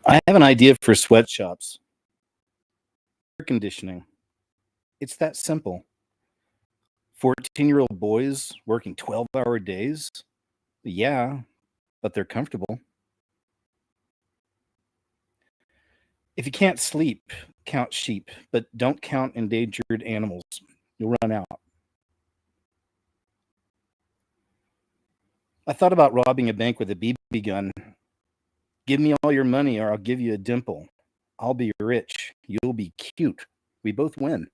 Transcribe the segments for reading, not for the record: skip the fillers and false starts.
I have an idea for sweatshops. Air conditioning. It's that simple. 14-year-old boys working 12-hour days? Yeah, but they're comfortable. If you can't sleep, count sheep, but don't count endangered animals. You'll run out. I thought about robbing a bank with a BB gun. Give me all your money or I'll give you a dimple. I'll be rich. You'll be cute. We both win.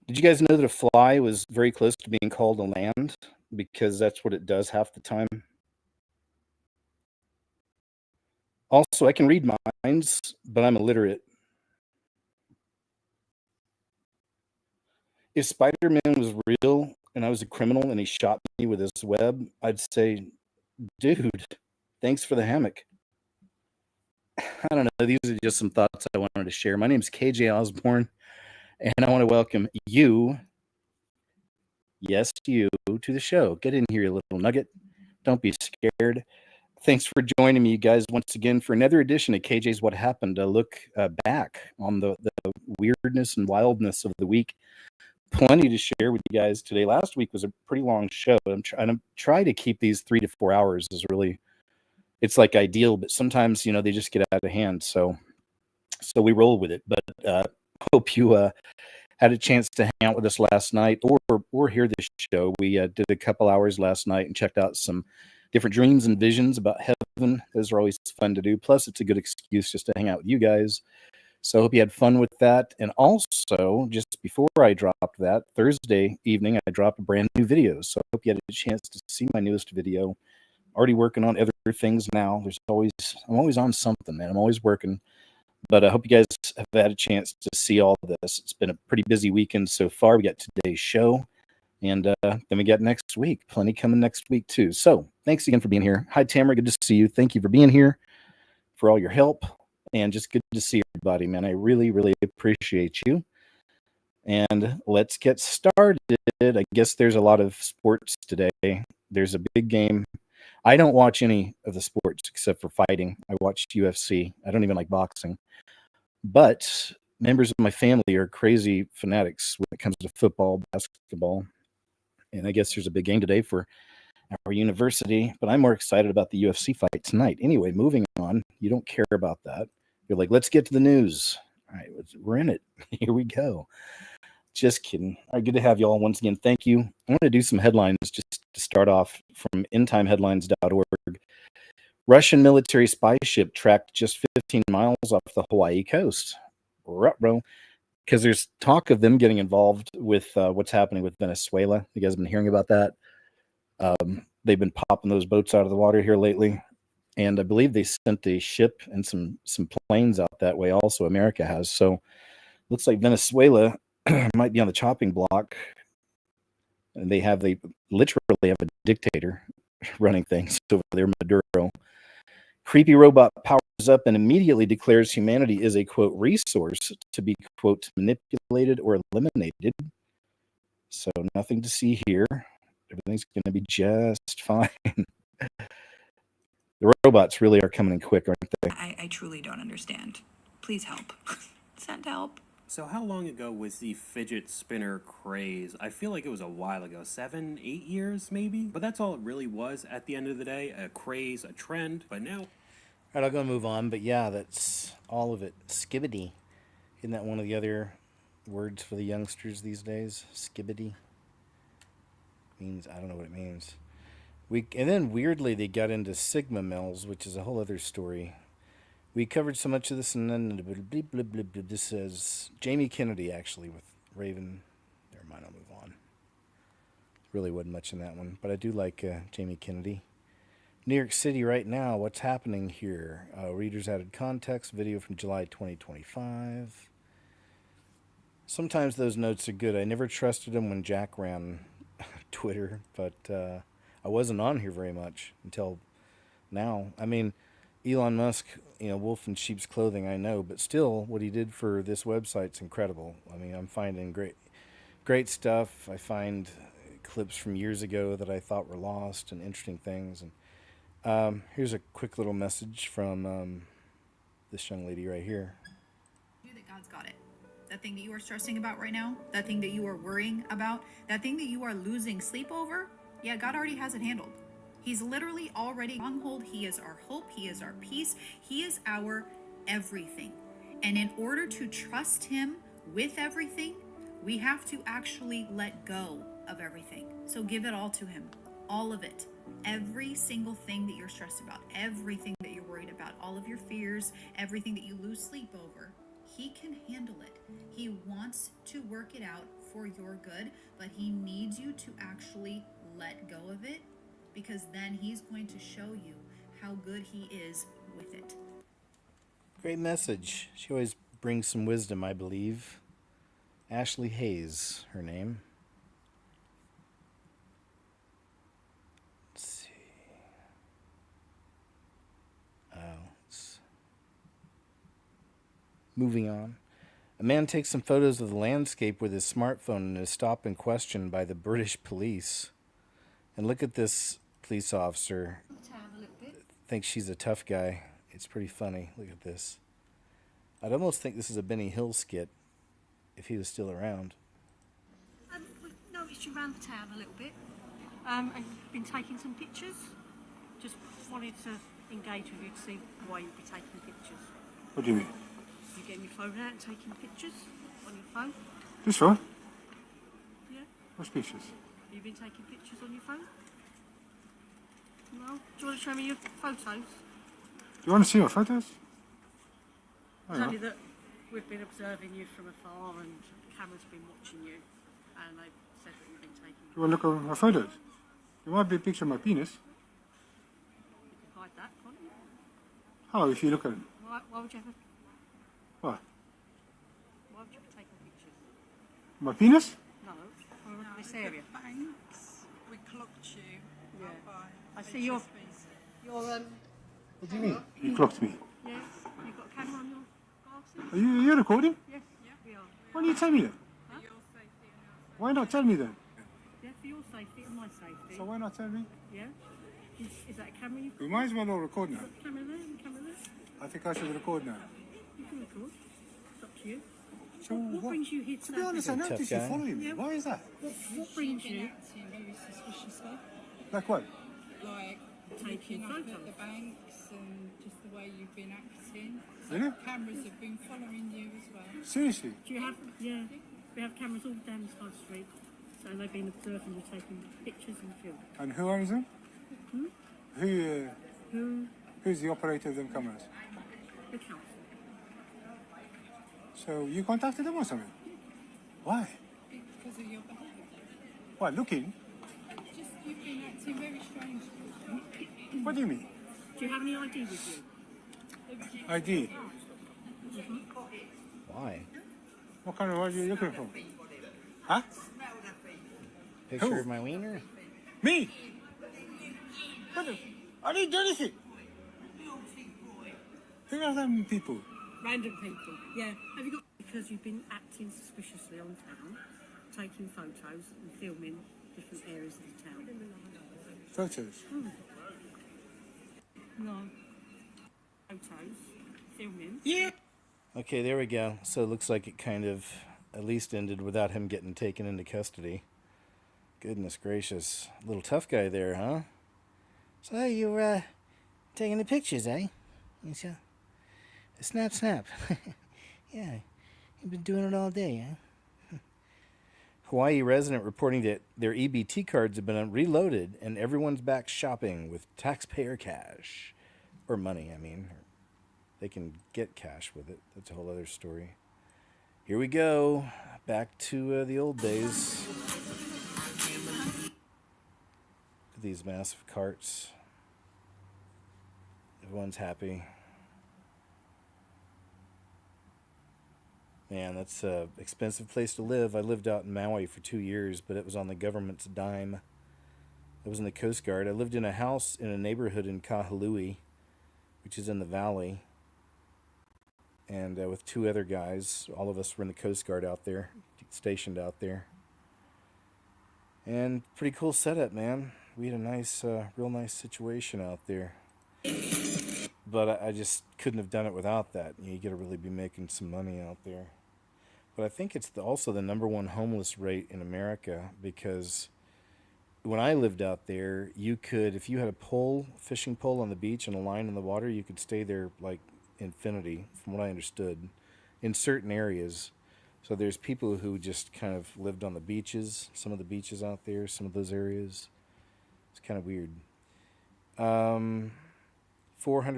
Did you guys know that a fly was very close to being called a land? Because that's what it does half the time. Also, I can read minds, but I'm illiterate. If Spider-Man was real and I was a criminal and he shot me with his web, I'd say, dude, thanks for the hammock. I don't know. These are just some thoughts I wanted to share. My name is KJ Osborne, and I want to welcome you, yes, you, to the show. Get in here, you little nugget. Don't be scared. Thanks for joining me, you guys, once again for another edition of KJ's What Happened, a look back on the weirdness and wildness of the week. Plenty to share with you guys today. Last week was a pretty long show. I'm trying to to keep these 3 to 4 hours is really, it's like ideal, but sometimes, they just get out of hand. So we roll with it. But hope you had a chance to hang out with us last night or hear this show. We did a couple hours last night and checked out some different dreams and visions about heaven. Those are always fun to do. Plus, it's a good excuse just to hang out with you guys. So I hope you had fun with that. And also, just before I dropped that, Thursday evening, I dropped a brand new video. So I hope you had a chance to see my newest video. Already working on other things now. I'm always on something, man. I'm always working. But I hope you guys have had a chance to see all of this. It's been a pretty busy weekend so far. We got today's show. And then we got next week. Plenty coming next week, too. So thanks again for being here. Hi, Tamara. Good to see you. Thank you for being here, for all your help. And just good to see everybody, man. I really, really appreciate you. And let's get started. I guess there's a lot of sports today. There's a big game. I don't watch any of the sports except for fighting. I watch UFC. I don't even like boxing. But members of my family are crazy fanatics when it comes to football, basketball. And I guess there's a big game today for our university. But I'm more excited about the UFC fight tonight. Anyway, moving on. You don't care about that. You're like, let's get to the news. All right, we're in it. Here we go. Just kidding. All right, good to have you all once again. Thank you. I want to do some headlines just to start off from endtimeheadlines.org. Russian military spy ship tracked just 15 miles off the Hawaii coast. Ruh-roh. Because there's talk of them getting involved with what's happening with Venezuela. You guys have been hearing about that. They've been popping those boats out of the water here lately. And I believe they sent a ship and some planes out that way also. America has. So looks like Venezuela might be on the chopping block. And they literally have a dictator running things over there, Maduro. Creepy robot powers up and immediately declares humanity is a, quote, resource to be, quote, manipulated or eliminated. So nothing to see here. Everything's going to be just fine. The robots really are coming in quick, aren't they? I truly don't understand. Please help. Send help. So how long ago was the fidget spinner craze? I feel like it was a while ago, 7, 8 years maybe? But that's all it really was at the end of the day, a craze, a trend, but now... All right, I'll go move on, but yeah, that's all of it. Skibbity. Isn't that one of the other words for the youngsters these days? Skibbity. Means, I don't know what it means. And then weirdly they got into Sigma mills, which is a whole other story. We covered so much of this, and then this says Jamie Kennedy actually with Raven. Never mind, I'll move on. Really wasn't much in that one, but I do like Jamie Kennedy. New York City right now. What's happening here? Readers added context. Video from July 2025. Sometimes those notes are good. I never trusted him when Jack ran Twitter, but I wasn't on here very much until now. I mean, Elon Musk, wolf in sheep's clothing, I know, but still, what he did for this website's incredible. I mean, I'm finding great stuff. I find clips from years ago that I thought were lost and interesting things. And here's a quick little message from this young lady right here. That God's got it. That thing that you are stressing about right now, that thing that you are worrying about, that thing that you are losing sleep over, yeah, God already has it handled. He's literally already stronghold. He is our hope. He is our peace. He is our everything. And in order to trust him with everything, we have to actually let go of everything. So give it all to him. All of it. Every single thing that you're stressed about, everything that you're worried about, all of your fears, everything that you lose sleep over, he can handle it. He wants to work it out for your good, but he needs you to actually let go of it, because then he's going to show you how good he is with it. Great message. She always brings some wisdom, I believe. Ashley Hayes, her name. Let's see. Moving on. A man takes some photos of the landscape with his smartphone and is stopped and questioned by the British police. And look at this police officer. Thinks she's a tough guy. It's pretty funny. Look at this. I'd almost think this is a Benny Hill skit if he was still around. We've noticed you around the town a little bit, and you've been taking some pictures. Just wanted to engage with you to see why you'd be taking pictures. What do you mean? You getting your phone out and taking pictures on your phone? This one? Yeah. What's pictures? You've been taking pictures on your phone? No? Do you want to show me your photos? Do you want to see my photos? It's only that we've been observing you from afar and the camera's been watching you, and they've said that you've been taking You want to look at my photos? There might be a picture of my penis. You can hide that, can't you? How if you look at it? Why would you have a... What? Why would you be taking pictures? My penis? No, from this area. Thanks. We clocked you. Yeah. By I see your What do you mean? You clocked me. yes, you've got a camera on your glasses? Are you recording? Yes, we are. Why don't you tell me then? your safety and our Why not tell me then? Yeah, for your safety and my safety. So why not tell me? Yeah? Is that a camera you've We might as well all record now. got? Camera there and camera there? I think I should record now. You can record. It's up to you. So What brings you here To today? be honest, I Tough noticed you guy. following me. Yeah. Why is that? What brings you acting very suspiciously, Like what? like taking looking up at photos? the banks and just the way you've been acting. So Really? cameras have been following you as well. Seriously? Do you have, yeah, we have cameras all down this high street, so they've been observing you taking pictures and film. And who owns them? Who? Who's the operator of them cameras? The council. So you contacted them or something? Why? Because of your behaviour. What, looking? Just you've been acting very strangely. What do you mean? Do you have any ID with you? ID? Why? What kind of ID are you looking for? Huh? Picture Who? of my wiener? Me? What the? I didn't do anything. Who are them people? Random people, yeah. Have you got, because you've been acting suspiciously on town, taking photos and filming different areas of the town? Photos. No. Photos, filming. Yeah. Okay, there we go. So it looks like it kind of at least ended without him getting taken into custody. Goodness gracious. Little tough guy there, huh? So you're taking the pictures, eh? Yes, yeah. Snap, snap. Yeah, you've been doing it all day, eh? Hawaii resident reporting that their EBT cards have been reloaded and everyone's back shopping with taxpayer cash. Or money, I mean. They can get cash with it. That's a whole other story. Here we go. Back to the old days. Look at these massive carts. Everyone's happy. Man, that's an expensive place to live. I lived out in Maui for 2 years, but it was on the government's dime. I was in the Coast Guard. I lived in a house in a neighborhood in Kahului, which is in the valley. And with 2 other guys, all of us were in the Coast Guard out there, stationed out there. And pretty cool setup, man. We had a nice, real nice situation out there. But I just couldn't have done it without that. You got to really be making some money out there. But I think it's also the number one homeless rate in America, because when I lived out there, you could, if you had a pole, fishing pole on the beach and a line in the water, you could stay there like infinity, from what I understood, in certain areas. So there's people who just kind of lived on the beaches, some of the beaches out there, some of those areas. It's kind of weird. $400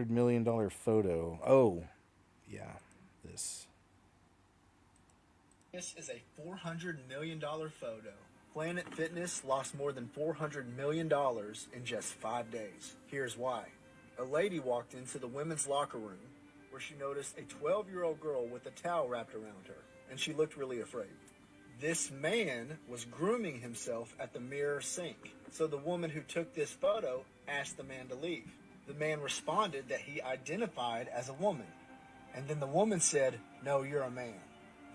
million photo. Oh, yeah, this. This is a $400 million photo. Planet Fitness lost more than $400 million in just 5 days. Here's why. A lady walked into the women's locker room where she noticed a 12-year-old girl with a towel wrapped around her, and she looked really afraid. This man was grooming himself at the mirror sink. So the woman who took this photo asked the man to leave. The man responded that he identified as a woman. And then the woman said, "No, you're a man."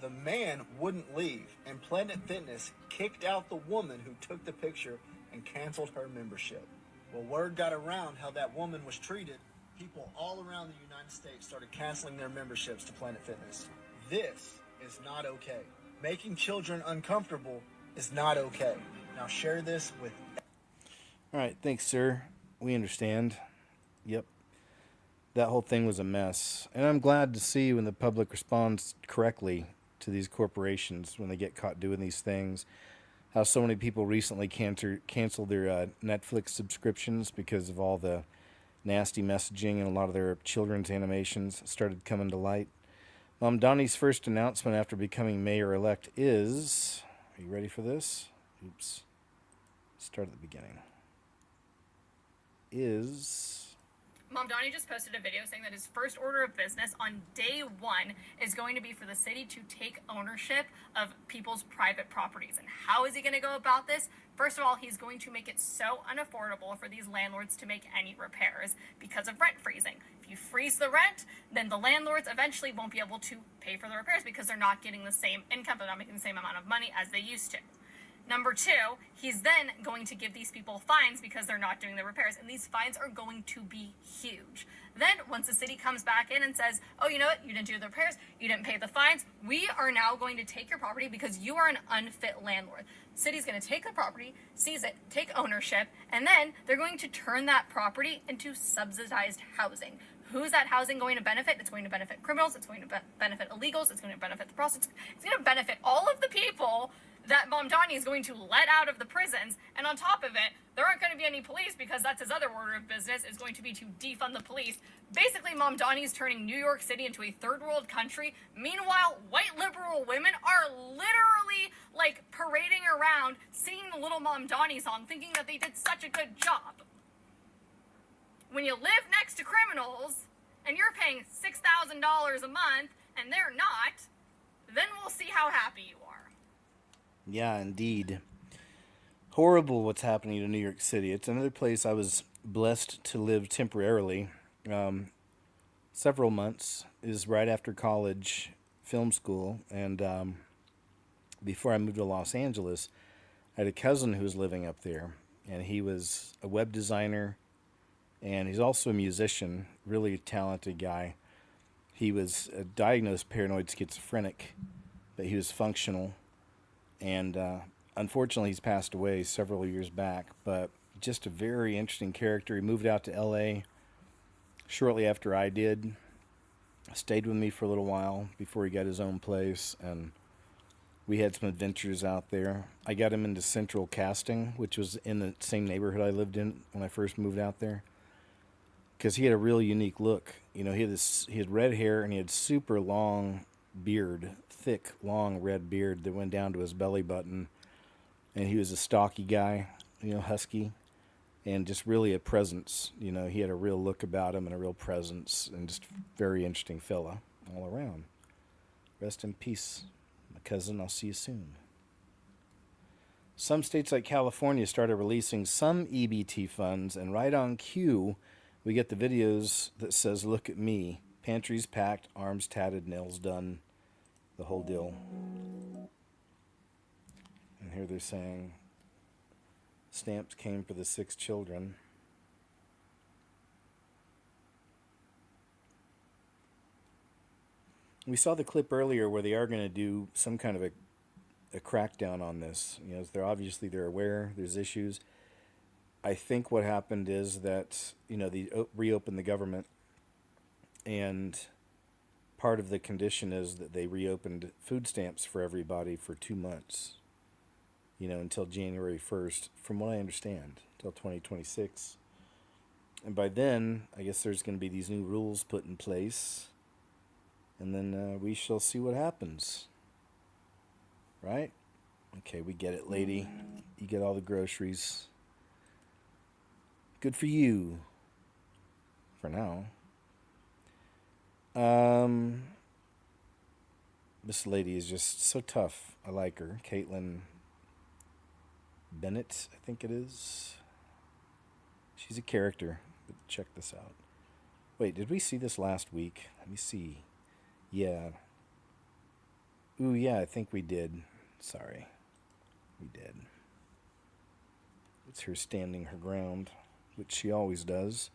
The man wouldn't leave, and Planet Fitness kicked out the woman who took the picture and canceled her membership. Well, word got around how that woman was treated. People all around the United States started canceling their memberships to Planet Fitness. This is not okay. Making children uncomfortable is not okay. Now share this with... All right, thanks, sir. We understand. Yep. That whole thing was a mess. And I'm glad to see when the public responds correctly to these corporations when they get caught doing these things. How so many people recently canceled their Netflix subscriptions because of all the nasty messaging, and a lot of their children's animations started coming to light. Donnie's first announcement after becoming mayor-elect is... Are you ready for this? Oops. Start at the beginning. Mom Donnie just posted a video saying that his first order of business on day one is going to be for the city to take ownership of people's private properties. And how is he going to go about this? First of all, he's going to make it so unaffordable for these landlords to make any repairs because of rent freezing. If you freeze the rent, then the landlords eventually won't be able to pay for the repairs because they're not getting the same income, they're not making the same amount of money as they used to. Number two, he's then going to give these people fines because they're not doing the repairs, and these fines are going to be huge. Then, once the city comes back in and says, oh, you know what, you didn't do the repairs, you didn't pay the fines, we are now going to take your property because you are an unfit landlord. The city's going to take the property, seize it, take ownership, and then they're going to turn that property into subsidized housing. Who's that housing going to benefit? It's going to benefit criminals, it's going to benefit illegals, it's going to benefit the prostitutes, it's going to benefit all of the people that Mom Donnie is going to let out of the prisons. And on top of it, there aren't going to be any police because that's his other order of business, is going to be to defund the police. Basically, Mom Donnie is turning New York City into a third world country. Meanwhile, white liberal women are literally like parading around singing the Little Mom Donnie song, thinking that they did such a good job. When you live next to criminals and you're paying $6,000 a month and they're not, then we'll see how happy you are. Yeah, indeed. Horrible what's happening to New York City. It's another place I was blessed to live temporarily. Several months. Is right after college, film school, and before I moved to Los Angeles, I had a cousin who was living up there, and he was a web designer, and he's also a musician, really talented guy. He was diagnosed paranoid schizophrenic, but he was functional. And unfortunately, he's passed away several years back, but just a very interesting character. He moved out to L.A. shortly after I did, stayed with me for a little while before he got his own place, and we had some adventures out there. I got him into Central Casting, which was in the same neighborhood I lived in when I first moved out there, because he had a real unique look. You know, he had red hair, and he had super long beard, thick, long red beard that went down to his belly button, and he was a stocky guy, you know, husky, and just really a presence. You know, he had a real look about him and a real presence, and just very interesting fella all around. Rest in peace, my cousin. I'll see you soon. Some states like California started releasing some EBT funds, and right on cue, we get the videos that says, "Look at me, pantries packed, arms tatted, nails done," the whole deal. And here they're saying, stamps came for the 6 children. We saw the clip earlier where they are going to do some kind of a crackdown on this. You know, they're aware there's issues. I think what happened is that, you know, they reopened the government, and part of the condition is that they reopened food stamps for everybody for 2 months, you know, until January 1st, from what I understand, until 2026. And by then, I guess there's going to be these new rules put in place, and then we shall see what happens. Right? Okay, we get it, lady. You get all the groceries. Good for you. For now. This lady is just so tough. I like her. Caitlin Bennett, I think it is. She's a character. But check this out. Wait, did we see this last week? Let me see. Yeah. Ooh, yeah, I think we did. Sorry. We did. It's her standing her ground, which she always does.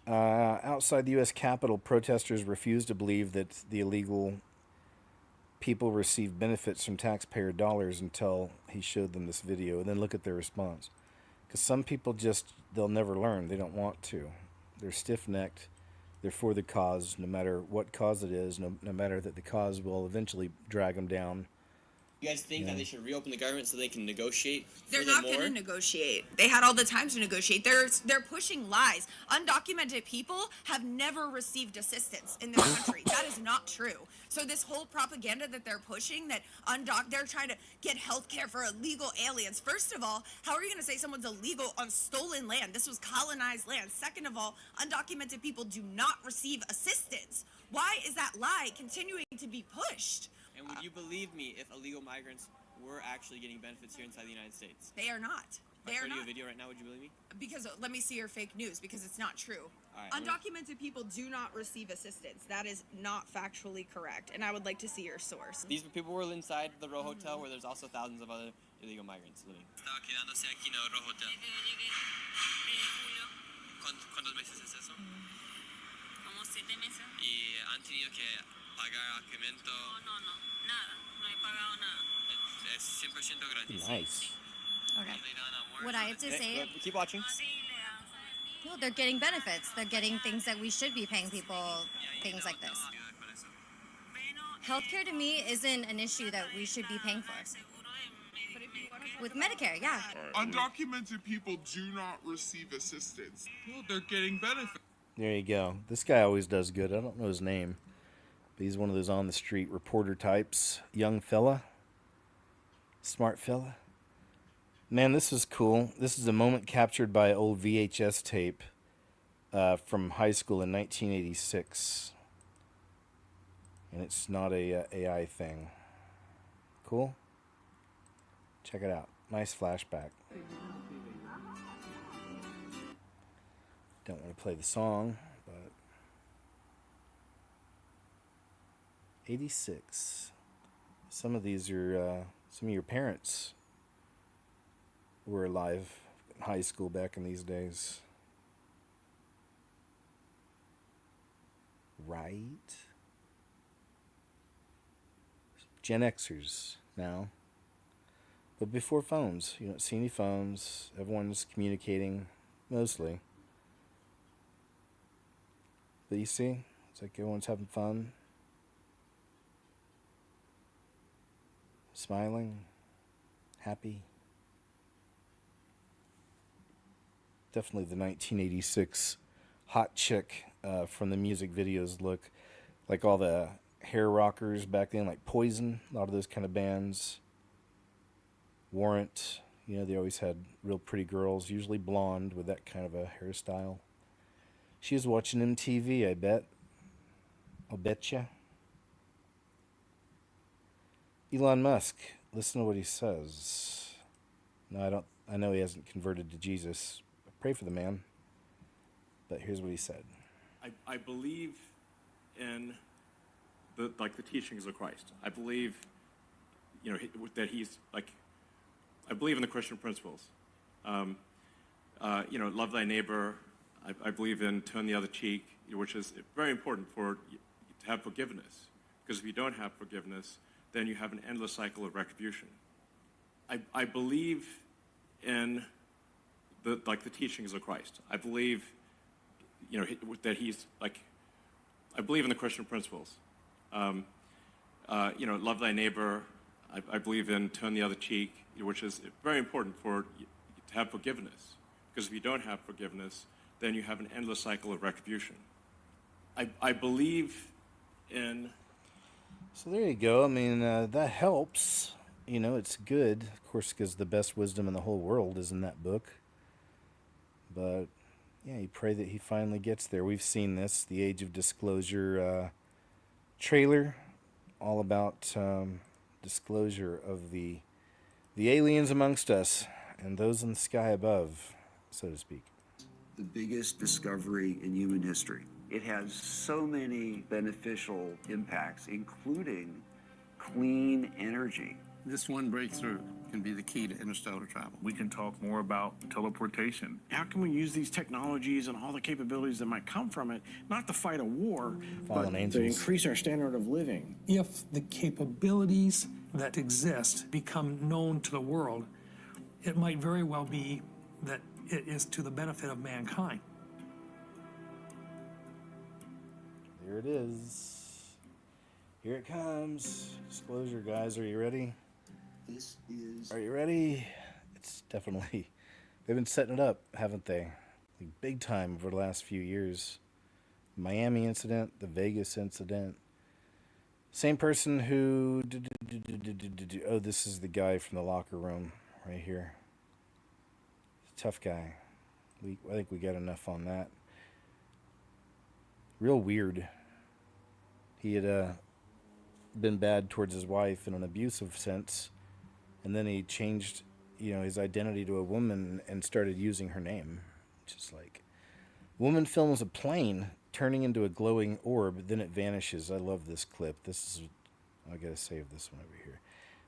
Outside the U.S. Capitol, protesters refused to believe that the illegal people receive benefits from taxpayer dollars until he showed them this video. And then look at their response. Because some people they'll never learn. They don't want to. They're stiff-necked. They're for the cause, no matter what cause it is, no matter that the cause will eventually drag them down. You guys think that they should reopen the government so they can negotiate? They're not going to negotiate. They had all the time to negotiate. They're pushing lies. Undocumented people have never received assistance in their country. That is not true. So this whole propaganda that they're pushing, that they're trying to get health care for illegal aliens. First of all, how are you going to say someone's illegal on stolen land? This was colonized land. Second of all, undocumented people do not receive assistance. Why is that lie continuing to be pushed? And would you believe me if illegal migrants were actually getting benefits here inside the United States? They are not. They are not. You a video right now, would you believe me? Because let me see your fake news, because it's not true. Right, Undocumented people do not receive assistance. That is not factually correct, and I would like to see your source. These people were inside the Row Hotel, where there's also thousands of other illegal migrants living. Estaba quedándose aquí en el Row Hotel. ¿Cuántos meses es eso? Como 7 meses. ¿Y han tenido que pagar alojamiento? No, nada. No he pagado nada. Es 100% gratis. Nice. Okay. What I have to say, Keep watching. well, they're getting benefits. They're getting things that we should be paying people, things like this. Healthcare to me isn't an issue that we should be paying for. With Medicare, yeah. Undocumented people do not receive assistance. Well, they're getting benefits. There you go. This guy always does good. I don't know his name, but he's one of those on-the-street reporter types. Young fella. Smart fella. Man, this is cool. This is a moment captured by old VHS tape from high school in 1986. And it's not a AI thing. Cool? Check it out. Nice flashback. Don't want to play the song, but 86. Some of these are some of your parents were alive in high school back in these days. Right? Gen Xers now. But before phones, you don't see any phones. Everyone's communicating mostly. But you see, it's like everyone's having fun. Smiling. Happy. Definitely the 1986 hot chick from the music videos look. Like all the hair rockers back then, like Poison, a lot of those kind of bands. Warrant, you know, they always had real pretty girls, usually blonde with that kind of a hairstyle. She was watching MTV, I bet. I'll betcha. Elon Musk, listen to what he says. No, I know he hasn't converted to Jesus. I pray for the man. But here's what he said. I believe in the teachings of Christ. I believe, that he's like, I believe in the Christian principles. Love thy neighbor. I believe in turn the other cheek, which is very important to have forgiveness. Because if you don't have forgiveness, then you have an endless cycle of retribution. I believe in the teachings of Christ. I believe, that he's like, I believe in the Christian principles. Love thy neighbor. I believe in turn the other cheek, which is very important to have forgiveness. Because if you don't have forgiveness, then you have an endless cycle of retribution. I believe in... So there you go. I mean, that helps. It's good, of course, because the best wisdom in the whole world is in that book. But, yeah, you pray that he finally gets there. We've seen this, the Age of Disclosure trailer, all about disclosure of the aliens amongst us and those in the sky above, so to speak. The biggest discovery in human history. It has so many beneficial impacts, including clean energy. This one breakthrough can be the key to interstellar travel. We can talk more about teleportation. How can we use these technologies and all the capabilities that might come from it, not to fight a war, but to increase our standard of living? If the capabilities that exist become known to the world, it might very well be that it is to the benefit of mankind. There it is. Here it comes. Disclosure, guys. Are you ready? Are you ready? It's definitely... They've been setting it up, haven't they? Like big time over the last few years. The Miami incident, the Vegas incident. Same person who... Oh, this is the guy from the locker room right here. Tough guy. I think we got enough on that. Real weird. He had been bad towards his wife in an abusive sense, and then he changed, his identity to a woman and started using her name. Just like, woman films a plane turning into a glowing orb, then it vanishes. I love this clip. I gotta save this one over here.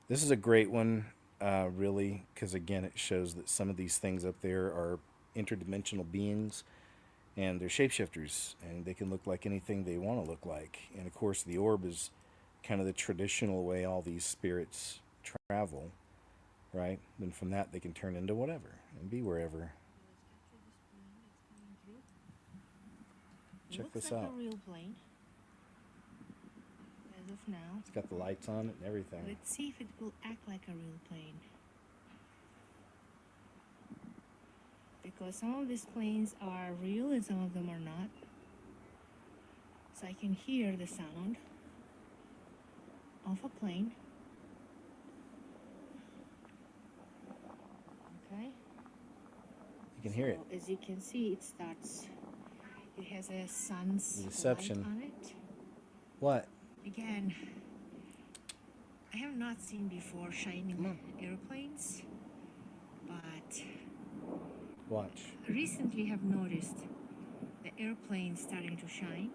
This is a great one, really, because again, it shows that some of these things up there are interdimensional beings. And they're shapeshifters, and they can look like anything they want to look like. And of course, the orb is kind of the traditional way all these spirits travel, right? Then from that, they can turn into whatever and be wherever. Check this out. Looks like a real plane. As of now. It's got the lights on it and everything. Let's see if it will act like a real plane. Because some of these planes are real and some of them are not. So I can hear the sound of a plane. Okay. You can hear it. As you can see, it has a sun's Deception. light on it. What? Again, I have not seen before shining airplanes, but watch. Recently have noticed the airplane starting to shine.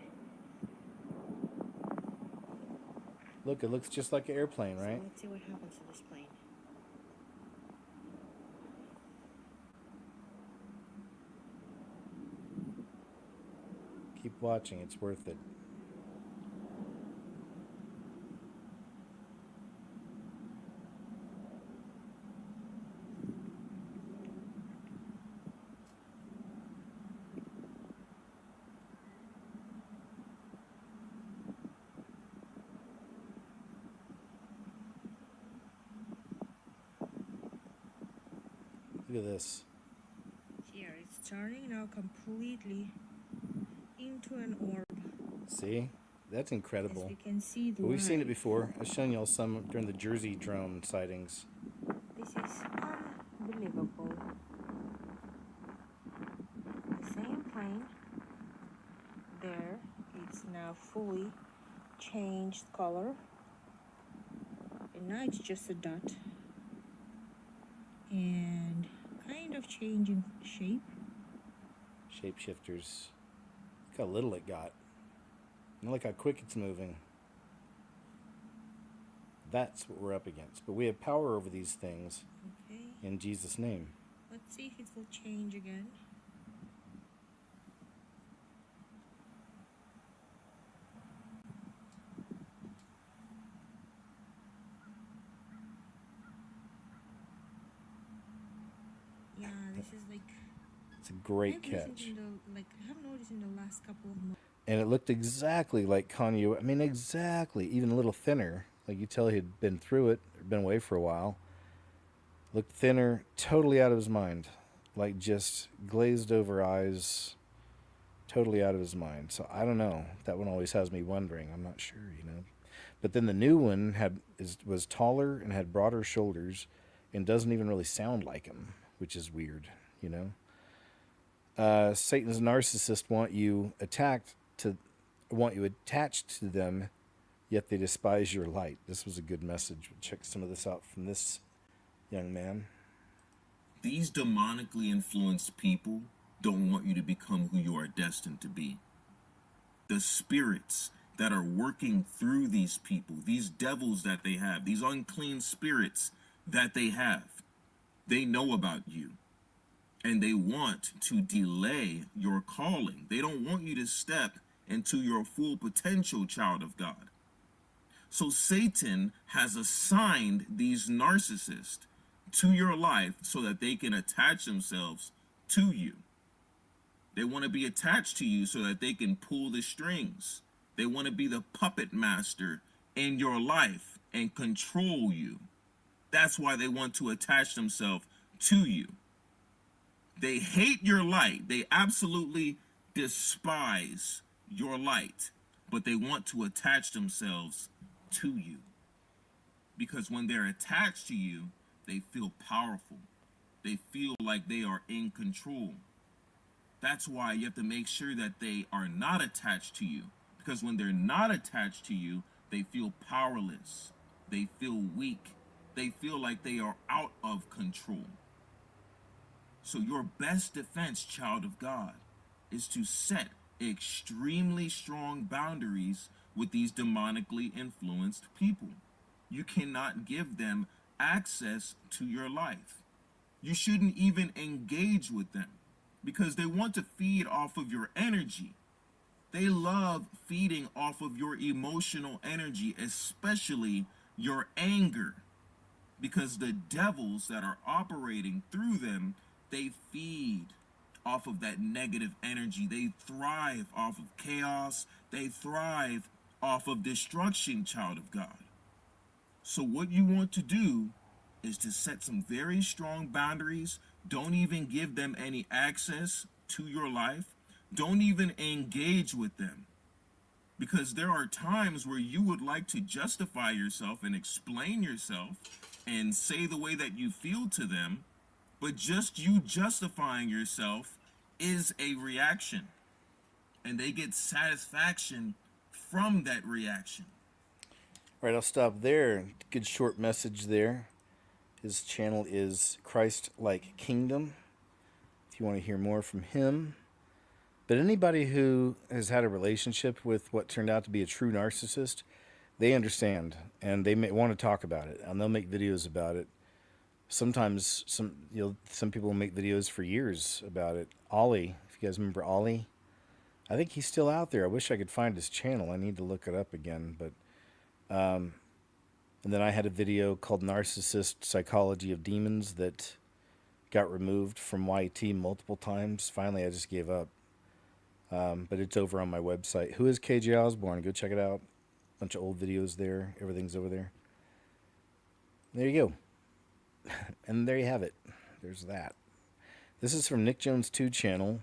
Look, it looks just like an airplane, right? So let's see what happens to this plane. Keep watching, it's worth it. Look at this. Here, it's turning now completely into an orb. See? That's incredible. As we can see the but we've seen it light. before. I've shown y'all some during the Jersey drone sightings. This is unbelievable. The same plane there, it's now fully changed color. And now it's just a dot. And kind of changing shape. Shapeshifters. Look how little it got. And look how quick it's moving. That's what we're up against. But we have power over these things in Jesus' name. Let's See if it will change again. Yeah, this is like. It's a great I've listened catch. in the I have noticed in the last couple of months. And it looked exactly like Kanye. I mean, exactly, even a little thinner. Like you tell he'd been through it, or been away for a while. Looked thinner, totally out of his mind. Like just glazed over eyes, totally out of his mind. So I don't know. That one always has me wondering. I'm not sure, you know. But then the new one was taller and had broader shoulders, and doesn't even really sound like him, which is weird, you know. Satan's narcissists want you attached to them, yet they despise your light. This was a good message. We'll check some of this out from this young man. These demonically influenced people don't want you to become who you are destined to be. The spirits that are working through these people, these devils that they have, these unclean spirits that they have, they know about you. And they want to delay your calling. They don't want you to step into your full potential, child of God. So Satan has assigned these narcissists to your life so that they can attach themselves to you. They want to be attached to you so that they can pull the strings. They want to be the puppet master in your life and control you. That's why they want to attach themselves to you. They hate your light. They absolutely despise your light, but they want to attach themselves to you. Because when they're attached to you, they feel powerful. They feel like they are in control. That's why you have to make sure that they are not attached to you. Because when they're not attached to you, they feel powerless. They feel weak. They feel like they are out of control. So your best defense, child of God, is to set extremely strong boundaries with these demonically influenced people. You cannot give them access to your life. You shouldn't even engage with them because they want to feed off of your energy. They love feeding off of your emotional energy, especially your anger, because the devils that are operating through them, they feed off of that negative energy. They thrive off of chaos. They thrive off of destruction, child of God. So what you want to do is to set some very strong boundaries. Don't even give them any access to your life. Don't even engage with them. Because there are times where you would like to justify yourself and explain yourself and say the way that you feel to them, but just you justifying yourself is a reaction. And they get satisfaction from that reaction. All right, I'll stop there. Good short message there. His channel is Christ-like Kingdom, if you want to hear more from him. But anybody who has had a relationship with what turned out to be a true narcissist, they understand, and they may want to talk about it, and they'll make videos about it. Sometimes some people make videos for years about it. Ollie, if you guys remember Ollie, I think he's still out there. I wish I could find his channel. I need to look it up again. But and then I had a video called Narcissist Psychology of Demons that got removed from YT multiple times. Finally, I just gave up. But it's over on my website. Who is KJ Osborne? Go check it out. Bunch of old videos there. Everything's over there. There you go. And there you have it. There's that. This is from Nick Jones 2 channel.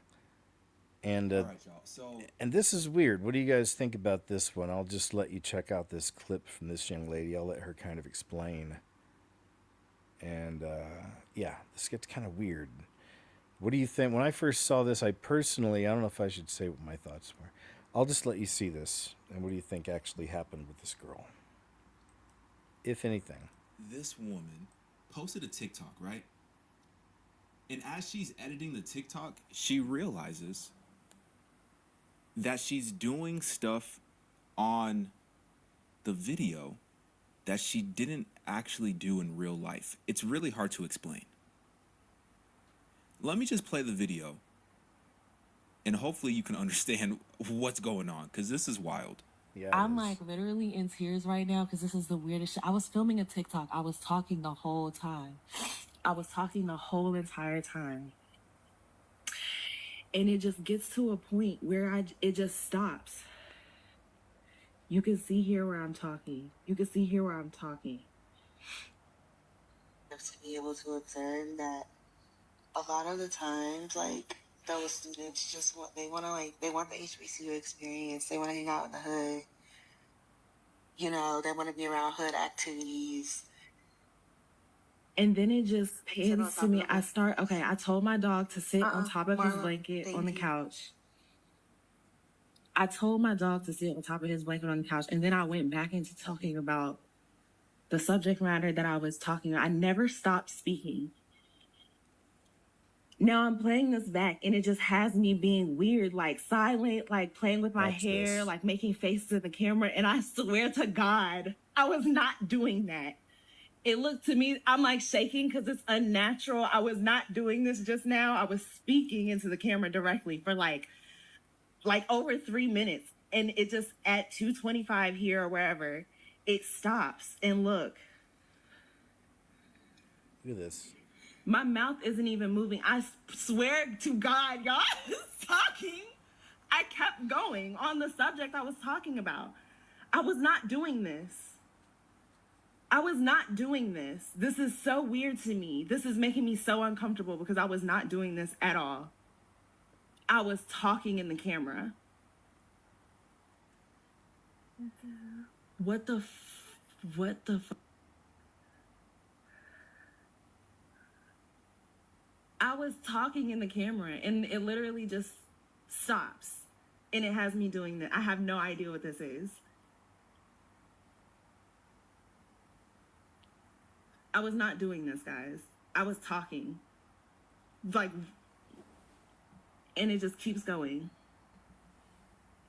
And all right, y'all. So, and this is weird. What do you guys think about this one? I'll just let you check out this clip from this young lady. I'll let her kind of explain. And yeah, this gets kind of weird. What do you think? When I first saw this, I don't know if I should say what my thoughts were. I'll just let you see this. And what do you think actually happened with this girl? If anything. this woman posted a TikTok, right? And as she's editing the TikTok, she realizes that she's doing stuff on the video that she didn't actually do in real life. It's really hard to explain. let me just play the video, and hopefully you can understand what's going on, because this is wild. Yeah, I'm like literally in tears right now because this is the weirdest shit. I was filming a TikTok. I was talking the whole time. I was talking the whole entire time. And it just gets to a point where it just stops. You can see here where I'm talking. You can see here where I'm talking. To be able to observe that a lot of the times, like, those students just want they want the HBCU experience. They want to hang out in the hood. You know, they want to be around hood activities. And then it just pans to me. I told my dog to sit on top of his blanket on the couch. I told my dog to sit on top of his blanket on the couch. And then I went back into talking about the subject matter that I was talking about. I never stopped speaking. Now I'm playing this back and it just has me being weird, like silent, like playing with my hair, like making faces at the camera. And I swear to God, I was not doing that. It looked to me, I'm like shaking because it's unnatural. I was not doing this just now. I was speaking into the camera directly for like over 3 minutes. And it just at 2:25 here or wherever, it stops. And look. Look at this. My mouth isn't even moving. I swear to God, y'all, talking. I kept going on the subject I was talking about. I was not doing this. I was not doing this. This is so weird to me. This is making me so uncomfortable because I was not doing this at all. I was talking in the camera. What the I was talking in the camera and it literally just stops and it has me doing that. I have no idea what this is. I was not doing this, guys. I was talking. And it just keeps going.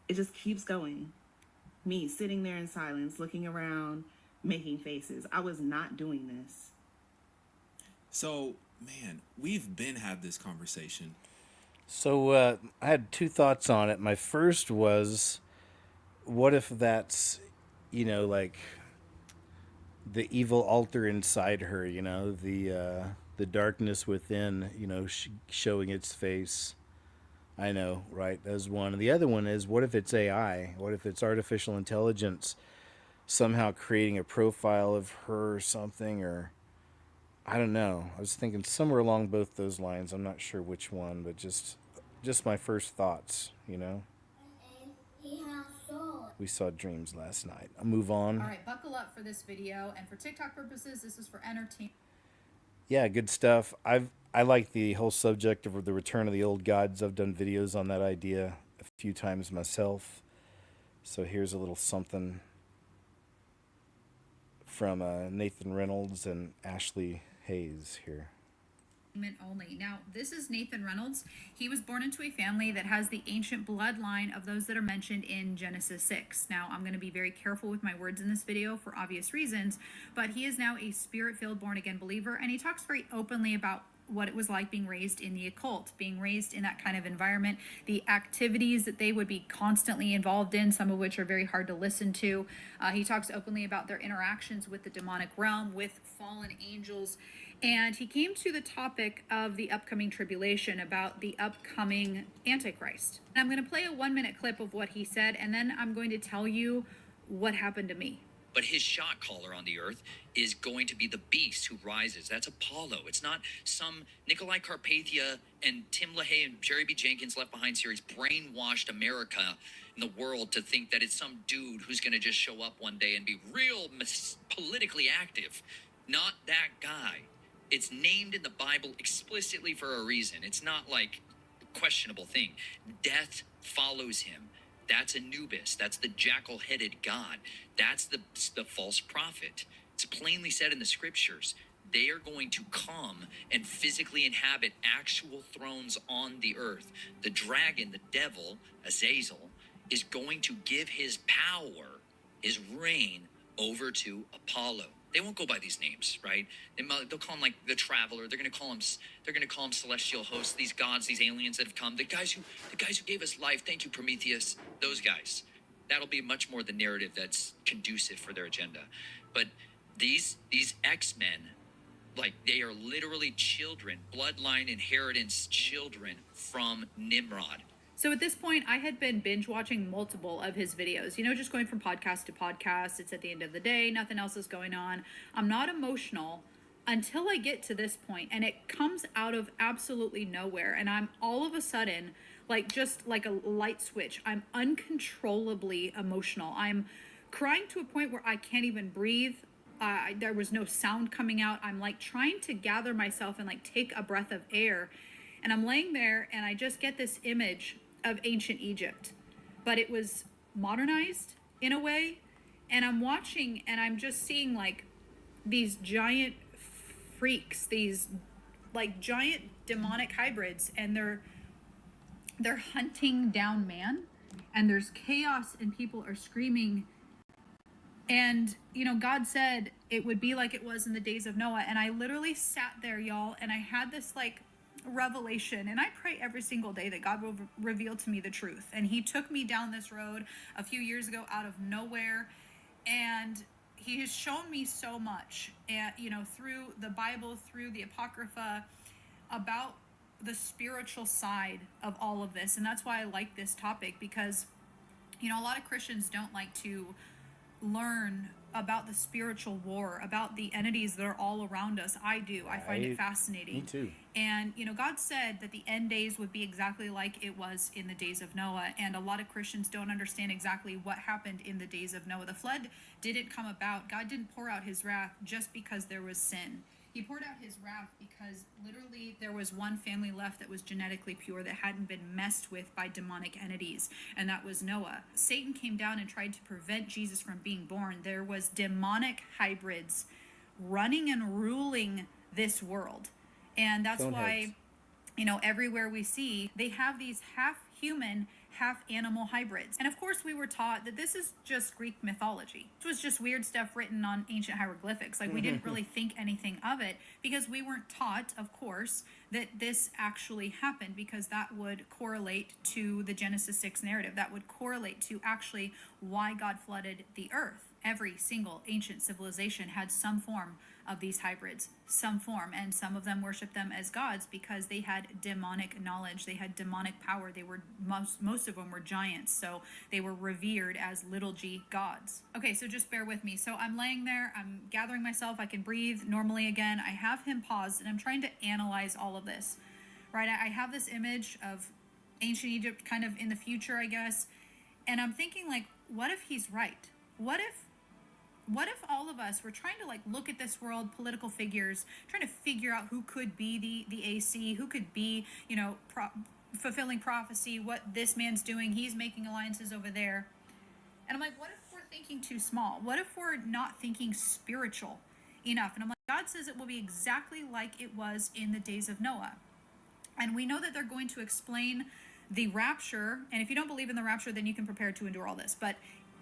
It just keeps going. Me sitting there in silence, looking around, making faces. I was not doing this. So, man, we've had this conversation. So I had two thoughts on it. My first was, what if that's, like the evil altar inside her, the darkness within, showing its face. I know, right? That's one. And the other one is, what if it's AI? What if it's artificial intelligence somehow creating a profile of her or something, or I don't know. I was thinking somewhere along both those lines. I'm not sure which one, but just my first thoughts, We saw dreams last night. I'll move on. All right, buckle up for this video, and for TikTok purposes, this is for entertainment. Yeah, good stuff. I like the whole subject of the return of the old gods. I've done videos on that idea a few times myself. So here's a little something from Nathan Reynolds and Ashley Hayes here. Only. Now, this is Nathan Reynolds. He was born into a family that has the ancient bloodline of those that are mentioned in Genesis 6. Now, I'm going to be very careful with my words in this video for obvious reasons, but he is now a spirit-filled born-again believer, and he talks very openly about what it was like being raised in the occult, being raised in that kind of environment, the activities that they would be constantly involved in, some of which are very hard to listen to. He talks openly about their interactions with the demonic realm, with fallen angels, and he came to the topic of the upcoming tribulation, about the upcoming Antichrist. And I'm going to play a 1-minute clip of what he said, and then I'm going to tell you what happened to me. But his shot caller on the earth is going to be the beast who rises. That's Apollo. It's not some Nikolai Carpathia and Tim LaHaye and Jerry B. Jenkins Left Behind series brainwashed America in the world to think that it's some dude who's going to just show up one day and be real politically active. Not that guy. It's named in the Bible explicitly for a reason. It's not like a questionable thing. Death follows him. That's Anubis. That's the jackal-headed god. That's the false prophet. It's plainly said in the scriptures. They are going to come and physically inhabit actual thrones on the earth. The dragon, the devil, Azazel, is going to give his power, his reign, over to Apollo. They won't go by these names, right? They'll call them like the Traveler. They're going to call them celestial hosts. These gods, these aliens that have come. The guys who gave us life. Thank you, Prometheus. Those guys. That'll be much more the narrative that's conducive for their agenda. But these X-Men, like, they are literally children, bloodline inheritance children from Nimrod. So at this point, I had been binge watching multiple of his videos, just going from podcast to podcast. It's at the end of the day, nothing else is going on. I'm not emotional until I get to this point, and it comes out of absolutely nowhere. And I'm all of a sudden, just like a light switch, I'm uncontrollably emotional. I'm crying to a point where I can't even breathe. There was no sound coming out. I'm trying to gather myself and take a breath of air. And I'm laying there and I just get this image of ancient Egypt, but it was modernized in a way. And I'm watching and I'm just seeing these giant freaks, these giant demonic hybrids, and they're hunting down man, and there's chaos and people are screaming. And, God said it would be like it was in the days of Noah. And I literally sat there, y'all, and I had this revelation. And I pray every single day that God will reveal to me the truth. And he took me down this road a few years ago out of nowhere. And he has shown me so much, through the Bible, through the Apocrypha, about the spiritual side of all of this. And that's why I like this topic, because, a lot of Christians don't like to learn about the spiritual war, about the entities that are all around us. I do. I find it fascinating. Me too. And, God said that the end days would be exactly like it was in the days of Noah. And a lot of Christians don't understand exactly what happened in the days of Noah. The flood didn't come about. God didn't pour out his wrath just because there was sin. He poured out his wrath because literally there was one family left that was genetically pure, that hadn't been messed with by demonic entities, and that was Noah. Satan came down and tried to prevent Jesus from being born. There was demonic hybrids running and ruling this world. And that's why, everywhere we see, they have these half human, half animal hybrids. And of course, we were taught that this is just Greek mythology. It was just weird stuff written on ancient hieroglyphics. We didn't really think anything of it, because we weren't taught, of course, that this actually happened, because that would correlate to the Genesis 6 narrative. That would correlate to actually why God flooded the earth. Every single ancient civilization had some form of these hybrids, some form, and some of them worshiped them as gods because they had demonic knowledge, they had demonic power. They were most of them were giants, so they were revered as little g gods. Okay, so just bear with me. So I'm laying there, I'm gathering myself, I can breathe normally again. I have him paused and I'm trying to analyze all of this, right? I have this image of ancient Egypt kind of in the future, I guess, and I'm thinking, what if he's right? What if all of us were trying to look at this world, political figures, trying to figure out who could be the AC, who could be, fulfilling prophecy, what this man's doing, he's making alliances over there. And I'm like, what if we're thinking too small? What if we're not thinking spiritual enough? And I'm like, God says it will be exactly like it was in the days of Noah. And we know that they're going to explain the rapture. And if you don't believe in the rapture, then you can prepare to endure all this. But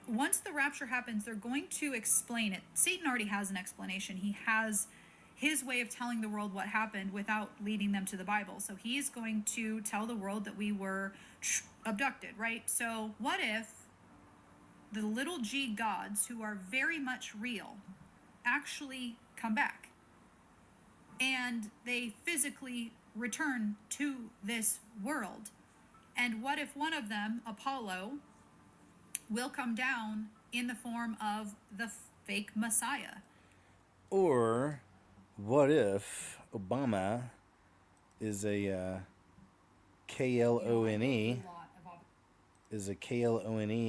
once the rapture happens, they're going to explain it. Satan already has an explanation. He has his way of telling the world what happened without leading them to the Bible. So he's going to tell the world that we were abducted, right? So what if the little g gods, who are very much real, actually come back and they physically return to this world? And what if one of them, Apollo, will come down in the form of the fake Messiah? Or what if Obama is a KLONE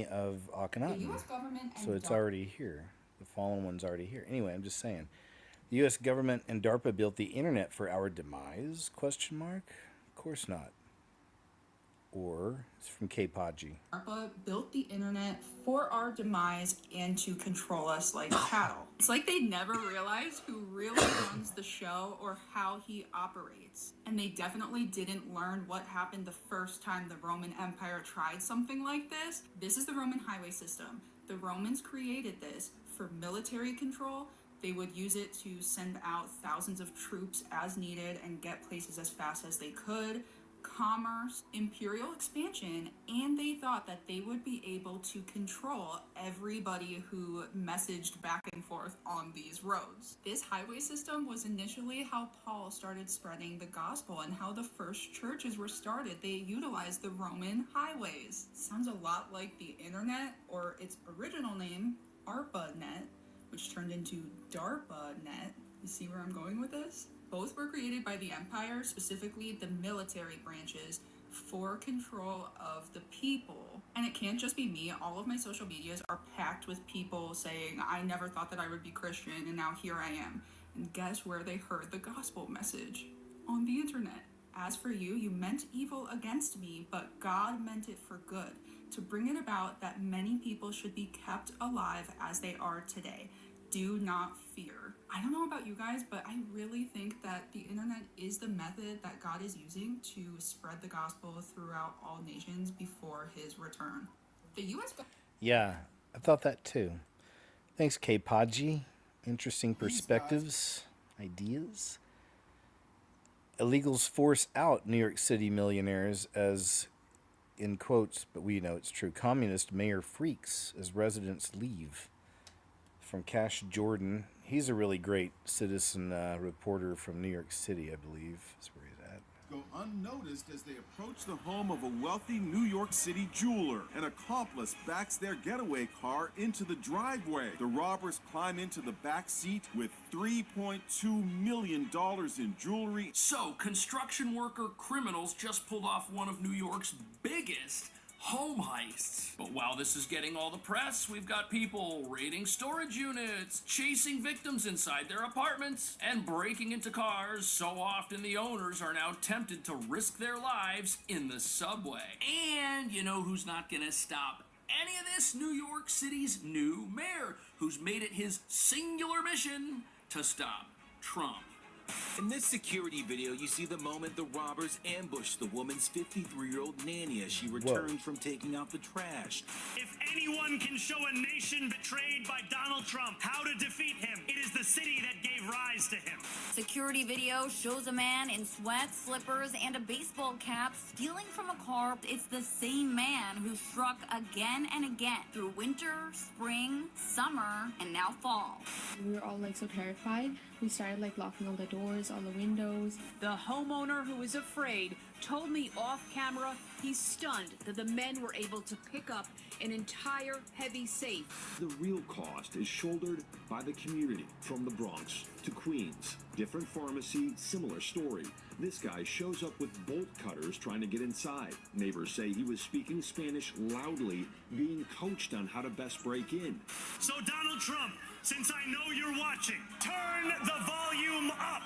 of Akhenaten? So it's already here. The fallen one's already here. Anyway, I'm just saying. The U.S. government and DARPA built the internet for our demise? Question mark. Of course not. Or it's from K-Podgy. DARPA built the internet for our demise and to control us like cattle. It's like they never realized who really runs the show or how he operates. And they definitely didn't learn what happened the first time the Roman Empire tried something like this. This is the Roman highway system. The Romans created this for military control, They would use it to send out thousands of troops as needed and get places as fast as they could. Commerce, imperial expansion, and they thought that they would be able to control everybody who messaged back and forth on these roads. This highway system was initially how Paul started spreading the gospel and how the first churches were started. They utilized the Roman highways. Sounds a lot like the internet, or its original name, ARPANET, which turned into DARPANET. You see where I'm going with this? Both were created by the Empire, specifically the military branches, for control of the people. And it can't just be me. All of my social medias are packed with people saying, I never thought that I would be Christian, and now here I am. And guess where they heard the gospel message? On the internet. As for you, you meant evil against me, but God meant it for good, to bring it about that many people should be kept alive as they are today. Do not fear. I don't know about you guys, but I really think that the internet is the method that God is using to spread the gospel throughout all nations before his return. The U.S. Yeah, I thought that too. Thanks, K. Podgy. Interesting perspectives, ideas. Illegals force out New York City millionaires as, in quotes, but we know it's true, communist mayor freaks as residents leave. From Cash Jordan. He's a really great citizen reporter from New York City, I believe, is where he's at. Go unnoticed as they approach the home of a wealthy New York City jeweler. An accomplice backs their getaway car into the driveway. The robbers climb into the back seat with $3.2 million in jewelry. So, construction worker criminals just pulled off one of New York's biggest home heists. But while this is getting all the press, we've got people raiding storage units, chasing victims inside their apartments, and breaking into cars. So often the owners are now tempted to risk their lives in the subway. And you know who's not gonna stop any of this? New York City's new mayor, who's made it his singular mission to stop Trump. In this security video, you see the moment the robbers ambushed the woman's 53-year-old nanny as she returned from taking out the trash. If anyone can show a nation betrayed by Donald Trump how to defeat him, it is the city that gave rise to him. Security video shows a man in sweats, slippers, and a baseball cap stealing from a car. It's the same man who struck again and again through winter, spring, summer, and now fall. We were all so terrified. We started locking all the doors, all the windows. The homeowner who is afraid told me off camera he's stunned that the men were able to pick up an entire heavy safe. The real cost is shouldered by the community, from the Bronx to Queens. Different pharmacy, similar story. This guy shows up with bolt cutters trying to get inside. Neighbors say he was speaking Spanish loudly, being coached on how to best break in. So Donald Trump, since I know you're watching, turn the volume up.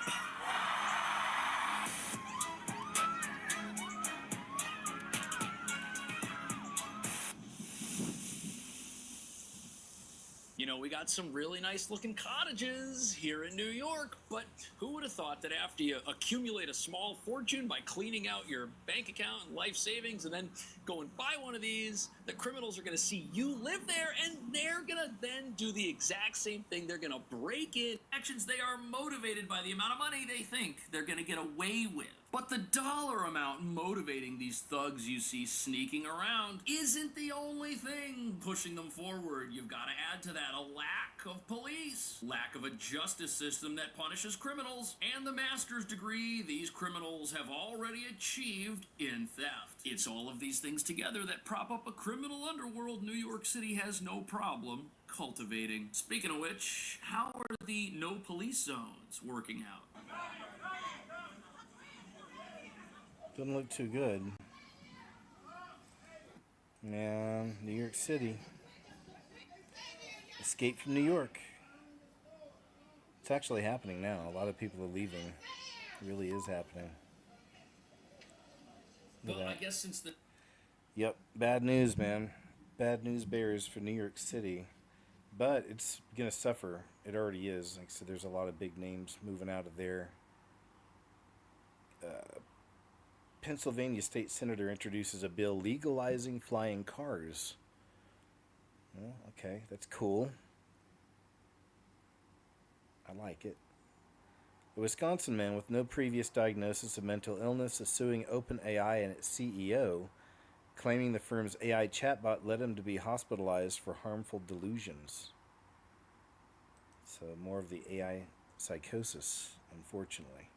You know, we got some really nice looking cottages here in New York, but who would have thought that after you accumulate a small fortune by cleaning out your bank account and life savings and then go and buy one of these, the criminals are going to see you live there and they're going to then do the exact same thing. They're going to break in actions. They are motivated by the amount of money they think they're going to get away with. But the dollar amount motivating these thugs you see sneaking around isn't the only thing pushing them forward. You've got to add to that a lack of police, lack of a justice system that punishes criminals, and the master's degree these criminals have already achieved in theft. It's all of these things together that prop up a criminal underworld New York City has no problem cultivating. Speaking of which, how are the no police zones working out? Doesn't look too good. Man, New York City. Escape from New York. It's actually happening now. A lot of people are leaving. It really is happening. Well, I guess since the... Yep, bad news, man. Bad news bears for New York City. But it's going to suffer. It already is. Like I said, there's a lot of big names moving out of there. Pennsylvania state senator introduces a bill legalizing flying cars. Well, okay, that's cool. I like it. A Wisconsin man with no previous diagnosis of mental illness is suing OpenAI and its CEO, claiming the firm's AI chatbot led him to be hospitalized for harmful delusions. So more of the AI psychosis, unfortunately.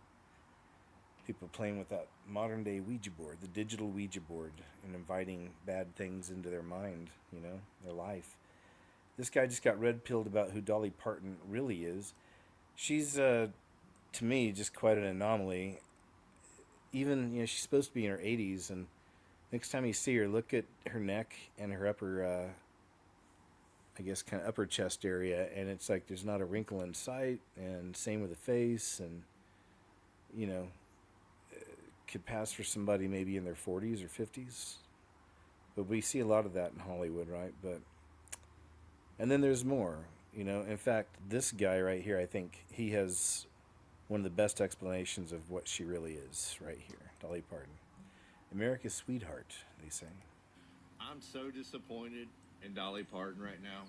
People playing with that modern day Ouija board, the digital Ouija board, and inviting bad things into their mind, their life. This guy just got red pilled about who Dolly Parton really is. She's, to me, just quite an anomaly. Even, she's supposed to be in her 80s, and next time you see her, look at her neck and her upper, I guess, kind of upper chest area, and it's like there's not a wrinkle in sight, and same with the face, and, could pass for somebody maybe in their 40s or 50s. But we see a lot of that in Hollywood, right? And then there's more, In fact, this guy right here, I think he has one of the best explanations of what she really is right here. Dolly Parton. America's sweetheart, they say. I'm so disappointed in Dolly Parton right now.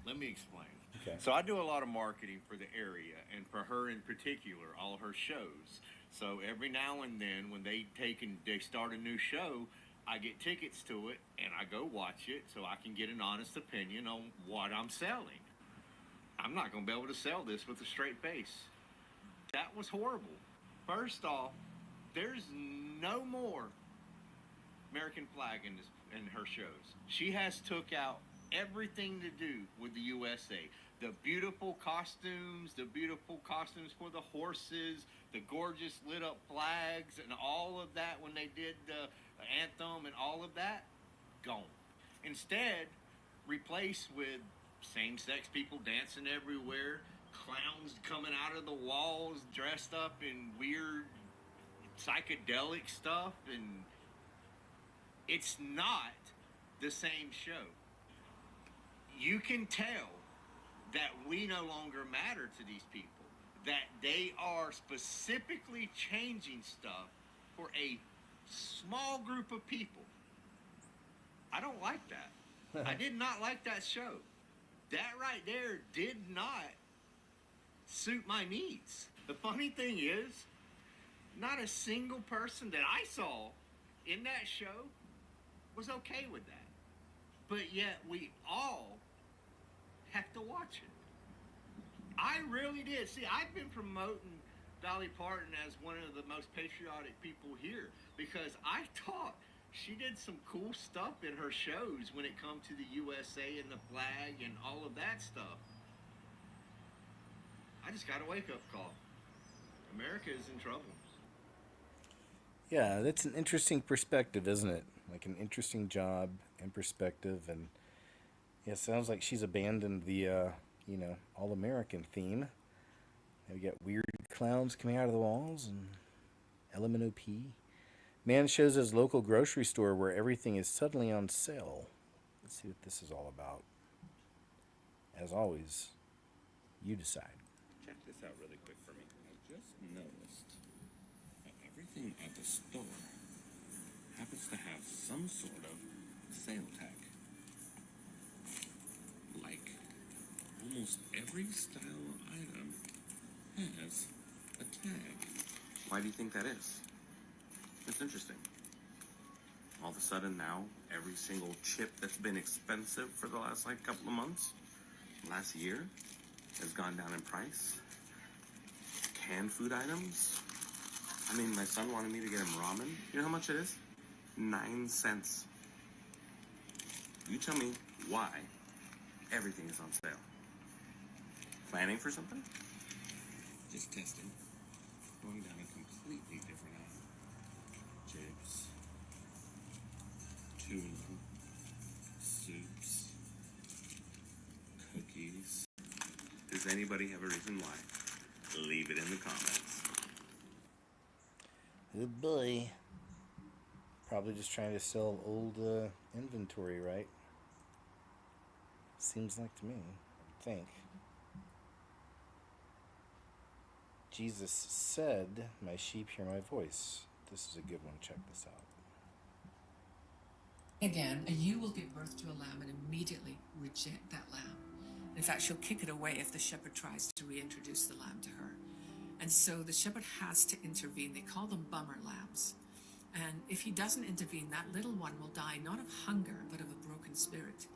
Let me explain. Okay. So I do a lot of marketing for the area, and for her in particular, all her shows. So every now and then, when they start a new show, I get tickets to it, and I go watch it so I can get an honest opinion on what I'm selling. I'm not going to be able to sell this with a straight face. That was horrible. First off, there's no more American flag in her shows. She has took out everything to do with the USA. The beautiful costumes for the horses, the gorgeous lit up flags, and all of that when they did the anthem and all of that, gone. Instead, replaced with same-sex people dancing everywhere, clowns coming out of the walls dressed up in weird psychedelic stuff, and it's not the same show. You can tell that we no longer matter to these people, that they are specifically changing stuff for a small group of people. I don't like that. I did not like that show. That right there did not suit my needs. The funny thing is, not a single person that I saw in that show was okay with that. But yet we all have to watch it. I really did. See, I've been promoting Dolly Parton as one of the most patriotic people here because I thought she did some cool stuff in her shows when it comes to the USA and the flag and all of that stuff. I just got a wake-up call. America is in trouble. Yeah, that's an interesting perspective, isn't it? Like an interesting job and perspective, and yeah, it sounds like she's abandoned the, all-American theme. We got weird clowns coming out of the walls and LMNOP. Man shows his local grocery store where everything is suddenly on sale. Let's see what this is all about. As always, you decide. Check this out really quick for me. I just noticed that everything at the store happens to have some sort of sale tag. Like, almost every style item has a tag. Why do you think that is? It's interesting. All of a sudden now, every single chip that's been expensive for the last couple of months, last year, has gone down in price. Canned food items. I mean, my son wanted me to get him ramen. You know how much it is? 9 cents. You tell me why everything is on sale. Planning for something? Just testing. Going down a completely different aisle. Chips. Tuna. Soups. Cookies. Does anybody have a reason why? Leave it in the comments. Good boy. Probably just trying to sell old inventory, right? Seems like to me, I think. Jesus said, "My sheep hear my voice." This is a good one. Check this out. Again, you will give birth to a lamb and immediately reject that lamb. In fact, she'll kick it away if the shepherd tries to reintroduce the lamb to her. And so the shepherd has to intervene. They call them bummer lambs. And if he doesn't intervene, that little one will die not of hunger, but of a broken spirit.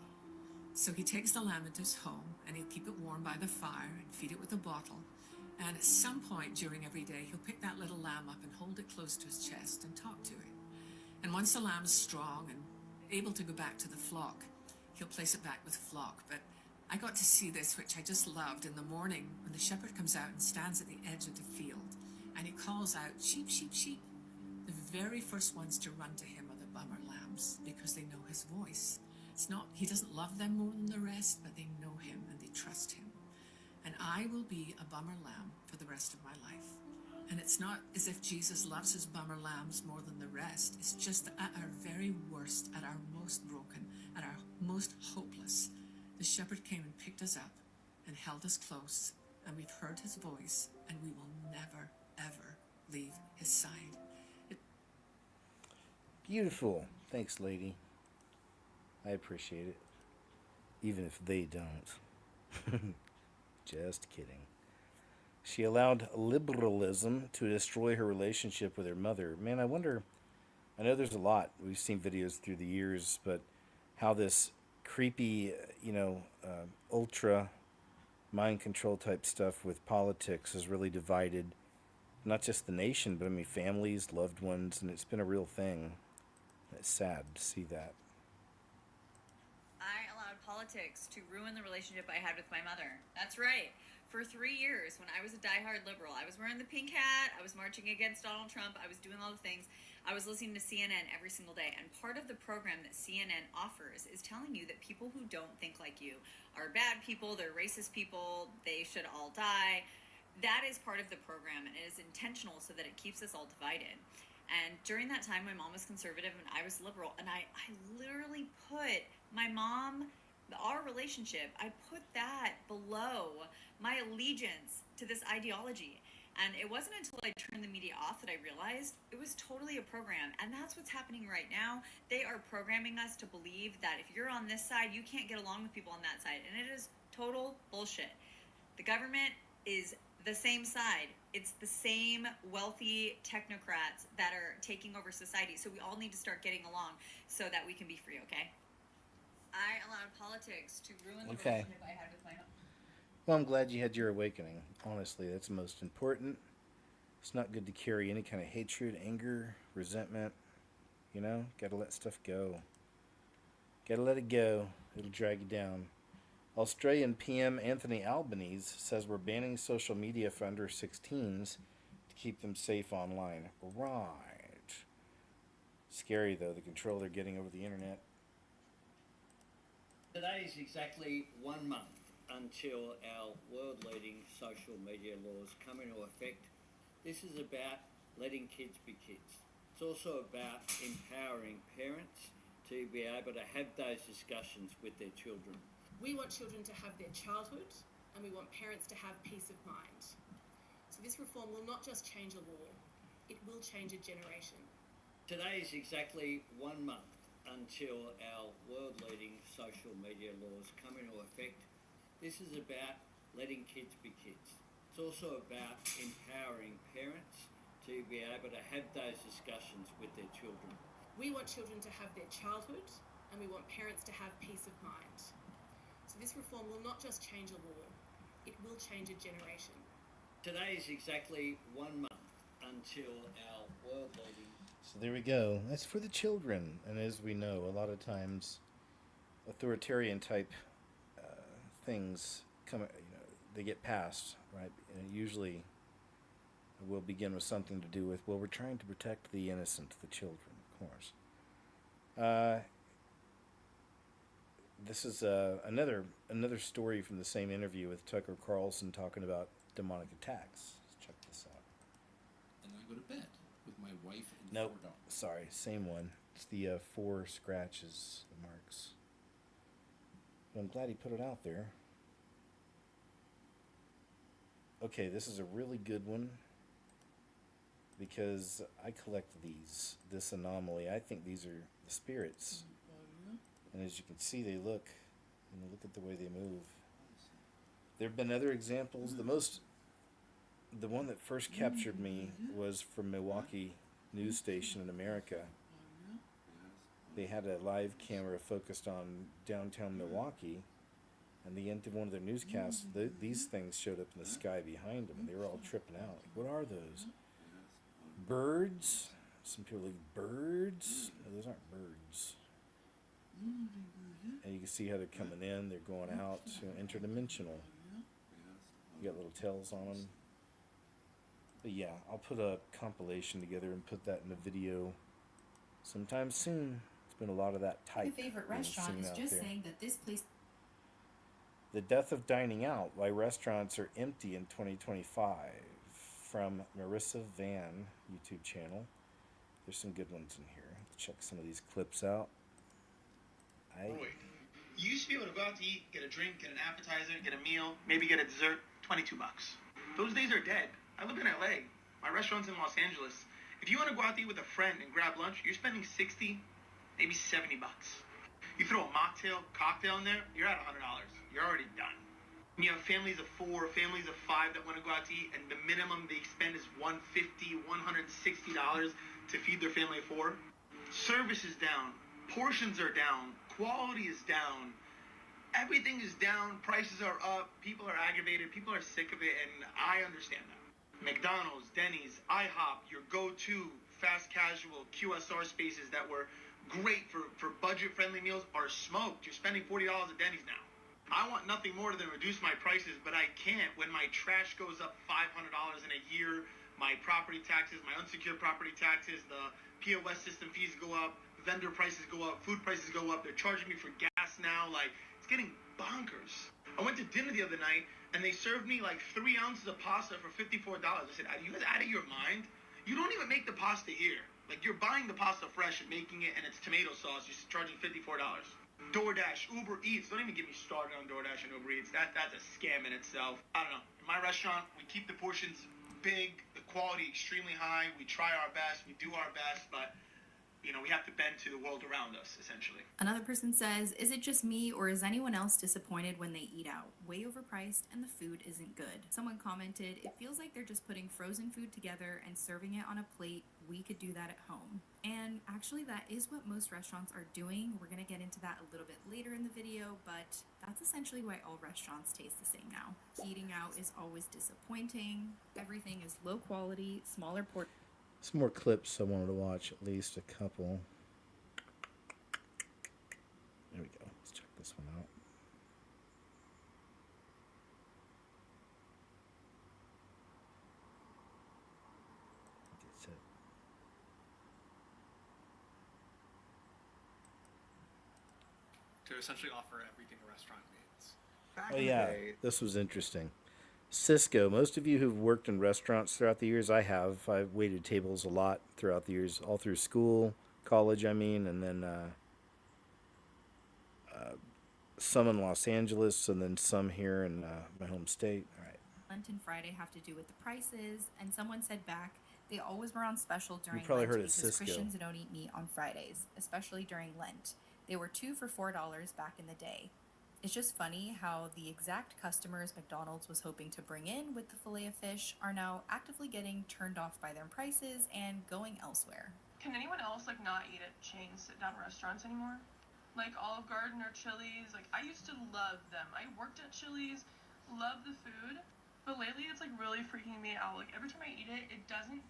So he takes the lamb into his home, and he'll keep it warm by the fire and feed it with a bottle. And at some point during every day, he'll pick that little lamb up and hold it close to his chest and talk to it. And once the lamb's strong and able to go back to the flock, he'll place it back with the flock. But I got to see this, which I just loved, in the morning when the shepherd comes out and stands at the edge of the field, and he calls out, sheep, sheep, sheep. The very first ones to run to him are the bummer lambs, because they know his voice. It's not, he doesn't love them more than the rest, but they know him and they trust him. And I will be a bummer lamb for the rest of my life. And it's not as if Jesus loves his bummer lambs more than the rest. It's just that at our very worst, at our most broken, at our most hopeless, the shepherd came and picked us up and held us close, and we've heard his voice, and we will never, ever leave his side. Beautiful. Thanks, lady. I appreciate it. Even if they don't. Just kidding. She allowed liberalism to destroy her relationship with her mother. Man, I wonder, I know there's a lot. We've seen videos through the years, but how this creepy, ultra mind control type stuff with politics has really divided not just the nation, but I mean families, loved ones, and it's been a real thing. It's sad to see that. I allowed politics to ruin the relationship I had with my mother. That's right. For 3 years, when I was a diehard liberal, I was wearing the pink hat, I was marching against Donald Trump, I was doing all the things. I was listening to CNN every single day, and part of the program that CNN offers is telling you that people who don't think like you are bad people, they're racist people, they should all die. That is part of the program, and it is intentional so that it keeps us all divided. And during that time, my mom was conservative and I was liberal, and I literally put my mom, our relationship, I put that below my allegiance to this ideology. And it wasn't until I turned the media off that I realized it was totally a program. And that's what's happening right now. They are programming us to believe that if you're on this side, you can't get along with people on that side. And it is total bullshit. The government is the same side. It's the same wealthy technocrats that are taking over society. So we all need to start getting along so that we can be free, okay? I allowed politics to ruin the relationship I had with my home. Well, I'm glad you had your awakening. Honestly, that's most important. It's not good to carry any kind of hatred, anger, resentment. Gotta let stuff go. Gotta let it go. It'll drag you down. Australian PM Anthony Albanese says we're banning social media for under 16s to keep them safe online. Right. Scary, though, the control they're getting over the internet. Today is exactly 1 month until our world-leading social media laws come into effect. This is about letting kids be kids. It's also about empowering parents to be able to have those discussions with their children. We want children to have their childhood, and we want parents to have peace of mind. So this reform will not just change a law, it will change a generation. Today is exactly 1 month until our world-leading social media laws come into effect. This is about letting kids be kids. It's also about empowering parents to be able to have those discussions with their children. We want children to have their childhood, and we want parents to have peace of mind. So this reform will not just change a law, it will change a generation. Today is exactly 1 month until our world-leading... So there we go. That's for the children. And as we know, a lot of times authoritarian type things come, they get passed, right? And usually will begin with something to do with, well, we're trying to protect the innocent, the children, of course. This is another story from the same interview with Tucker Carlson talking about demonic attacks. Let's check this out. And I go to bed with my wife and Nope, 4 dogs. sorry, same one. It's the 4 scratches, the marks. But I'm glad he put it out there. Okay, this is a really good one because I collect these. This anomaly, I think these are the spirits. And as you can see, they look at the way they move. There have been other examples. The one that first captured me was from Milwaukee news station in America. They had a live camera focused on downtown Milwaukee, and the end of one of their newscasts, these things showed up in the sky behind them, and they were all tripping out. Like, what are those? Birds? Some people like birds? No, those aren't birds. And you can see how they're coming in, they're going out, interdimensional. You got little tails on them. But yeah, I'll put a compilation together and put that in a video sometime soon. It's been a lot of that type. My favorite restaurant is just saying that this place. The Death of Dining Out, Why Restaurants Are Empty in 2025, from Marissa Van YouTube channel. There's some good ones in here. Check some of these clips out. You used to be able to go out to eat, get a drink, get an appetizer, get a meal, maybe get a dessert, $22. Those days are dead. I live in LA. My restaurant's in Los Angeles. If you want to go out to eat with a friend and grab lunch, you're spending 60, maybe $70. You throw a mocktail, cocktail in there, you're at $100. You're already done. And you have families of 4, families of 5 that want to go out to eat, and the minimum they spend is $150, $160 to feed their family of 4. Service is down. Portions are down. Quality is down. Everything is down. Prices are up. People are aggravated. People are sick of it, and I understand that. McDonald's, Denny's, IHOP, your go-to fast casual QSR spaces that were great for budget-friendly meals are smoked. You're spending $40 at Denny's now. I want nothing more than reduce my prices, but I can't when my trash goes up $500 in a year, my property taxes, my unsecured property taxes, the POS system fees go up, vendor prices go up, food prices go up. They're charging me for gas now. Like, it's getting bonkers. I went to dinner the other night, and they served me like 3 ounces of pasta for $54. I said, are you guys out of your mind? You don't even make the pasta here. Like, you're buying the pasta fresh and making it, and it's tomato sauce. You're charging $54. DoorDash, Uber Eats. Don't even get me started on DoorDash and Uber Eats. That's a scam in itself. I don't know. In my restaurant, we keep the portions big, the quality extremely high. We try our best. We do our best, but you know, we have to bend to the world around us, essentially. Another person says, is it just me or is anyone else disappointed when they eat out? Way overpriced and the food isn't good. Someone commented, it feels like they're just putting frozen food together and serving it on a plate. We could do that at home. And actually that is what most restaurants are doing. We're going to get into that a little bit later in the video, but that's essentially why all restaurants taste the same now. Eating out is always disappointing. Everything is low quality, smaller portions. Some more clips I wanted to watch, at least a couple. There we go. Let's check this one out. That's it. To essentially offer everything a restaurant needs. Oh yeah, this was interesting. Cisco, most of you who've worked in restaurants throughout the years, I have. I've waited tables a lot throughout the years, all through school, college, I mean, and then some in Los Angeles, and then some here in my home state. All right. Lent and Friday have to do with the prices, and someone said back, they always were on special during probably Lent heard of because Cisco. Christians don't eat meat on Fridays, especially during Lent. They were 2 for $4 back in the day. It's just funny how the exact customers McDonald's was hoping to bring in with the fillet of fish are now actively getting turned off by their prices and going elsewhere. Can anyone else like not eat at chain sit-down restaurants anymore? Like Olive Garden or Chili's, like I used to love them. I worked at Chili's, love the food, but lately it's like really freaking me out. Like every time I eat it, it doesn't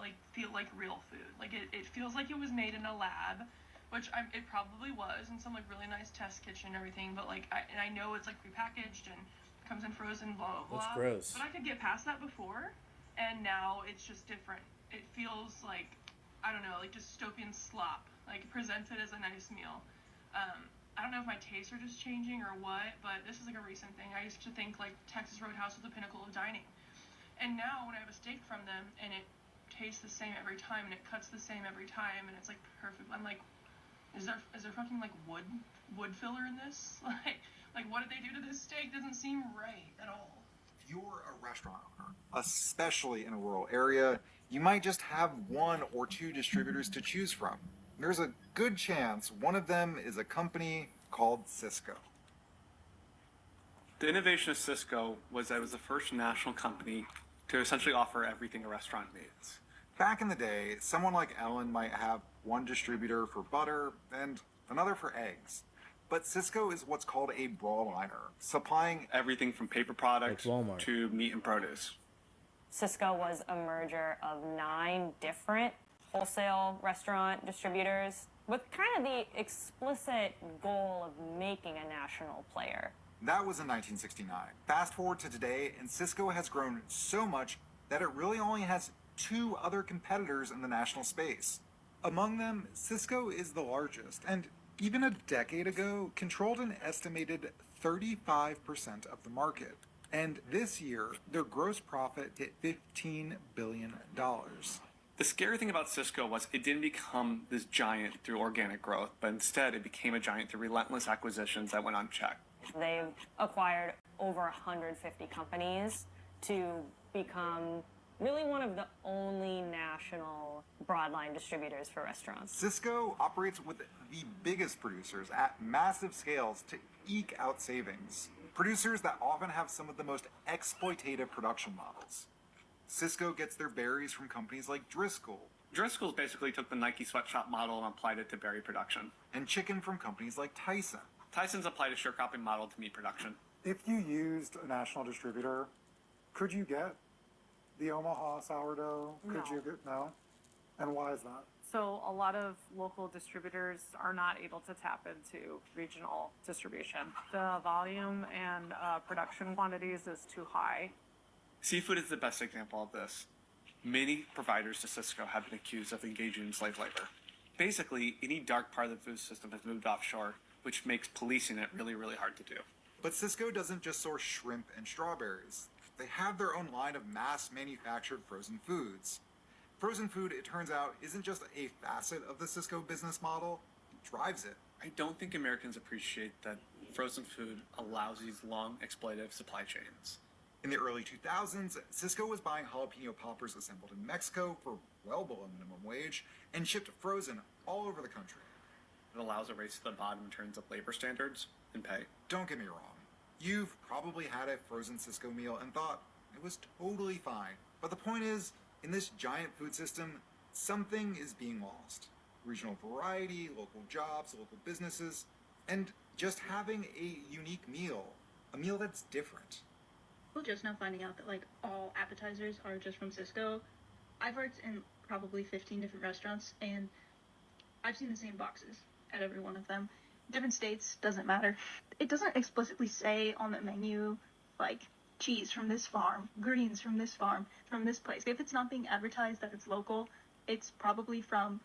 like feel like real food. Like it feels like it was made in a lab. Which it probably was in some like really nice test kitchen and everything, but like I know it's like prepackaged and comes in frozen, blah blah blah. That's gross. But I could get past that before, and now it's just different. It feels like I don't know, like dystopian slop, like presented as a nice meal. I don't know if my tastes are just changing or what, but this is like a recent thing. I used to think like Texas Roadhouse was the pinnacle of dining, and now when I have a steak from them and it tastes the same every time and it cuts the same every time and it's like perfect, I'm like, Is there fucking like wood filler in this? Like what did they do to this steak? Doesn't seem right at all. If you're a restaurant owner, especially in a rural area, you might just have 1 or 2 distributors to choose from. There's a good chance one of them is a company called Cisco. The innovation of Cisco was that it was the first national company to essentially offer everything a restaurant needs. Back in the day, someone like Ellen might have one distributor for butter and another for eggs. But Cisco is what's called a broadliner, supplying everything from paper products Walmart. to meat and produce. Cisco was a merger of 9 different wholesale restaurant distributors with kind of the explicit goal of making a national player. That was in 1969. Fast forward to today, and Cisco has grown so much that it really only has 2 other competitors in the national space. Among them, Cisco is the largest, and even a decade ago, controlled an estimated 35% of the market. And this year, their gross profit hit $15 billion. The scary thing about Cisco was it didn't become this giant through organic growth, but instead it became a giant through relentless acquisitions that went unchecked. They've acquired over 150 companies to become really one of the only national broadline distributors for restaurants. Cisco operates with the biggest producers at massive scales to eke out savings. Producers that often have some of the most exploitative production models. Cisco gets their berries from companies like Driscoll. Driscoll's basically took the Nike sweatshop model and applied it to berry production. And chicken from companies like Tyson. Tyson's applied a sharecropping model to meat production. If you used a national distributor, could you get the Omaha sourdough? Could you get, no? And why is that? So a lot of local distributors are not able to tap into regional distribution. The volume and production quantities is too high. Seafood is the best example of this. Many providers to Cisco have been accused of engaging in slave labor. Basically, any dark part of the food system has moved offshore, which makes policing it really, really hard to do. But Cisco doesn't just source shrimp and strawberries. They have their own line of mass-manufactured frozen foods. Frozen food, it turns out, isn't just a facet of the Cisco business model, it drives it. I don't think Americans appreciate that frozen food allows these long exploitative supply chains. In the early 2000s, Cisco was buying jalapeno poppers assembled in Mexico for well below minimum wage and shipped frozen all over the country. It allows a race to the bottom in terms of labor standards and pay. Don't get me wrong. You've probably had a frozen Cisco meal and thought it was totally fine. But the point is, in this giant food system, something is being lost. Regional variety, local jobs, local businesses, and just having a unique meal. A meal that's different. We're just now finding out that like all appetizers are just from Cisco. I've worked in probably 15 different restaurants and I've seen the same boxes at every one of them. Different states, doesn't matter. It doesn't explicitly say on the menu like cheese from this farm, greens from this farm, from this place. If it's not being advertised that it's local, it's probably from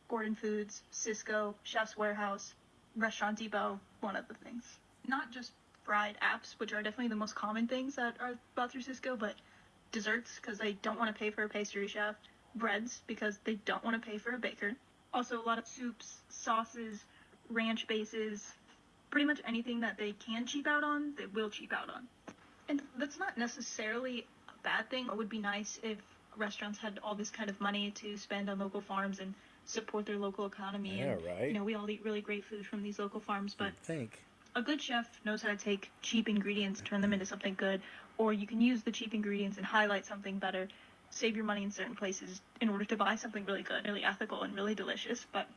Gordon Foods, Cisco, Chef's Warehouse, Restaurant Depot, one of the things. Not just fried apps, which are definitely the most common things that are bought through Cisco, but desserts, because they don't want to pay for a pastry chef, breads, because they don't want to pay for a baker. Also, a lot of soups, sauces, ranch bases, pretty much anything that they can cheap out on, they will cheap out on. And that's not necessarily a bad thing. It would be nice if restaurants had all this kind of money to spend on local farms and support their local economy. Yeah, and, right. You know, we all eat really great food from these local farms, but I think. A good chef knows how to take cheap ingredients, turn them into something good, or you can use the cheap ingredients and highlight something better, save your money in certain places in order to buy something really good, really ethical, and really delicious. But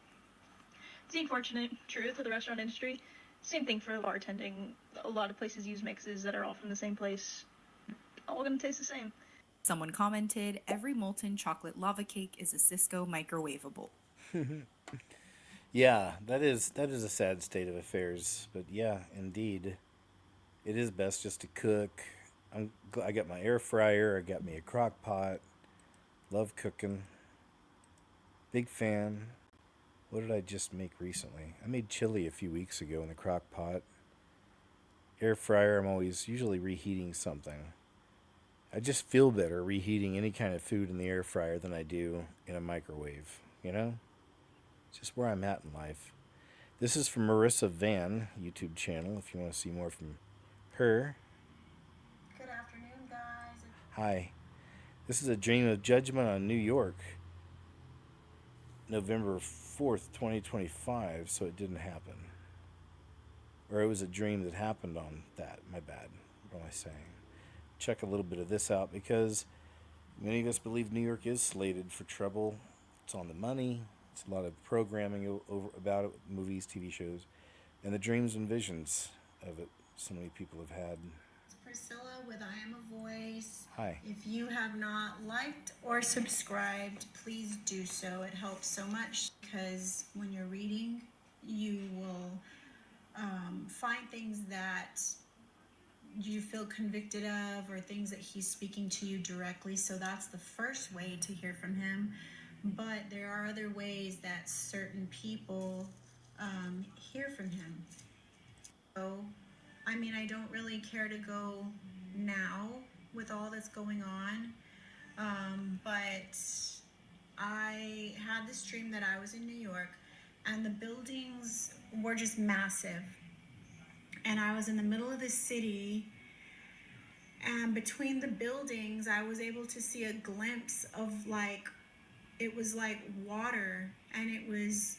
it's the unfortunate truth of the restaurant industry. Same thing for bartending. A lot of places use mixes that are all from the same place. All going to taste the same. Someone commented, every molten chocolate lava cake is a Cisco microwavable. Yeah, that is a sad state of affairs. But yeah, indeed, it is best just to cook. I got my air fryer. I got me a crock pot. Love cooking. Big fan. What did I just make recently? I made chili a few weeks ago in the crock pot. Air fryer, I'm always usually reheating something. I just feel better reheating any kind of food in the air fryer than I do in a microwave, you know? It's just where I'm at in life. This is from Marissa Van, YouTube channel, if you want to see more from her. Good afternoon, guys. Hi. This is a dream of judgment on New York. November 4th, 2025, so it didn't happen. Or it was a dream that happened on that, my bad. what am I saying? Check a little bit of this out because many of us believe New York is slated for trouble. It's on the money. It's a lot of programming over about it, movies, TV shows, and the dreams and visions of it so many people have had. Priscilla with I Am a Voice. Hi. If you have not liked or subscribed, please do so. It helps so much because when you're reading, you will find things that you feel convicted of or things that he's speaking to you directly. So that's the first way to hear from him. But there are other ways that certain people hear from him. So, I mean, I don't really care to go now with all that's going on, but I had this dream that I was in New York and the buildings were just massive. And I was in the middle of the city, and between the buildings, I was able to see a glimpse of it was like water, and it was,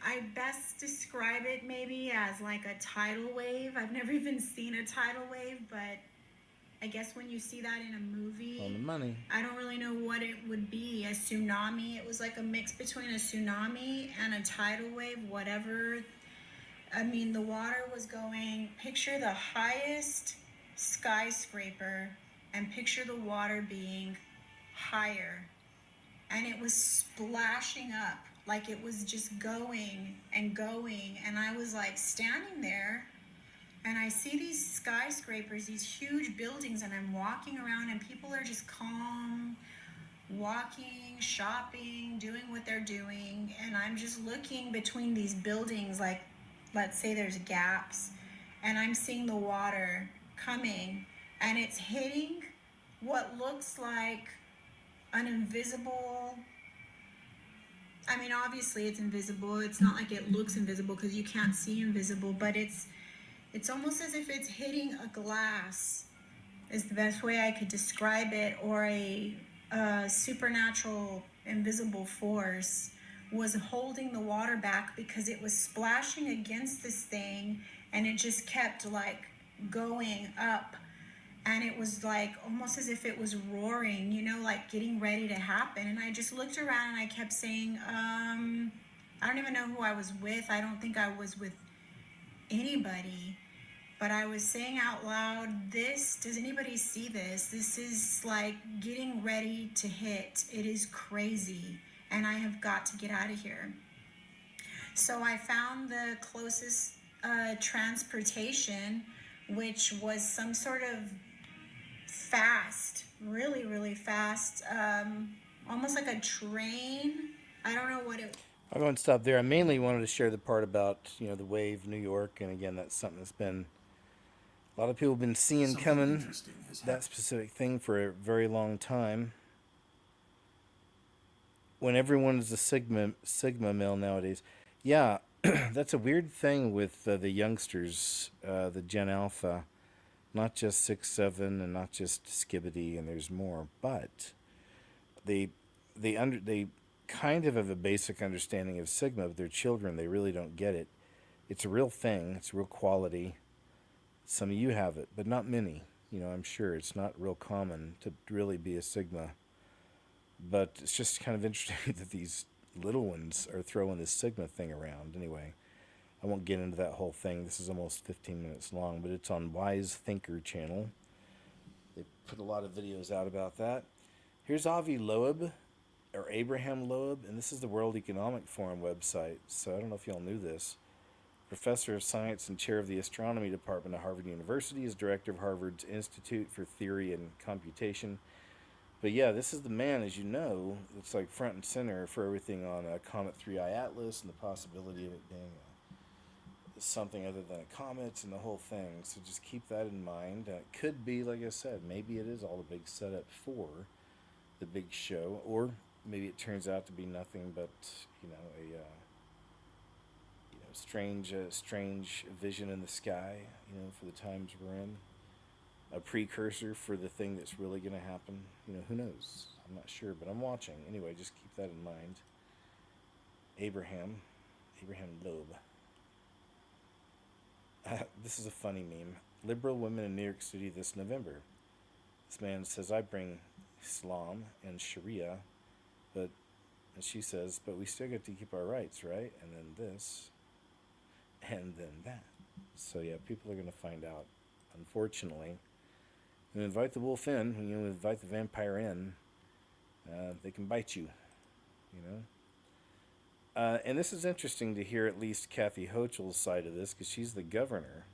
I best describe it maybe as like a tidal wave. I've never even seen a tidal wave, but I guess when you see that in a movie, On the money. I don't really know what it would be. A tsunami. It was like a mix between a tsunami and a tidal wave, whatever. I mean, the water was going, picture the highest skyscraper and picture the water being higher. And it was splashing up, like it was just going and going. And I was like standing there and I see these skyscrapers, these huge buildings, and I'm walking around and people are just calm, walking, shopping, doing what they're doing. And I'm just looking between these buildings, like let's say there's gaps, and I'm seeing the water coming and it's hitting what looks like an invisible, I mean, obviously it's invisible. It's not like it looks invisible because you can't see invisible, but it's almost as if it's hitting a glass is the best way I could describe it, or a supernatural invisible force was holding the water back because it was splashing against this thing and it just kept like going up, and it was like almost as if it was roaring, you know, like getting ready to happen. And I just looked around and I kept saying, I don't even know who I was with. I don't think I was with anybody, but I was saying out loud, does anybody see this? This is like getting ready to hit. It is crazy, and I have got to get out of here. So I found the closest transportation, which was some sort of fast, really, really fast, almost like a train. I don't know what it. I'll go and stop there. I mainly wanted to share the part about, the wave, New York, and again, that's something that's been a lot of people have been seeing coming, that specific thing for a very long time. When everyone is a Sigma male nowadays, yeah, that's a weird thing with the youngsters, the Gen Alpha, not just 6'7" and not just Skibbity, and there's more, but they kind of have a basic understanding of Sigma, but their children, they really don't get it. It's a real thing. It's a real quality. Some of you have it, but not many. I'm sure it's not real common to really be a Sigma. But it's just kind of interesting that these little ones are throwing this Sigma thing around. Anyway, I won't get into that whole thing. This is almost 15 minutes long, but it's on Wise Thinker channel. They put a lot of videos out about that. Here's Avi Loeb, or Abraham Loeb, and this is the World Economic Forum website. So I don't know if y'all knew this. Professor of Science and Chair of the Astronomy Department at Harvard University, is Director of Harvard's Institute for Theory and Computation. But yeah, this is the man, as you know, that's like front and center for everything on Comet 3i Atlas and the possibility of it being something other than a comet and the whole thing. So just keep that in mind. It could be, like I said, maybe it is all a big setup for the big show, or maybe it turns out to be nothing but, a strange vision in the sky, for the times we're in. A precursor for the thing that's really going to happen. Who knows? I'm not sure, but I'm watching. Anyway, just keep that in mind. Abraham Loeb. This is a funny meme. Liberal women in New York City this November. This man says, I bring Islam and Sharia, but, and she says, but we still get to keep our rights, right? And then this, and then that. So yeah, people are going to find out, unfortunately. When you invite the wolf in, when you invite the vampire in, they can bite you, you know? And this is interesting to hear at least Kathy Hochul's side of this, because she's the governor.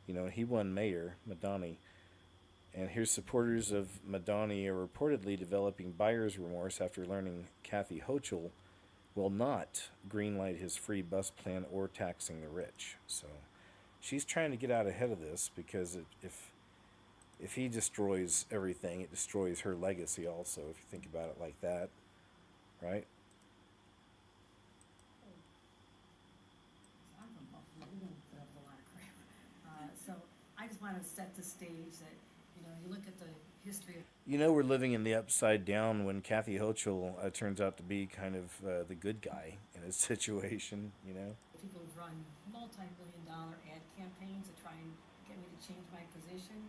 You know, he won mayor, Madani. And here's supporters of Madani are reportedly developing buyer's remorse after learning Kathy Hochul will not greenlight his free bus plan or taxing the rich. So she's trying to get out ahead of this, because if he destroys everything, it destroys her legacy also, if you think about it like that, right? I'm from Buffalo. We don't put up a lot of crap. So I just want to set the stage that, you know, you look at the history of. You know, we're living in the upside down when Kathy Hochul turns out to be kind of the good guy in his situation, you know? People who've run multi-million-dollar ad campaigns to try and get me to change my position.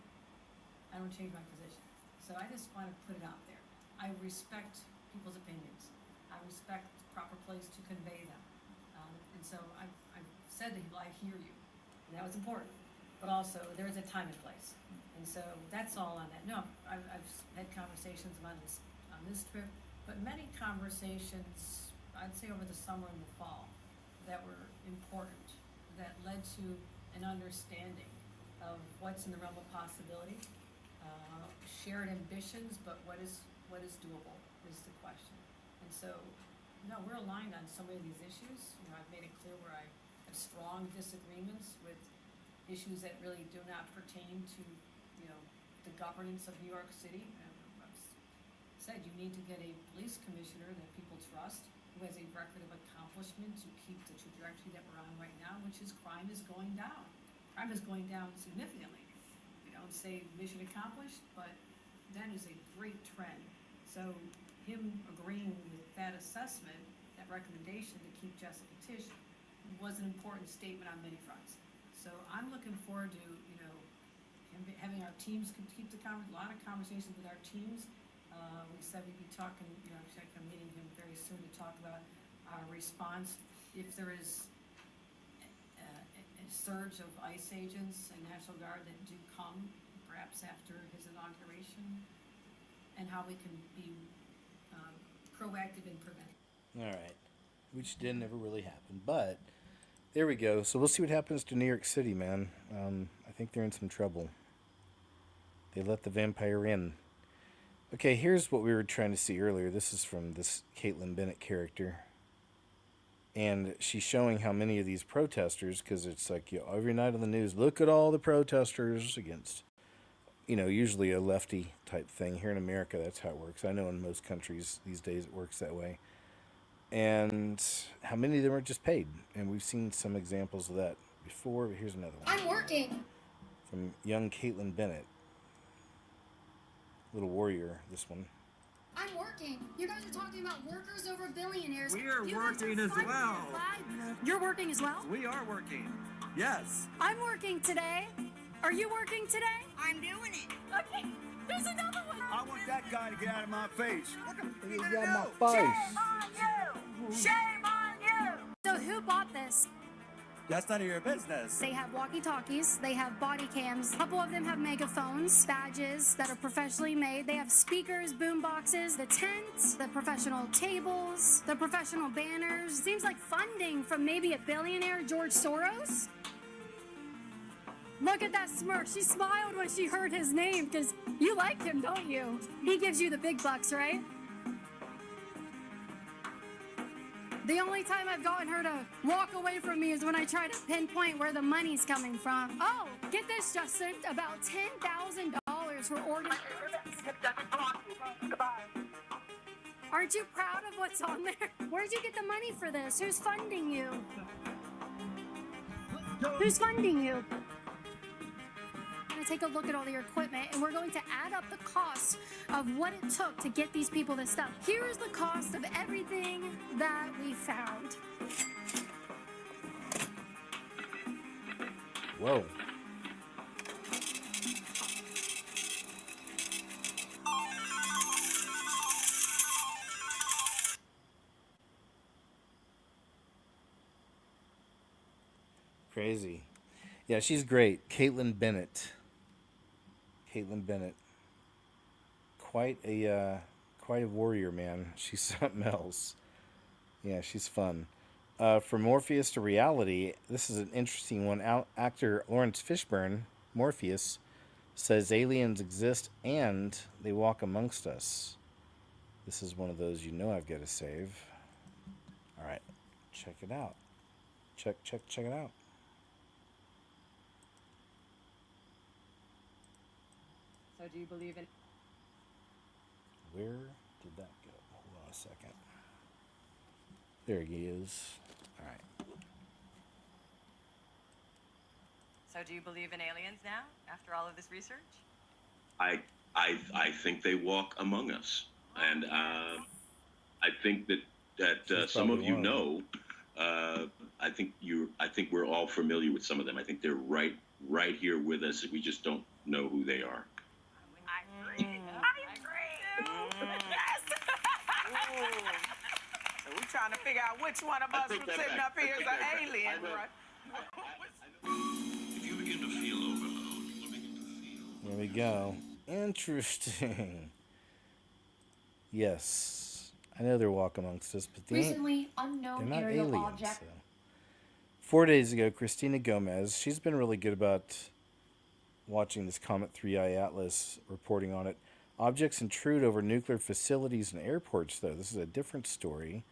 I don't change my position. So I just want to put it out there. I respect people's opinions. I respect the proper place to convey them. And so I've said to him, I hear you. And that was important. But also, there's a time and place. And so that's all on that. No, I've had conversations on this trip, but many conversations, I'd say over the summer and the fall, that were important, that led to an understanding of what's in the realm of possibility, shared ambitions, but what is doable is the question. And so, no, we're aligned on so many of these issues. You know, I've made it clear where I have strong disagreements with issues that really do not pertain to, you know, the governance of New York City. I've said you need to get a police commissioner that people trust, who has a record of accomplishment to keep the trajectory that we're on right now, which is crime is going down. Crime is going down significantly. We don't say mission accomplished, but that is a great trend. So him agreeing with that assessment, that recommendation to keep Jessica Tisch, was an important statement on many fronts. So I'm looking forward to, you know, having our teams keep a lot of conversations with our teams. We said we'd be talking, you know, I'm meeting him very soon to talk about our response if there is a surge of ICE agents and National Guard that do come, perhaps after his inauguration, and how we can be proactive in preventing. All right, which didn't ever really happen, but there we go. So we'll see what happens to New York City, man. I think they're in some trouble. They let the vampire in. Okay, here's what we were trying to see earlier. This is from this Caitlin Bennett character. And she's showing how many of these protesters, because it's like, you know, every night on the news, look at all the protesters against, you know, usually a lefty type thing. Here in America, that's how it works. I know in most countries these days it works that way. And how many of them are just paid. And we've seen some examples of that before. But here's another one. I'm working. From young Caitlin Bennett. Little warrior, this one. I'm working. You guys are talking about workers over billionaires. We are working as well. You're working as well? We are working. Yes. I'm working today. Are you working today? I'm doing it. Okay. There's another one. I want that guy to get out of my face. He's got my face. Shame on you. Shame on you. So who bought this? That's none of your business. They have walkie-talkies, they have body cams, a couple of them have megaphones, badges that are professionally made, they have speakers, boom boxes, the tents, the professional tables, the professional banners. Seems like funding from maybe a billionaire, George Soros. Look at that smirk. She smiled when she heard his name because you like him, don't you? He gives you the big bucks, right? The only time I've gotten her to walk away from me is when I try to pinpoint where the money's coming from. Oh, get this, Justin. About $10,000 for organ. Aren't you proud of what's on there? Where'd you get the money for this? Who's funding you? Who's funding you? Take a look at all your equipment, and we're going to add up the cost of what it took to get these people this stuff. Here is the cost of everything that we found. Whoa. Crazy. Yeah, she's great. Caitlin Bennett. Caitlin Bennett. Quite a warrior, man. She's something else. Yeah, she's fun. From Morpheus to reality, this is an interesting one. Actor Lawrence Fishburne, Morpheus, says aliens exist and they walk amongst us. This is one of those you know I've got to save. All right, check it out. Check it out. So do you believe in... Where did that go? Hold on a second. There he is. All right. So do you believe in aliens now, after all of this research? I think they walk among us, and I think that some of you know. I think we're all familiar with some of them. I think they're right here with us. We just don't know who they are. I agree. Yes. So we're trying to figure out which one of us who's sitting up here is an alien, right? If you begin to feel overload, you will begin to feel. There we go. Interesting. Yes. I know they're walking amongst us, but they're unknown not aerial aliens. object. So. 4 days ago, Christina Gomez, she's been really good about watching this Comet 3I Atlas, reporting on it. Objects intrude over nuclear facilities and airports, though. This is a different story.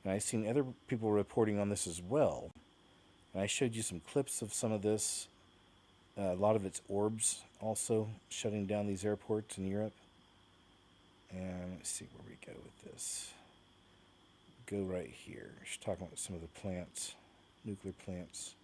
And I've seen other people reporting on this as well. And I showed you some clips of some of this. A lot of it's orbs also shutting down these airports in Europe. And let's see where we go with this. Go right here. She's talking about some of the plants, nuclear plants.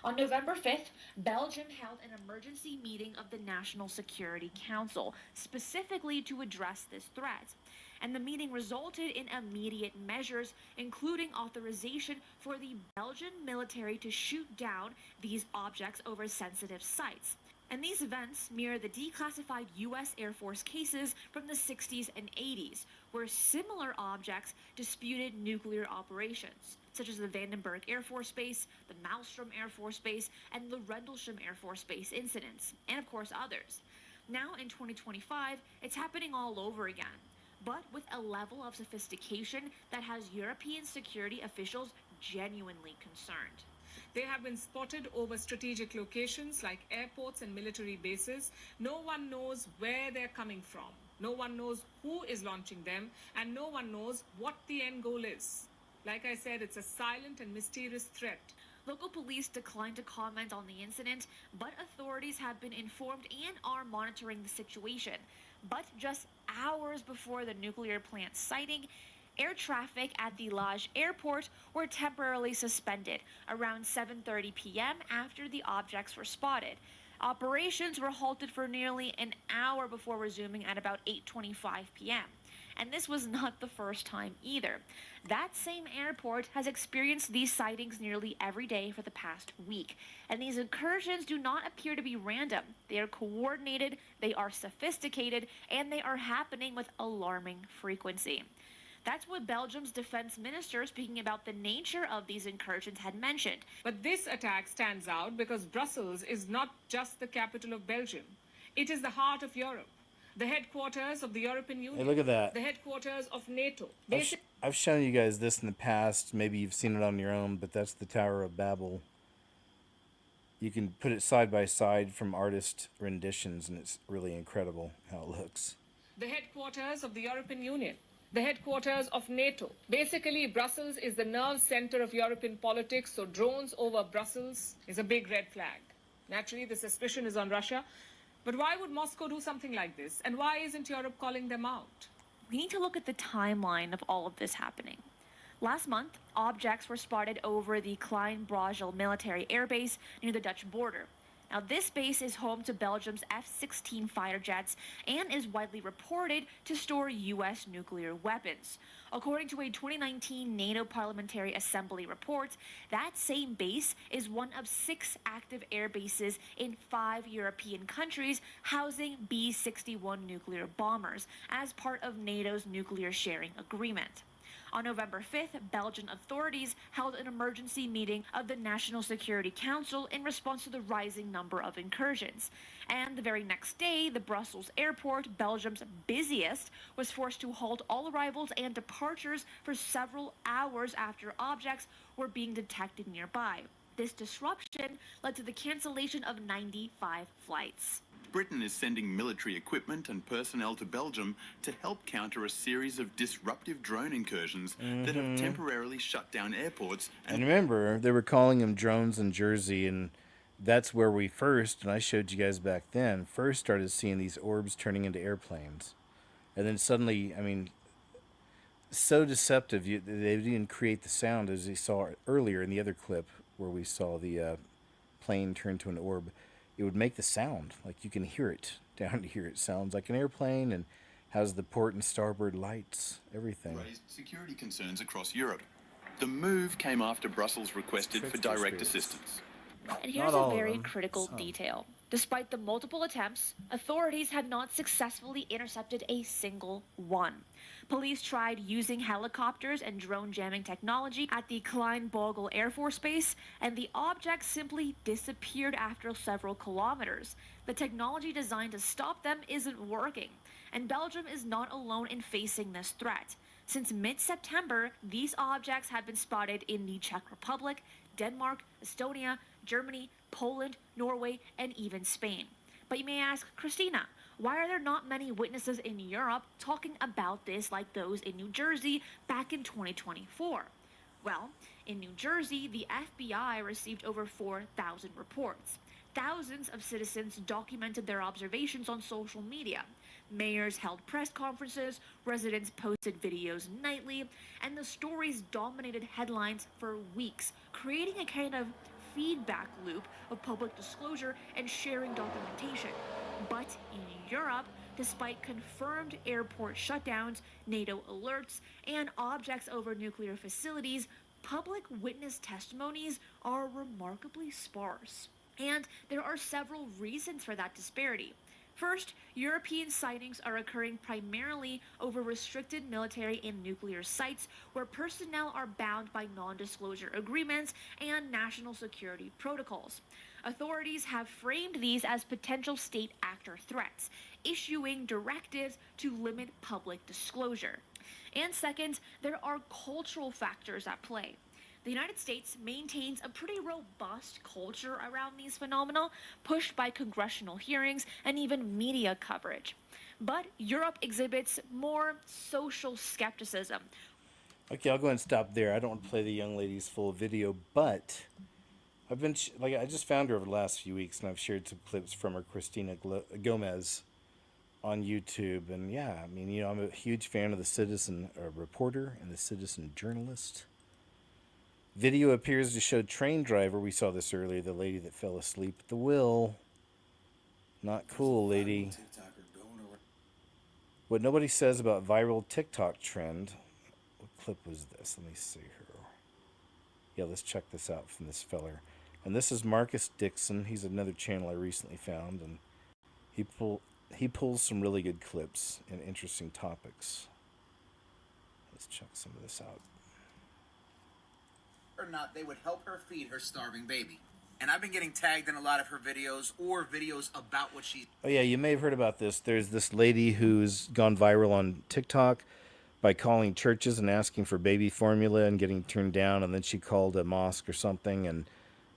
On November 5th, Belgium held an emergency meeting of the National Security Council, specifically to address this threat. And the meeting resulted in immediate measures, including authorization for the Belgian military to shoot down these objects over sensitive sites. And these events mirror the declassified U.S. Air Force cases from the 60s and 80s, where similar objects disputed nuclear operations, such as the Vandenberg Air Force Base, the Malmstrom Air Force Base, and the Rendlesham Air Force Base incidents, and of course others. Now in 2025, it's happening all over again, but with a level of sophistication that has European security officials genuinely concerned. They have been spotted over strategic locations like airports and military bases. No one knows where they're coming from. No one knows who is launching them, and no one knows what the end goal is. Like I said, it's a silent and mysterious threat. Local police declined to comment on the incident, but authorities have been informed and are monitoring the situation. But just hours before the nuclear plant sighting, air traffic at the Liège airport were temporarily suspended around 7:30 p.m. after the objects were spotted. Operations were halted for nearly an hour before resuming at about 8:25 p.m. And this was not the first time either. That same airport has experienced these sightings nearly every day for the past week. And these incursions do not appear to be random. They are coordinated, they are sophisticated, and they are happening with alarming frequency. That's what Belgium's defense minister, speaking about the nature of these incursions, had mentioned. But this attack stands out because Brussels is not just the capital of Belgium. It is the heart of Europe, the headquarters of the European Union. Hey, look at that. The headquarters of NATO. I've shown you guys this in the past. Maybe you've seen it on your own, but that's the Tower of Babel. You can put it side by side from artist renditions, and it's really incredible how it looks. The headquarters of the European Union. The headquarters of NATO. Basically, Brussels is the nerve center of European politics, so drones over Brussels is a big red flag. Naturally, the suspicion is on Russia. But why would Moscow do something like this? And why isn't Europe calling them out? We need to look at the timeline of all of this happening. Last month, objects were spotted over the Klein-Brogel military airbase near the Dutch border. Now, this base is home to Belgium's F-16 fighter jets and is widely reported to store U.S. nuclear weapons. According to a 2019 NATO Parliamentary Assembly report, that same base is one of 6 active air bases in 5 European countries housing B-61 nuclear bombers as part of NATO's nuclear sharing agreement. On November 5th, Belgian authorities held an emergency meeting of the National Security Council in response to the rising number of incursions. And the very next day, the Brussels airport, Belgium's busiest, was forced to halt all arrivals and departures for several hours after objects were being detected nearby. This disruption led to the cancellation of 95 flights. Britain is sending military equipment and personnel to Belgium to help counter a series of disruptive drone incursions that have temporarily shut down airports. And remember, they were calling them drones in Jersey, and that's where we first, and I showed you guys back then, first started seeing these orbs turning into airplanes. And then suddenly, I mean, so deceptive, they didn't even create the sound as you saw earlier in the other clip where we saw the plane turn to an orb. It would make the sound, like you can hear it down to here. It sounds like an airplane and has the port and starboard lights, everything. Raised security concerns across Europe. The move came after Brussels requested for direct assistance. And here's a very critical detail. Despite the multiple attempts, authorities have not successfully intercepted a single one. Police tried using helicopters and drone jamming technology at the Klein-Bogle Air Force Base, and the object simply disappeared after several kilometers. The technology designed to stop them isn't working, and Belgium is not alone in facing this threat. Since mid-September, these objects have been spotted in the Czech Republic, Denmark, Estonia, Germany, Poland, Norway, and even Spain. But you may ask, Christina, why are there not many witnesses in Europe talking about this like those in New Jersey back in 2024? Well, in New Jersey, the FBI received over 4,000 reports. Thousands of citizens documented their observations on social media. Mayors held press conferences, residents posted videos nightly, and the stories dominated headlines for weeks, creating a kind of feedback loop of public disclosure and sharing documentation. But in Europe, despite confirmed airport shutdowns, NATO alerts, and objects over nuclear facilities, public witness testimonies are remarkably sparse. And there are several reasons for that disparity. First, European sightings are occurring primarily over restricted military and nuclear sites where personnel are bound by non-disclosure agreements and national security protocols. Authorities have framed these as potential state actor threats, issuing directives to limit public disclosure. And second, there are cultural factors at play. The United States maintains a pretty robust culture around these phenomena, pushed by congressional hearings and even media coverage. But Europe exhibits more social skepticism. Okay, I'll go ahead and stop there. I don't want to play the young lady's full video, but I've been, I just found her over the last few weeks, and I've shared some clips from her, Christina Gomez, on YouTube. And yeah, I mean, you know, I'm a huge fan of the Citizen reporter and the Citizen journalist. Video appears to show train driver. We saw this earlier, the lady that fell asleep at the wheel. Not cool, lady. What nobody says about viral TikTok trend. What clip was this? Let me see here. Yeah, let's check this out from this feller. And this is Marcus Dixon. He's another channel I recently found, and he pulls some really good clips and interesting topics. Let's check some of this out. Or not, they would help her feed her starving baby. And I've been getting tagged in a lot of her videos or videos about what she... Oh yeah, you may have heard about this. There's this lady who's gone viral on TikTok by calling churches and asking for baby formula and getting turned down, and then she called a mosque or something, and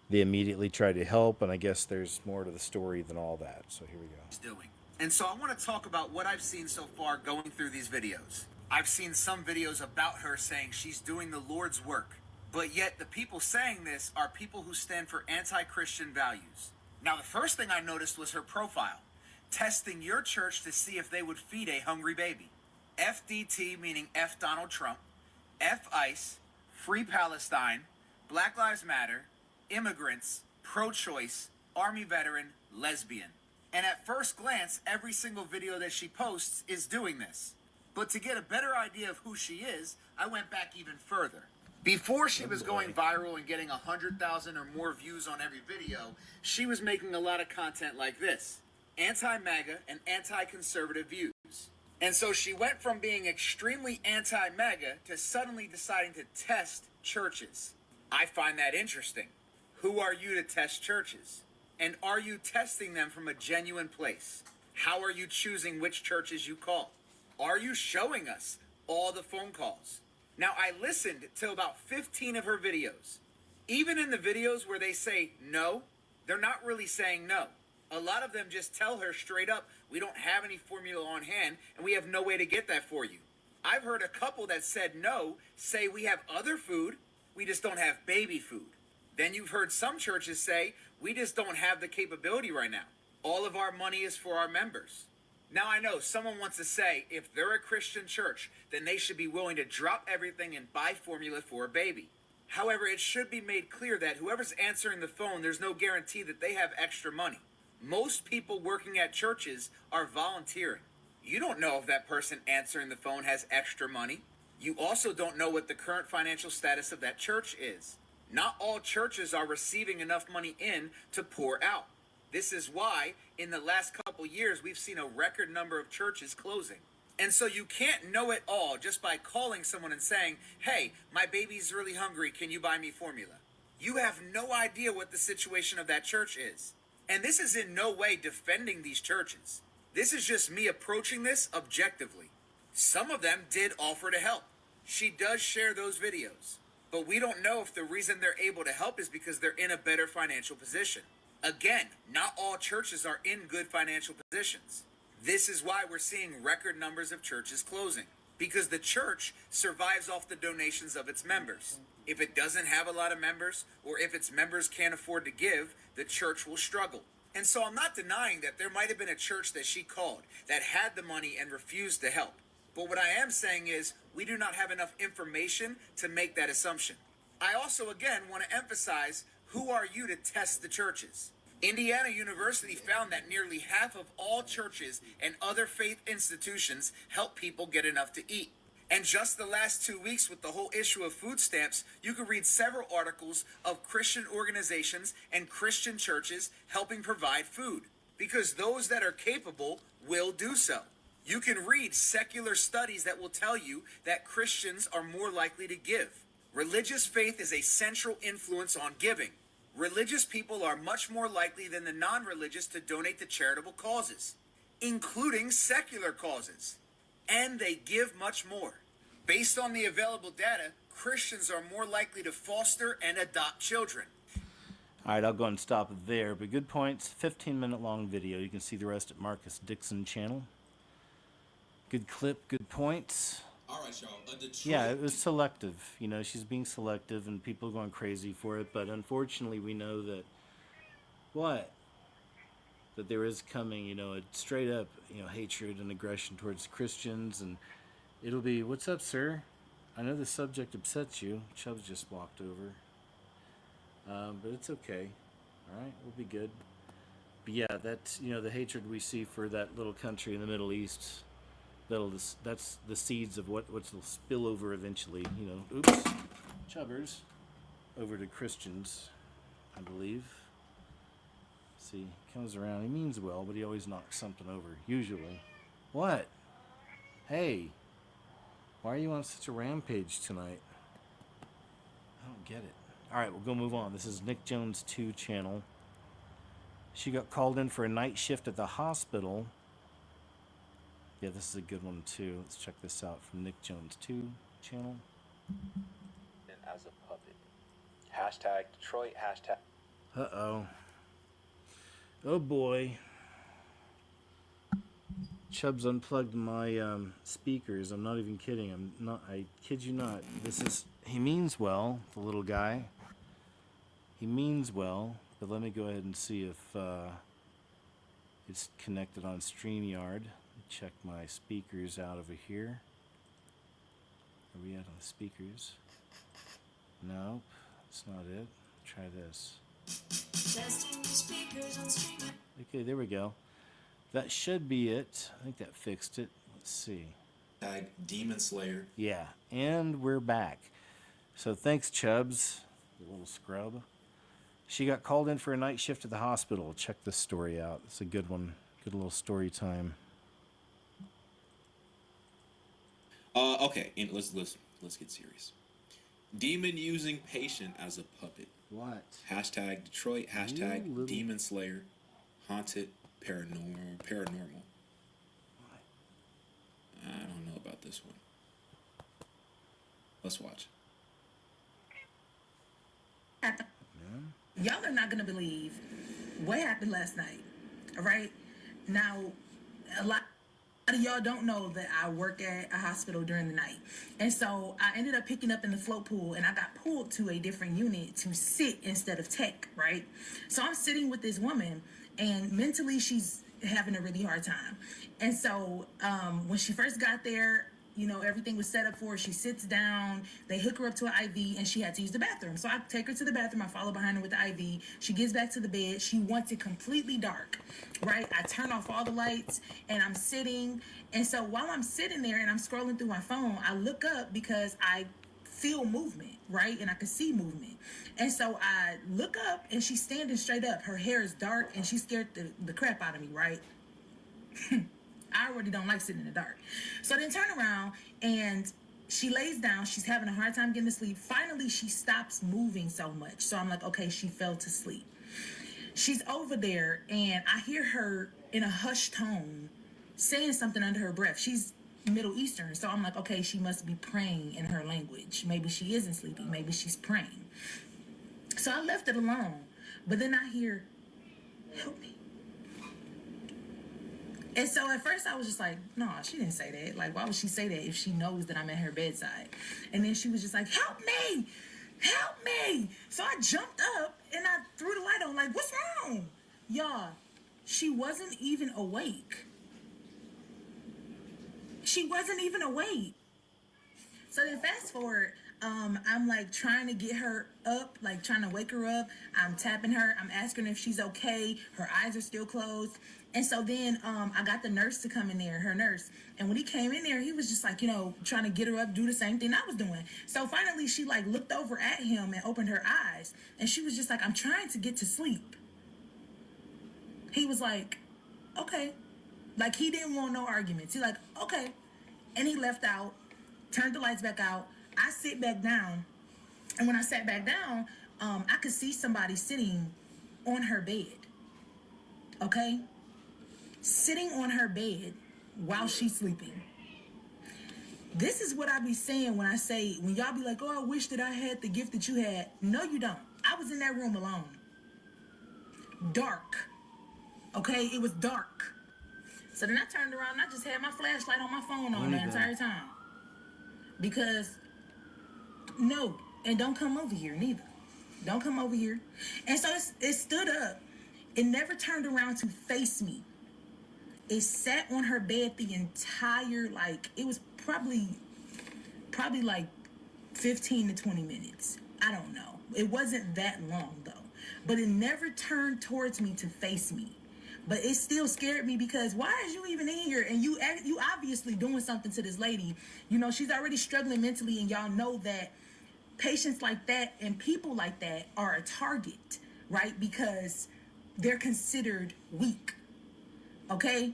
they immediately tried to help, and I guess there's more to the story than all that. So here we go. ...she's doing. And so I want to talk about what I've seen so far going through these videos. I've seen some videos about her saying she's doing the Lord's work. But yet the people saying this are people who stand for anti-Christian values. Now, the first thing I noticed was her profile, testing your church to see if they would feed a hungry baby. FDT, meaning F Donald Trump, F ICE, Free Palestine, Black Lives Matter, immigrants, pro-choice, Army veteran, lesbian. And at first glance, every single video that she posts is doing this. But to get a better idea of who she is, I went back even further. Before she was going viral and getting 100,000 or more views on every video, she was making a lot of content like this. Anti-MAGA and anti-conservative views. And so she went from being extremely anti-MAGA to suddenly deciding to test churches. I find that interesting. Who are you to test churches? And are you testing them from a genuine place? How are you choosing which churches you call? Are you showing us all the phone calls? Now, I listened to about 15 of her videos. Even in the videos where they say no, they're not really saying no. A lot of them just tell her straight up, we don't have any formula on hand and we have no way to get that for you. I've heard a couple that said no say we have other food, we just don't have baby food. Then you've heard some churches say, we just don't have the capability right now. All of our money is for our members. Now I know someone wants to say, if they're a Christian church, then they should be willing to drop everything and buy formula for a baby. However, it should be made clear that whoever's answering the phone, there's no guarantee that they have extra money. Most people working at churches are volunteering. You don't know if that person answering the phone has extra money. You also don't know what the current financial status of that church is. Not all churches are receiving enough money in to pour out. This is why, in the last couple years, we've seen a record number of churches closing. And so you can't know it all just by calling someone and saying, hey, my baby's really hungry, can you buy me formula? You have no idea what the situation of that church is. And this is in no way defending these churches. This is just me approaching this objectively. Some of them did offer to help. She does share those videos. But we don't know if the reason they're able to help is because they're in a better financial position. Again, not all churches are in good financial positions. This is why we're seeing record numbers of churches closing, because the church survives off the donations of its members. If it doesn't have a lot of members, or if its members can't afford to give, the church will struggle. And so I'm not denying that there might have been a church that she called that had the money and refused to help. But what I am saying is we do not have enough information to make that assumption. I also, again, want to emphasize, who are you to test the churches? Indiana University found that nearly half of all churches and other faith institutions help people get enough to eat. And just the last 2 weeks with the whole issue of food stamps, you could read several articles of Christian organizations and Christian churches helping provide food, because those that are capable will do so. You can read secular studies that will tell you that Christians are more likely to give. Religious faith is a central influence on giving. Religious people are much more likely than the non-religious to donate to charitable causes, including secular causes. And they give much more. Based on the available data, Christians are more likely to foster and adopt children. All right, I'll go and stop it there. But good points, 15-minute long video. You can see the rest at Marcus Dixon channel. Good clip, good points. All right, y'all. Yeah, it was selective. You know, she's being selective and people are going crazy for it. But unfortunately, we know that, that there is coming, you know, a straight up, hatred and aggression towards Christians. And it'll be, what's up, sir? I know the subject upsets you. Chubbs just walked over. But it's okay. All right, we'll be good. But yeah, that's, the hatred we see for that little country in the Middle East. That's the seeds of what will spill over eventually, oops, Chubbers, over to Christians, I believe. See, comes around, he means well, but he always knocks something over, usually. What? Hey, why are you on such a rampage tonight? I don't get it. Alright, we'll go move on. This is Nick Jones 2 channel. She got called in for a night shift at the hospital. Yeah, this is a good one too. Let's check this out from Nick Jones 2 channel. And as a puppet. Hashtag Detroit, hashtag. Uh-oh. Oh boy. Chubbs unplugged my speakers. I'm not even kidding. I kid you not. He means well, the little guy. He means well, but let me go ahead and see if it's connected on StreamYard. Check my speakers out over here. Are we at on the speakers? Nope, that's not it. Try this. Okay, there we go. That should be it. I think that fixed it. Let's see. Demon Slayer. Yeah, and we're back. So thanks, Chubbs, the little scrub. She got called in for a night shift at the hospital. Check this story out. It's a good one. Good little story time. Okay, and let's get serious. Demon using patient as a puppet. What? Hashtag Detroit. Hashtag Demon Slayer. Haunted paranormal. I don't know about this one. Let's watch. Y'all are not gonna believe what happened last night. All right, now a lot of y'all don't know that I work at a hospital during the night, and so I ended up picking up in the float pool, and I got pulled to a different unit to sit instead of tech. Right, so I'm sitting with this woman, and mentally she's having a really hard time, and so when she first got there, you know, everything was set up for her. She sits down, they hook her up to an IV, and she had to use the bathroom. So I take her to the bathroom, I follow behind her with the IV. She gets back to the bed. She wants it completely dark, right? I turn off all the lights, and I'm sitting. And so while I'm sitting there and I'm scrolling through my phone, I look up because I feel movement, right? And I can see movement. And so I look up, and she's standing straight up. Her hair is dark, and she scared the crap out of me, right? I already don't like sitting in the dark. So then turn around, and she lays down. She's having a hard time getting to sleep. Finally, she stops moving so much. So I'm like, okay, she fell to sleep. She's over there, and I hear her in a hushed tone saying something under her breath. She's Middle Eastern. So I'm like, okay, she must be praying in her language. Maybe she isn't sleeping. Maybe she's praying. So I left it alone. But then I hear, help me. And so at first I was just like, no, she didn't say that. Like, why would she say that if she knows that I'm at her bedside? And then she was just like, help me, help me. So I jumped up and I threw the light on, like, what's wrong? Y'all, she wasn't even awake. She wasn't even awake. So then fast forward, I'm like trying to get her up, like trying to wake her up. I'm tapping her. I'm asking her if she's okay. Her eyes are still closed. And so then I got the nurse to come in there, her nurse. And when he came in there, he was just like, you know, trying to get her up, do the same thing I was doing. So finally, she like looked over at him and opened her eyes. And she was just like, I'm trying to get to sleep. He was like, okay. Like, he didn't want no arguments. He's like, okay. And he left out, turned the lights back out. I sit back down. And when I sat back down, I could see somebody sitting on her bed. Okay? Sitting on her bed while she's sleeping. This is what I be saying when I say, when y'all be like, oh, I wish that I had the gift that you had. No, you don't. I was in that room alone. Dark. Okay? It was dark. So then I turned around and I just had my flashlight on my phone on the entire time. Because, no, and don't come over here neither. Don't come over here. And so it stood up. It never turned around to face me. It sat on her bed the entire, like, it was probably like 15 to 20 minutes. I don't know. It wasn't that long, though. But it never turned towards me to face me. But it still scared me because why is you even in here? And you obviously doing something to this lady. You know, she's already struggling mentally, and y'all know that patients like that and people like that are a target, right? Because they're considered weak. Okay?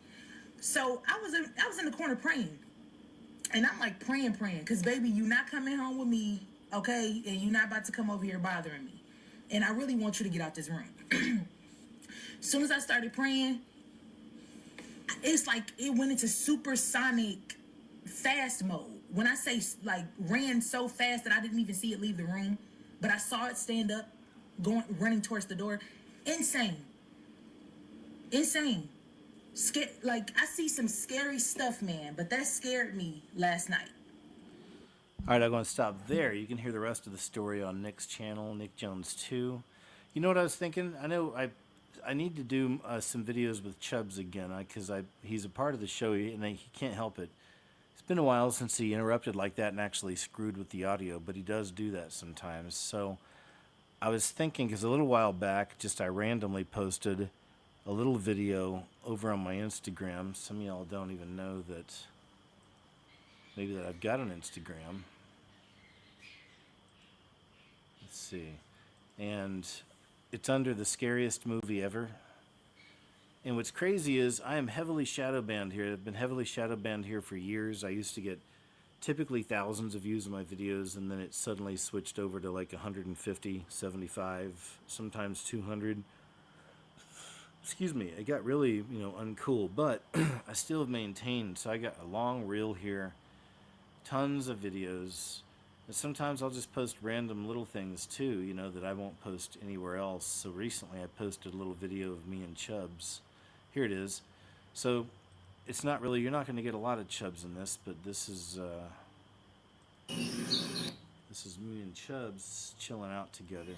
So I was in the corner praying. And I'm like praying, because baby, you not coming home with me, okay? And you're not about to come over here bothering me. And I really want you to get out this room. As soon as I started praying, it's like it went into supersonic fast mode. When I say like ran so fast that I didn't even see it leave the room, but I saw it stand up, running towards the door. Insane. Like, I see some scary stuff, man, but that scared me last night. All right, I'm going to stop there. You can hear the rest of the story on Nick's channel, Nick Jones 2. You know what I was thinking? I know I need to do some videos with Chubbs again because he's a part of the show and he can't help it. It's been a while since he interrupted like that and actually screwed with the audio, but he does do that sometimes. So I was thinking, because a little while back, I randomly posted a little video over on my Instagram. Some of y'all don't even know that I've got an Instagram. Let's see. And it's under the scariest movie ever. And what's crazy is I am heavily shadow banned here. I've been heavily shadow banned here for years. I used to get typically thousands of views on my videos, and then it suddenly switched over to like 150, 75, sometimes 200. Excuse me. It got really, uncool, but I still have maintained. So I got a long reel here, tons of videos. And sometimes I'll just post random little things too, that I won't post anywhere else. So recently I posted a little video of me and Chubbs. Here it is. So it's not really, you're not going to get a lot of Chubbs in this, but this is me and Chubbs chilling out together.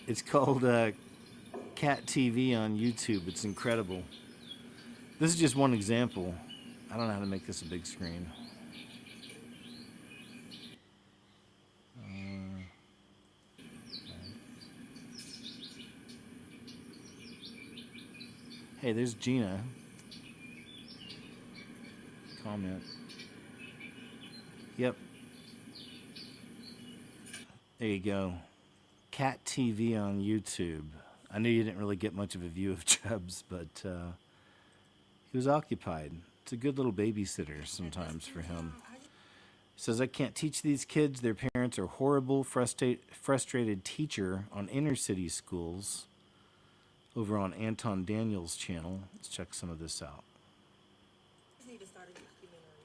It's called Cat TV on YouTube. It's incredible. This is just one example. I don't know how to make this a big screen. Hey, there's Gina. Comment. Yep. There you go. Cat TV on YouTube. I knew you didn't really get much of a view of Chubbs, but he was occupied. It's a good little babysitter sometimes for him. Says, I can't teach these kids. Their parents are horrible, frustrated teacher on inner city schools. Over on Anton Daniels' channel. Let's check some of this out. I just need to start a documentary.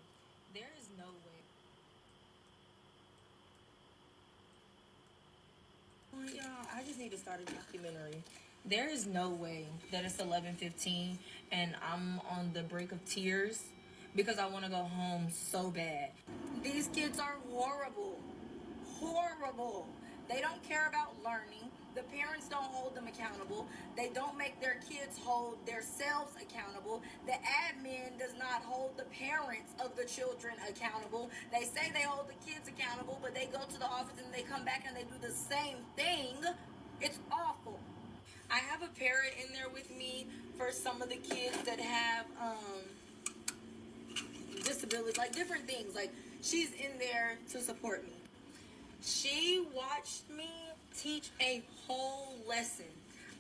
There is no way. Y'all, I just need to start a documentary. There is no way that it's 11:15 and I'm on the brink of tears because I want to go home so bad. These kids are horrible. Horrible. They don't care about learning. The parents don't hold them accountable. They don't make their kids hold themselves accountable. The admin does not hold the parents of the children accountable. They say they hold the kids accountable, but they go to the office and they come back and they do the same thing. It's awful. I have a parent in there with me for some of the kids that have disabilities, like different things. Like, she's in there to support me. She watched me teach a whole lesson.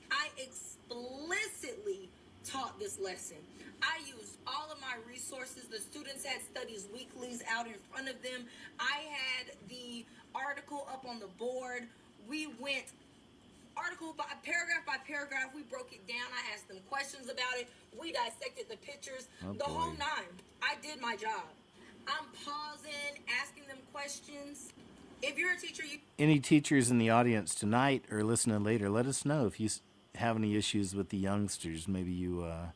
I explicitly taught this lesson. I used all of my resources. The students had studies weeklies out in front of them. I had the article up on the board. We went article by paragraph. We broke it down. I asked them questions about it. We dissected the pictures. The whole nine. I did my job. I'm pausing, asking them questions. If you're a teacher, any teachers in the audience tonight or listening later, let us know if you have any issues with the youngsters. Maybe you're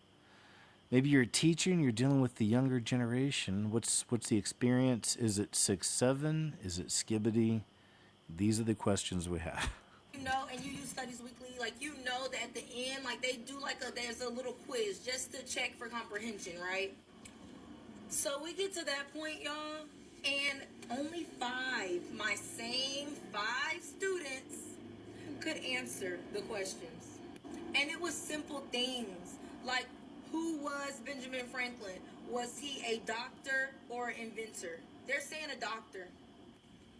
a teacher and you're dealing with the younger generation. What's the experience? Is it 6-7? Is it skibbity? These are the questions we have. And you use Studies Weekly, like, that at the end, like, they do there's a little quiz just to check for comprehension, right? So we get to that point, y'all, and only my same 5 students could answer the questions. And it was simple things, like, who was Benjamin Franklin? Was he a doctor or an inventor? They're saying a doctor.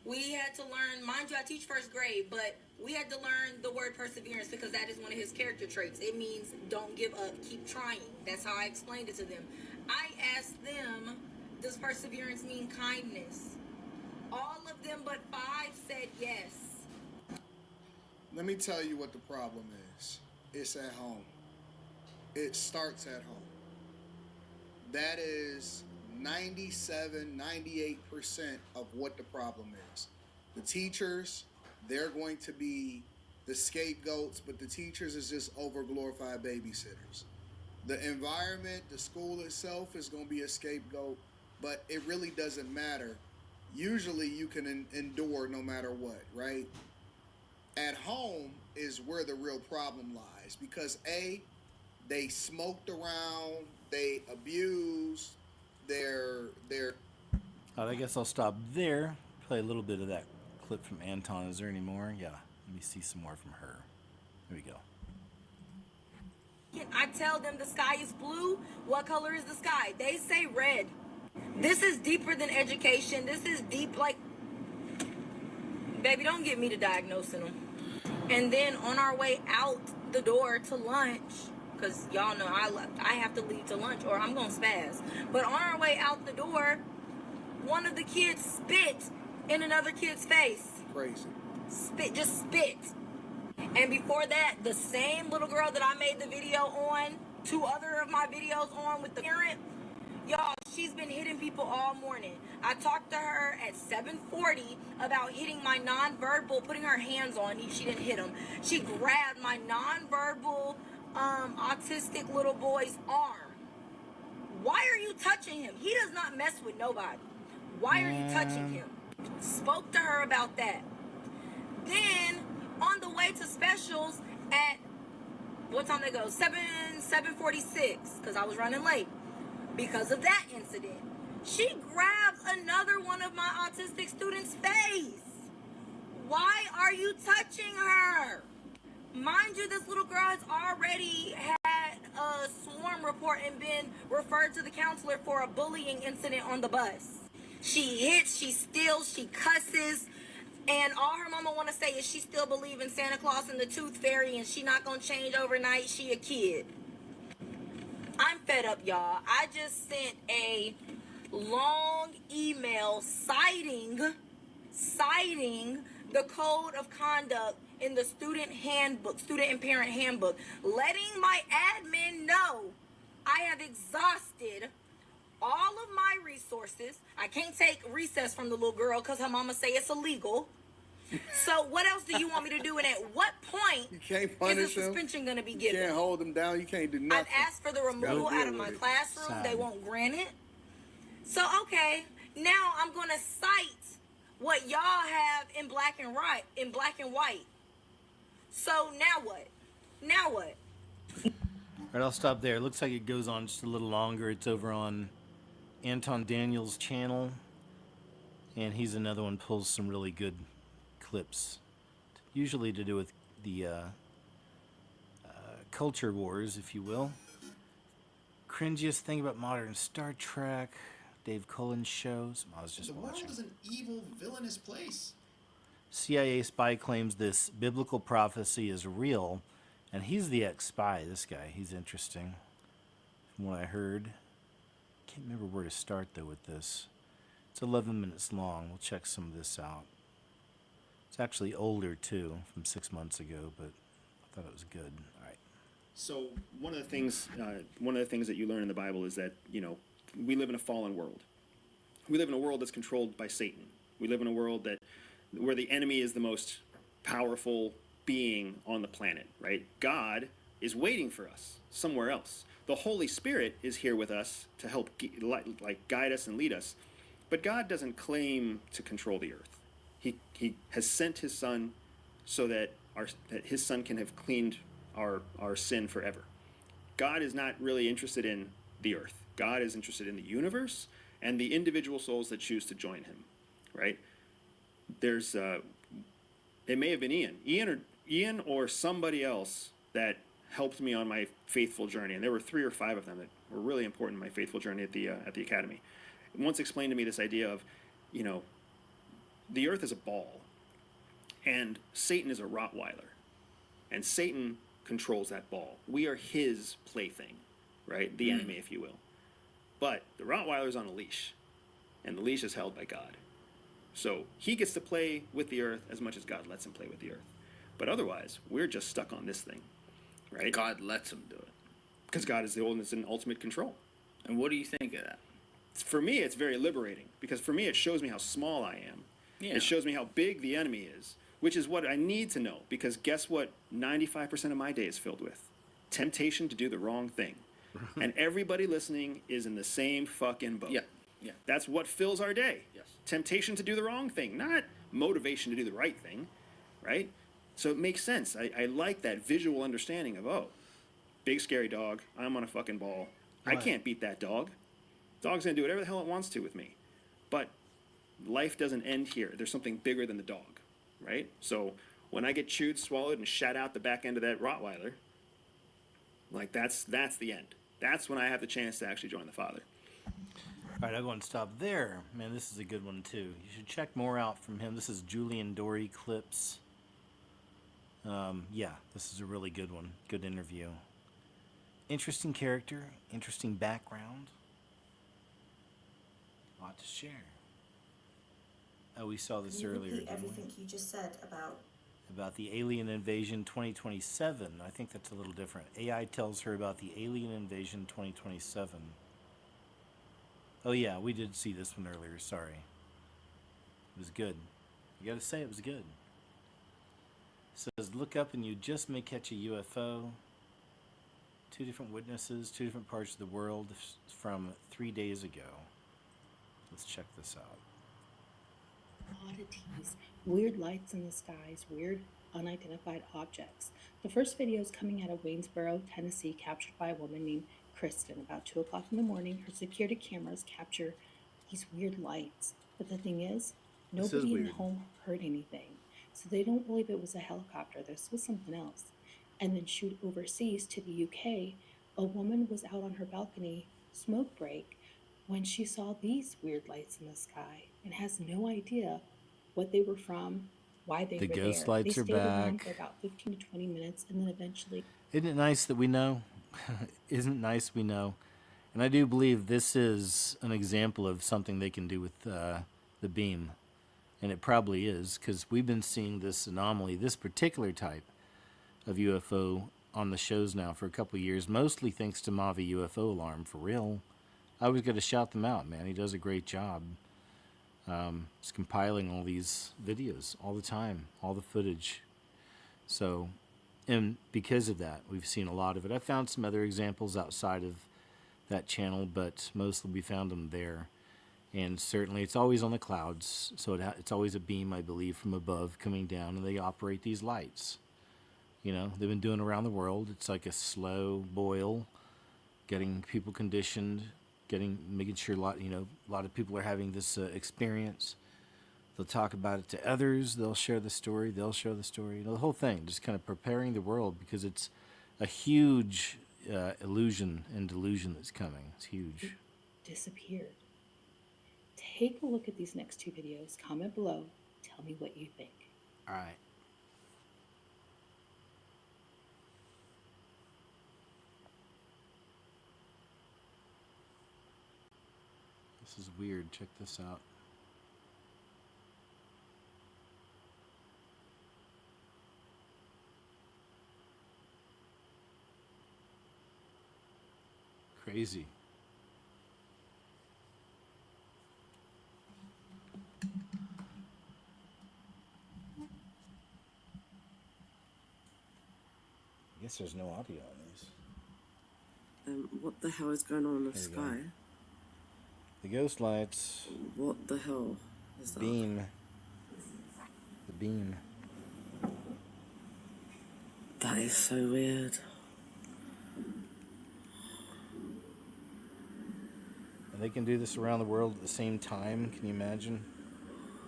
We had to learn, mind you, I teach first grade, but we had to learn the word perseverance because that is one of his character traits. It means don't give up, keep trying. That's how I explained it to them. I asked them, does perseverance mean kindness? All of them but 5 said yes. Let me tell you what the problem is. It's at home. It starts at home. That is 98% of what the problem is. The teachers, they're going to be the scapegoats, but the teachers is just over-glorified babysitters. The environment, the school itself is going to be a scapegoat, but it really doesn't matter. Usually you can endure no matter what, right? At home is where the real problem lies because they smoked around, they abused, they're I guess I'll stop there. Play a little bit of that clip from Anton. Is there any more? Yeah. Let me see some more from her. Here we go. I tell them the sky is blue. What color is the sky? They say red. This is deeper than education. This is deep, like, baby, don't get me to diagnosing them. And then on our way out the door to lunch, because y'all know I have to leave to lunch or I'm going to spaz. But on our way out the door, one of the kids spit in another kid's face. Crazy. Spit, just spit. And before that, the same little girl that I made the video on, 2 other of my videos on with the parent, y'all, she's been hitting people all morning. I talked to her at 7:40 about hitting my nonverbal, putting her hands on. She didn't hit him. She grabbed my nonverbal autistic little boy's arm. Why are you touching him? He does not mess with nobody. Why are you touching him? Spoke to her about that. Then, on the way to specials at, what time they go? 7:46, because I was running late. Because of that incident, she grabbed another one of my autistic students' face. Why are you touching her? Mind you, this little girl has already had a swarm report and been referred to the counselor for a bullying incident on the bus. She hits, she steals, she cusses, and all her mama want to say is she still believes in Santa Claus and the Tooth Fairy and she not going to change overnight. She a kid. I'm fed up, y'all. I just sent a long email citing the code of conduct in the student handbook, student and parent handbook, letting my admin know I have exhausted all of my resources. I can't take recess from the little girl because her mama say it's illegal. So what else do you want me to do? And at what point you can't punish is the suspension going to be given? You can't hold them down. You can't do nothing. I've asked for the removal out of my classroom. Sad. They won't grant it. So, okay, now I'm going to cite what y'all have in black and white. So now what? Now what? All right, I'll stop there. It looks like it goes on just a little longer. It's over on Anton Daniels' channel, and he's another one pulls some really good clips, usually to do with the culture wars, if you will. Cringiest thing about modern Star Trek, Dave Cullen's shows. I was just watching. The world is an evil, villainous place. CIA spy claims this biblical prophecy is real, and he's the ex-spy, this guy. He's interesting, from what I heard. Can't remember where to start, though, with this. It's 11 minutes long. We'll check some of this out. It's actually older, too, from 6 months ago, but I thought it was good. All right. So one of the things that you learn in the Bible is that, you know, we live in a fallen world. We live in a world that's controlled by Satan. We live in a world where the enemy is the most powerful being on the planet, right? God is waiting for us somewhere else. The Holy Spirit is here with us to help guide us and lead us. But God doesn't claim to control the earth. He has sent his son so that his son can have cleaned our sin forever. God is not really interested in the earth. God is interested in the universe and the individual souls that choose to join him, right? There's it may have been Ian or somebody else that helped me on my faithful journey, and there were 3 or 5 of them that were really important in my faithful journey at the academy. Once explained to me this idea of, you know, the earth is a ball, and Satan is a Rottweiler, and Satan controls that ball. We are his plaything, right? The enemy, if you will. But the Rottweiler's on a leash, and the leash is held by God. So he gets to play with the earth as much as God lets him play with the earth. But otherwise, we're just stuck on this thing, right? God lets him do it. Because God is the one that's in ultimate control. And what do you think of that? For me, it's very liberating, because for me, it shows me how small I am. Yeah. It shows me how big the enemy is, which is what I need to know, because guess what 95% of my day is filled with? Temptation to do the wrong thing. And everybody listening is in the same fucking boat. Yeah, yeah. That's what fills our day. Yes. Temptation to do the wrong thing, not motivation to do the right thing, right? So it makes sense. I like that visual understanding of, oh, big scary dog, I'm on a fucking ball. I Right. can't beat that dog. Dog's gonna do whatever the hell it wants to with me. But life doesn't end here. There's something bigger than the dog, right? So when I get chewed, swallowed, and shat out the back end of that Rottweiler, like that's the end. That's when I have the chance to actually join the Father. All right, I'll go and stop there. Man, this is a good one, too. You should check more out from him. This is Julian Dory Clips. Yeah, this is a really good one. Good interview. Interesting character, interesting background. A lot to share. Oh, we saw this earlier, Repeat didn't we? everything you just said About the Alien Invasion 2027. I think that's a little different. AI tells her about the Alien Invasion 2027. Oh yeah, we did see this one earlier, sorry. It was good. You gotta say it was good. It says, look up and you just may catch a UFO. 2 different witnesses, 2 different parts of the world from 3 days ago. Let's check this out. Oddities, weird lights in the skies, weird unidentified objects. The first video is coming out of Waynesboro, Tennessee, captured by a woman named Kristen. About 2 o'clock in the morning, her security cameras capture these weird lights. But the thing is, nobody in the home heard anything. So they don't believe it was a helicopter. This was something else. And then shoot overseas to the UK, a woman was out on her balcony, smoke break, when she saw these weird lights in the sky and has no idea what they were from, why they The were ghost there. lights They are stayed around back. for about 15 to 20 minutes and then eventually... Isn't it nice that we know? Isn't it nice we know? And I do believe this is an example of something they can do with the beam. And it probably is, because we've been seeing this anomaly, this particular type of UFO on the shows now for a couple of years, mostly thanks to Mavi UFO Alarm, for real. I always got to shout them out, man. He does a great job. He's compiling all these videos all the time, all the footage. So, and because of that, we've seen a lot of it. I found some other examples outside of that channel, but mostly we found them there. And certainly it's always on the clouds, so it's always a beam, I believe, from above coming down, and they operate these lights. You know, they've been doing it around the world. It's like a slow boil, getting people conditioned, making sure a lot of people are having this experience. They'll talk about it to others. They'll share the story. They'll show the story. You know, the whole thing, just kind of preparing the world, because it's a huge illusion and delusion that's coming. It's huge. disappeared. Take a look at these next 2 videos. Comment below. Tell me what you think. All right. This is weird. Check this out. Crazy. I guess there's no audio on these. What the hell is going on in the There you sky? go. The ghost lights. What the hell is that? Beam. The beam. That is so weird. And they can do this around the world at the same time. Can you imagine?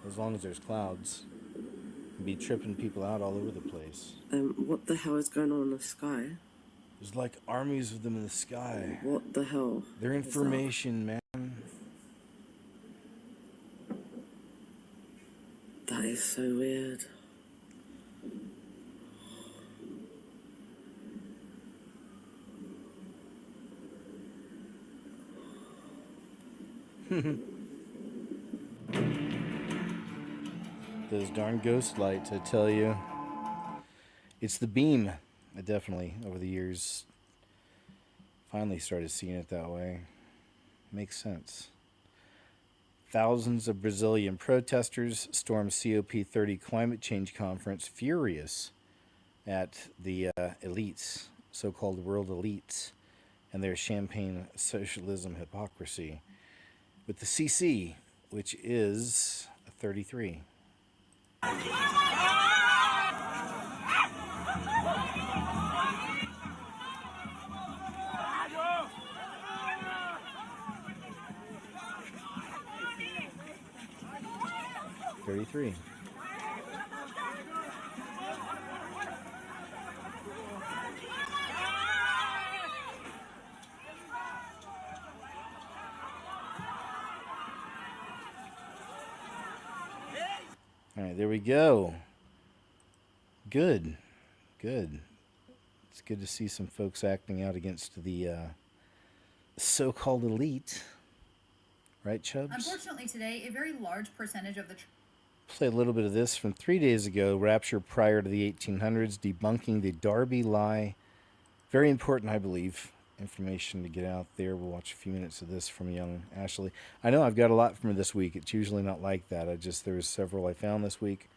As long as there's clouds. And be tripping people out all over the place. What the hell is going on in the sky? There's like armies of them in the sky. What the hell? They're is information, man. That is so weird. Those darn ghost lights, I tell you. It's the beam. I definitely, over the years, finally started seeing it that way. Makes sense. Thousands of Brazilian protesters stormed COP30 climate change conference furious at the elites, so-called world elites, and their champagne socialism hypocrisy, with the CC, which is a 33. 33. All right, there we go. Good. Good. It's good to see some folks acting out against the so-called elite. Right, Chubbs? Unfortunately, today, a very large percentage of the... Play a little bit of this from 3 days ago, Rapture prior to the 1800s, debunking the Darby lie. Very important, I believe, information to get out there. We'll watch a few minutes of this from young Ashley. I know I've got a lot from her this week. It's usually not like that. There was several I found this week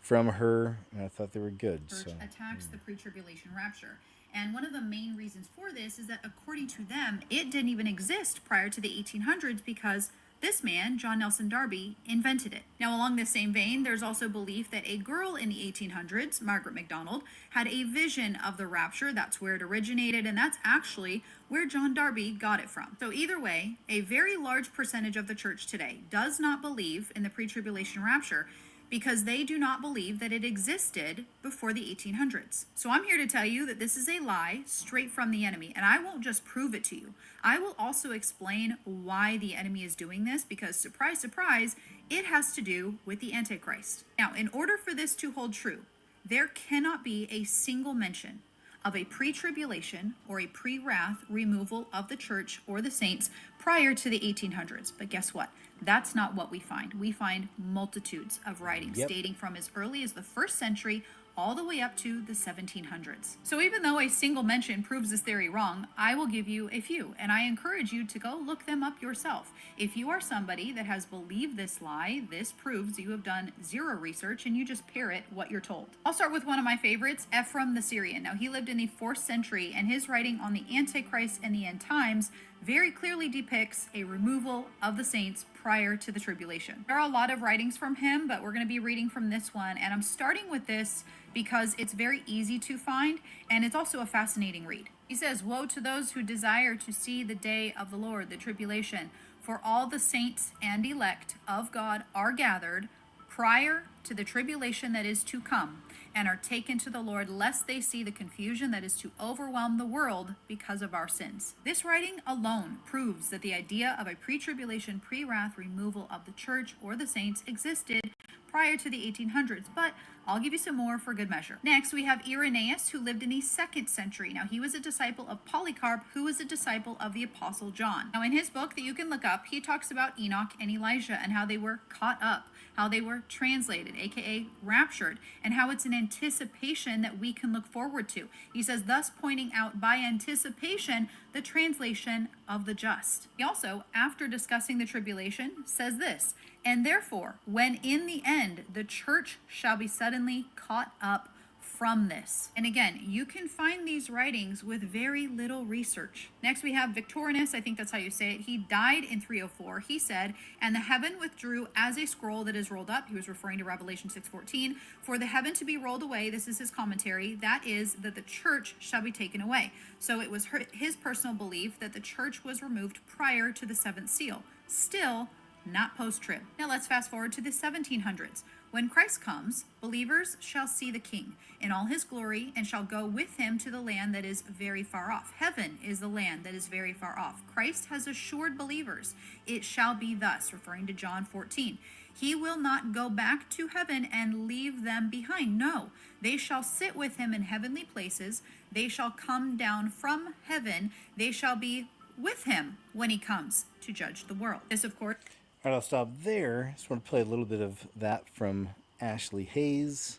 from her, and I thought they were good. Church So attacks the pre-tribulation rapture. And one of the main reasons for this is that, according to them, it didn't even exist prior to the 1800s because this man, John Nelson Darby, invented it. Now, along the same vein, there's also belief that a girl in the 1800s, Margaret MacDonald, had a vision of the rapture. That's where it originated, and that's actually where John Darby got it from. So either way, a very large percentage of the church today does not believe in the pre-tribulation rapture, because they do not believe that it existed before the 1800s. So I'm here to tell you that this is a lie straight from the enemy, and I won't just prove it to you. I will also explain why the enemy is doing this, because surprise, surprise, it has to do with the Antichrist. Now, in order for this to hold true, there cannot be a single mention of a pre-tribulation or a pre-wrath removal of the church or the saints prior to the 1800s. But guess what? That's not what we find. We find multitudes of writings dating from as early as the 1st century all the way up to the 1700s. So even though a single mention proves this theory wrong, I will give you a few, and I encourage you to go look them up yourself. If you are somebody that has believed this lie, this proves you have done zero research and you just parrot what you're told. I'll start with one of my favorites, Ephraim the Syrian. Now, he lived in the 4th century, and his writing on the Antichrist and the end times very clearly depicts a removal of the saints prior to the tribulation. There are a lot of writings from him, but we're going to be reading from this one, and I'm starting with this because it's very easy to find, and it's also a fascinating read. He says, "Woe to those who desire to see the day of the Lord, the tribulation, for all the saints and elect of God are gathered prior to the tribulation that is to come, and are taken to the Lord, lest they see the confusion that is to overwhelm the world because of our sins." This writing alone proves that the idea of a pre-tribulation, pre-wrath removal of the church or the saints existed prior to the 1800s, but I'll give you some more for good measure. Next, we have Irenaeus, who lived in the 2nd century. Now, he was a disciple of Polycarp, who was a disciple of the Apostle John. Now, in his book that you can look up, he talks about Enoch and Elijah and how they were caught up, how they were translated, aka raptured, and how it's an anticipation that we can look forward to. He says, thus pointing out by anticipation the translation of the just. He also, after discussing the tribulation, says this, "And therefore, when in the end the church shall be suddenly caught up from this." And again, you can find these writings with very little research. Next, we have Victorinus, I think that's how you say it. He died in 304. He said, "And the heaven withdrew as a scroll that is rolled up." He was referring to Revelation 6:14. "For the heaven to be rolled away," this is his commentary, "that is, that the church shall be taken away." So it was his personal belief that the church was removed prior to the 7th seal. Still, not post-trib. Now let's fast forward to the 1700s. "When Christ comes, believers shall see the King in all his glory, and shall go with him to the land that is very far off." Heaven is the land that is very far off. Christ has assured believers, "It shall be thus," referring to John 14. "He will not go back to heaven and leave them behind. No, they shall sit with him in heavenly places. They shall come down from heaven. They shall be with him when he comes to judge the world." This, of course... All right, I'll stop there. Just want to play a little bit of that from Ashley Hayes.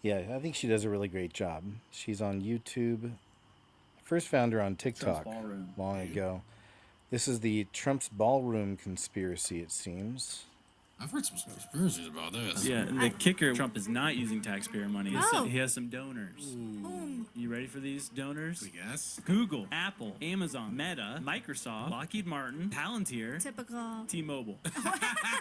Yeah, I think she does a really great job. She's on YouTube. First found her on TikTok long ago. This is the Trump's ballroom conspiracy, it seems. I've heard some conspiracies about this. Yeah, the kicker, Trump is not using taxpayer money. Oh. He has some donors. You ready for these donors? I guess. Google, Apple, Amazon, Meta, Microsoft, Lockheed Martin, Palantir, Typical. T-Mobile.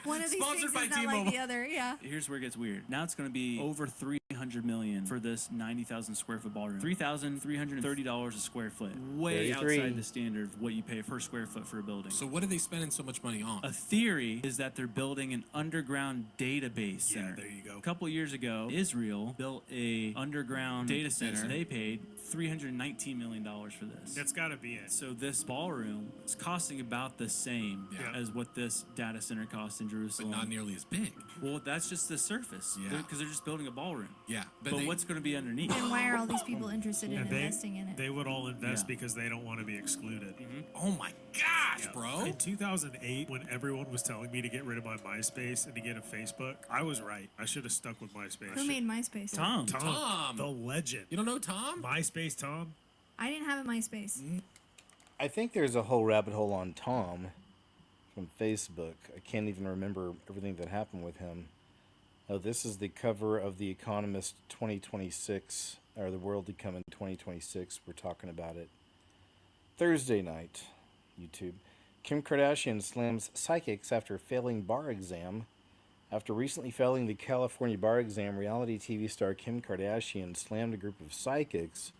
One of these Sponsored things by is not T-Mobile. like the other, yeah. Here's where it gets weird. Now it's going to be over $300 million for this 90,000 square foot ballroom. $3,330 a square foot. Way 33. outside the standard of what you pay per square foot for a building. So what are they spending so much money on? A theory is that they're building an underground database center. There you go. A couple years ago, Israel built a underground data center. They paid $319 million for this. That's got to be it. So this ballroom is costing about the same as what this data center costs in Jerusalem. But not nearly as big. Well, that's just the surface. Yeah. Because they're just building a ballroom. Yeah. But what's going to be underneath? And why are all these people interested in investing in it? They would all invest because they don't want to be excluded. Oh my gosh, bro. In 2008, when everyone was telling me to get rid of my MySpace and to get a Facebook, I was right. I should have stuck with MySpace. Who made MySpace? Tom. The legend. You don't know Tom? MySpace Tom? I didn't have a MySpace. I think there's a whole rabbit hole on Tom from Facebook. I can't even remember everything that happened with him. Oh, this is the cover of The Economist 2026, or The World to Come in 2026. We're talking about it. Thursday night, YouTube. Kim Kardashian slams psychics after failing bar exam. After recently failing the California bar exam, reality TV star Kim Kardashian slammed a group of psychics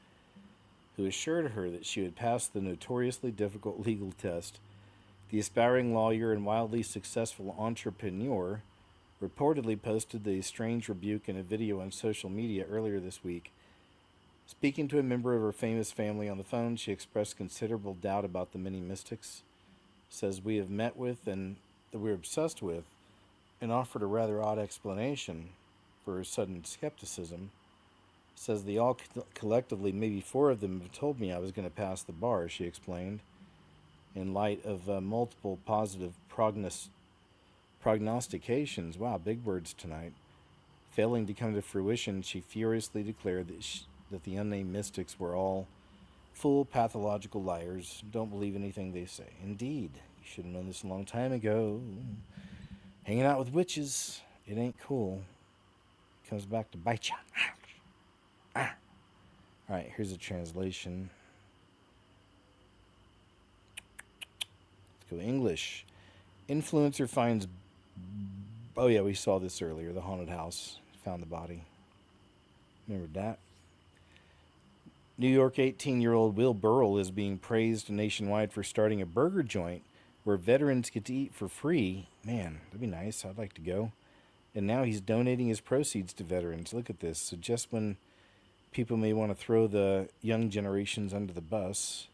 who assured her that she would pass the notoriously difficult legal test. The aspiring lawyer and wildly successful entrepreneur reportedly posted the strange rebuke in a video on social media earlier this week. Speaking to a member of her famous family on the phone, she expressed considerable doubt about the many mystics, says we have met with and that we're obsessed with, and offered a rather odd explanation for her sudden skepticism. Says they all collectively, maybe 4 of them, have told me I was going to pass the bar, she explained, in light of multiple positive prognostications. Wow, big words tonight. Failing to come to fruition, she furiously declared that the unnamed mystics were all full pathological liars. Don't believe anything they say. Indeed, you should have known this a long time ago. Hanging out with witches, it ain't cool. Comes back to bite ya. Alright, here's a translation. Let's go English. Influencer finds... Oh yeah, we saw this earlier. The haunted house. Found the body. Remember that? New York 18-year-old Will Burrell is being praised nationwide for starting a burger joint where veterans get to eat for free. Man, that'd be nice. I'd like to go. And now he's donating his proceeds to veterans. Look at this. So just when people may want to throw the young generations under the bus,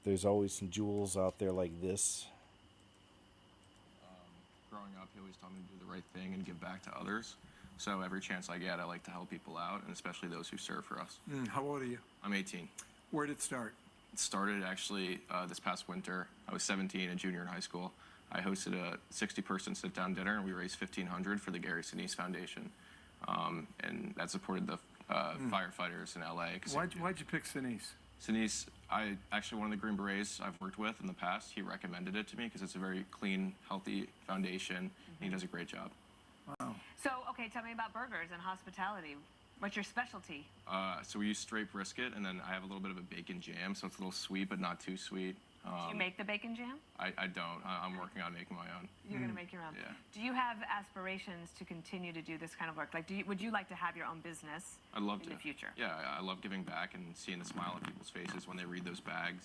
there's always some jewels out there like this. Growing up, he always told me to do the right thing and give back to others. So every chance I get, I like to help people out, and especially those who serve for us. How old are you? I'm 18. Where did it start? It started actually this past winter. I was 17, a junior in high school. I hosted a 60-person sit-down dinner, and we raised $1,500 for the Gary Sinise Foundation, and that supported the firefighters in LA. Why'd you pick Sinise? Sinise, one of the Green Berets I've worked with in the past, he recommended it to me because it's a very clean, healthy foundation, and he does a great job. Wow. So, okay, tell me about burgers and hospitality. What's your specialty? So we use straight brisket, and then I have a little bit of a bacon jam, so it's a little sweet, but not too sweet. Do you make the bacon jam? I don't. I'm working on making my own. You're going to make your own? Yeah. Do you have aspirations to continue to do this kind of work? Like, would you like to have your own business I'd love in to. the future? Yeah, I love giving back and seeing the smile on people's faces when they read those bags.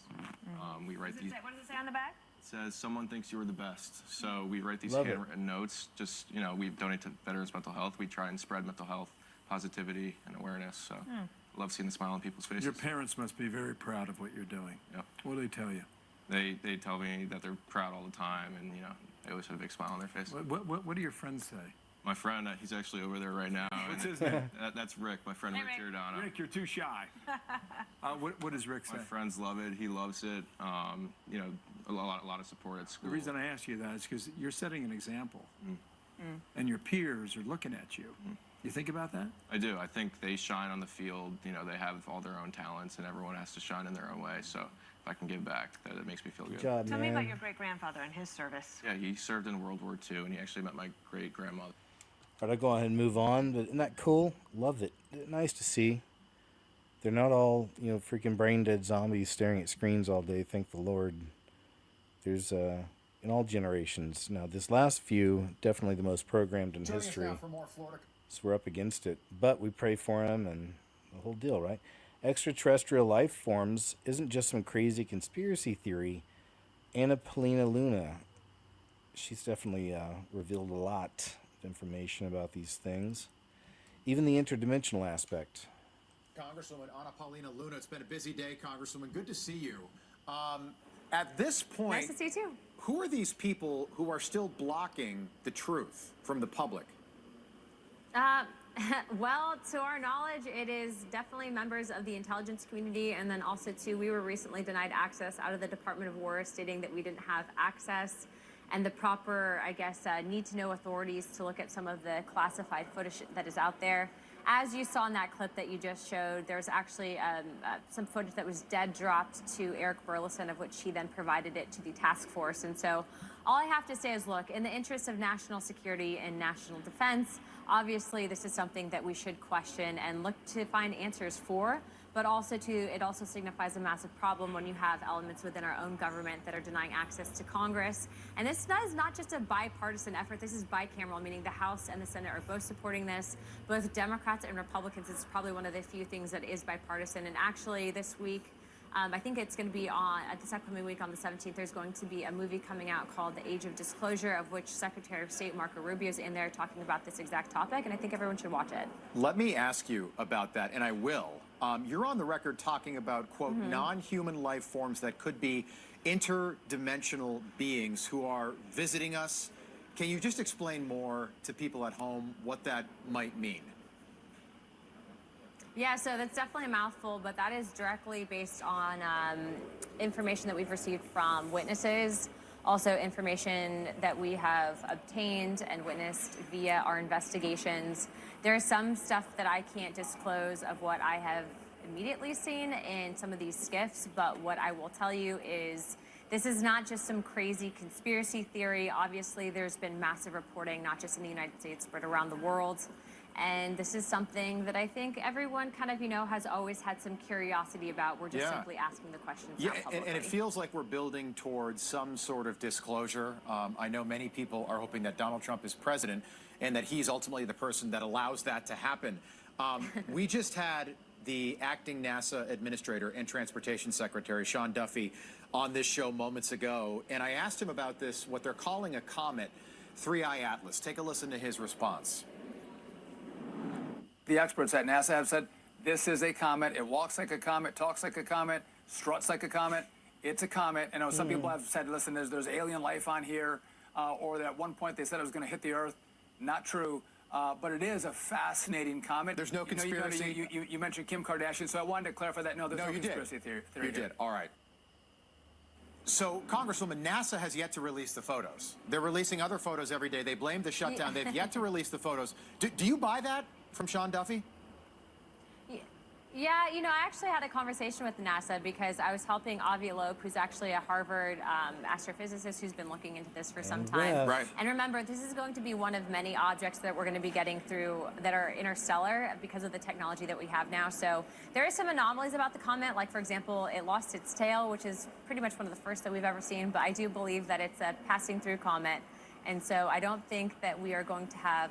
We write these. What does it say on the bag? It says, someone thinks you were the best. So we write these Love it. handwritten notes. Just, we donate to veterans' mental health. We try and spread mental health, positivity, and awareness. So I love seeing the smile on people's faces. Your parents must be very proud of what you're doing. Yep. What do they tell you? They tell me that they're proud all the time, and they always have a big smile on their face. What do your friends say? My friend, he's actually over there right now. What's his name? That's Rick, my friend Rick Giordano. Rick, you're too shy. What does Rick say? My friends love it. He loves it. A lot of support at school. The reason I ask you that is because you're setting an example, and your peers are looking at you. You think about that? I do. I think they shine on the field. They have all their own talents, and everyone has to shine in their own way. So if I can give back, that it makes me feel good. Good job, Tell me man. about your great-grandfather and his service. Yeah, he served in World War II, and he actually met my great-grandmother. All right, I'll go ahead and move on. But isn't that cool? Love it. Nice to see. They're not all, freaking brain-dead zombies staring at screens all day. Thank the Lord. There's, in all generations. Now, this last few, definitely the most programmed in history. Now for more Florida. So we're up against it. But we pray for them and the whole deal, right? Extraterrestrial life forms isn't just some crazy conspiracy theory. Anna Polina Luna, she's definitely revealed a lot of information about these things, even the interdimensional aspect. Congresswoman Ana Paulina Luna, it's been a busy day, Congresswoman. Good to see you. At this point, Nice to see you too. who are these people who are still blocking the truth from the public? Well, to our knowledge, it is definitely members of the intelligence community, and then also too, we were recently denied access out of the Department of War, stating that we didn't have access and the proper, I guess, need-to-know authorities to look at some of the classified footage that is out there. As you saw in that clip that you just showed, there's actually some footage that was dead dropped to Eric Burleson, of which he then provided it to the task force. And so all I have to say is, look, in the interest of national security and national defense, obviously this is something that we should question and look to find answers for. But also, too, it also signifies a massive problem when you have elements within our own government that are denying access to Congress. And this is not just a bipartisan effort. This is bicameral, meaning the House and the Senate are both supporting this. Both Democrats and Republicans. It's probably one of the few things that is bipartisan. And actually, this week, I think it's going to be on, this upcoming week on the 17th, there's going to be a movie coming out called The Age of Disclosure, of which Secretary of State Marco Rubio is in there talking about this exact topic. And I think everyone should watch it. Let me ask you about that, and I will. You're on the record talking about, quote, non-human life forms that could be interdimensional beings who are visiting us. Can you just explain more to people at home what that might mean? Yeah, so that's definitely a mouthful, but that is directly based on information that we've received from witnesses, also information that we have obtained and witnessed via our investigations. There's some stuff that I can't disclose of what I have immediately seen in some of these skiffs, but what I will tell you is this is not just some crazy conspiracy theory. Obviously, there's been massive reporting, not just in the United States, but around the world. And this is something that I think everyone kind of, has always had some curiosity about. We're just simply asking the questions. Yeah, and it feels like we're building towards some sort of disclosure. I know many people are hoping that Donald Trump is president and that he's ultimately the person that allows that to happen. We just had the acting NASA administrator and transportation secretary, Sean Duffy, on this show moments ago. And I asked him about this, what they're calling a comet, 3I Atlas. Take a listen to his response. The experts at NASA have said this is a comet. It walks like a comet, talks like a comet, struts like a comet. It's a comet. I know some people have said, listen, there's alien life on here, or that at one point they said it was going to hit the Earth. Not true. But it is a fascinating comet. There's no conspiracy. You mentioned Kim Kardashian, so I wanted to clarify that. No, there's no conspiracy theory. You did. All right. So, Congresswoman, NASA has yet to release the photos. They're releasing other photos every day. They blame the shutdown. They've yet to release the photos. Do you buy that from Sean Duffy? Yeah, I actually had a conversation with NASA because I was helping Avi Loeb, who's actually a Harvard astrophysicist who's been looking into this for some time. Right. And remember, this is going to be one of many objects that we're going to be getting through that are interstellar because of the technology that we have now. So there are some anomalies about the comet, like, for example, it lost its tail, which is pretty much one of the first that we've ever seen. But I do believe that it's a passing through comet. And so I don't think that we are going to have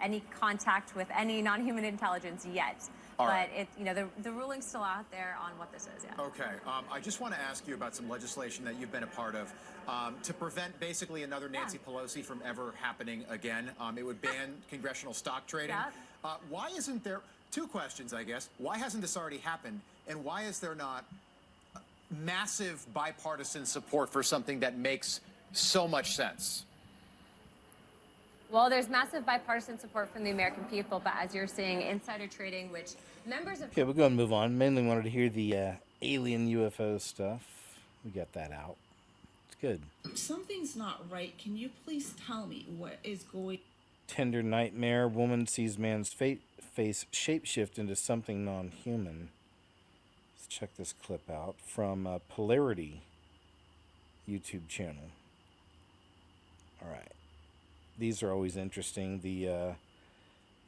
any contact with any non-human intelligence yet. But the ruling's still out there on what this is. Yeah. Okay. I just want to ask you about some legislation that you've been a part of to prevent basically another Nancy Pelosi from ever happening again. It would ban congressional stock trading. Why isn't there, two questions, I guess. Why hasn't this already happened? And why is there not massive bipartisan support for something that makes so much sense? Well, there's massive bipartisan support from the American people, but as you're seeing, insider trading, which members of... Okay, we're going to move on. Mainly wanted to hear the alien UFO stuff. We got that out. It's good. Something's not right. Can you please tell me what is going... Tender nightmare. Woman sees man's face shapeshift into something non-human. Let's check this clip out from Polarity YouTube channel. All right. These are always interesting. The,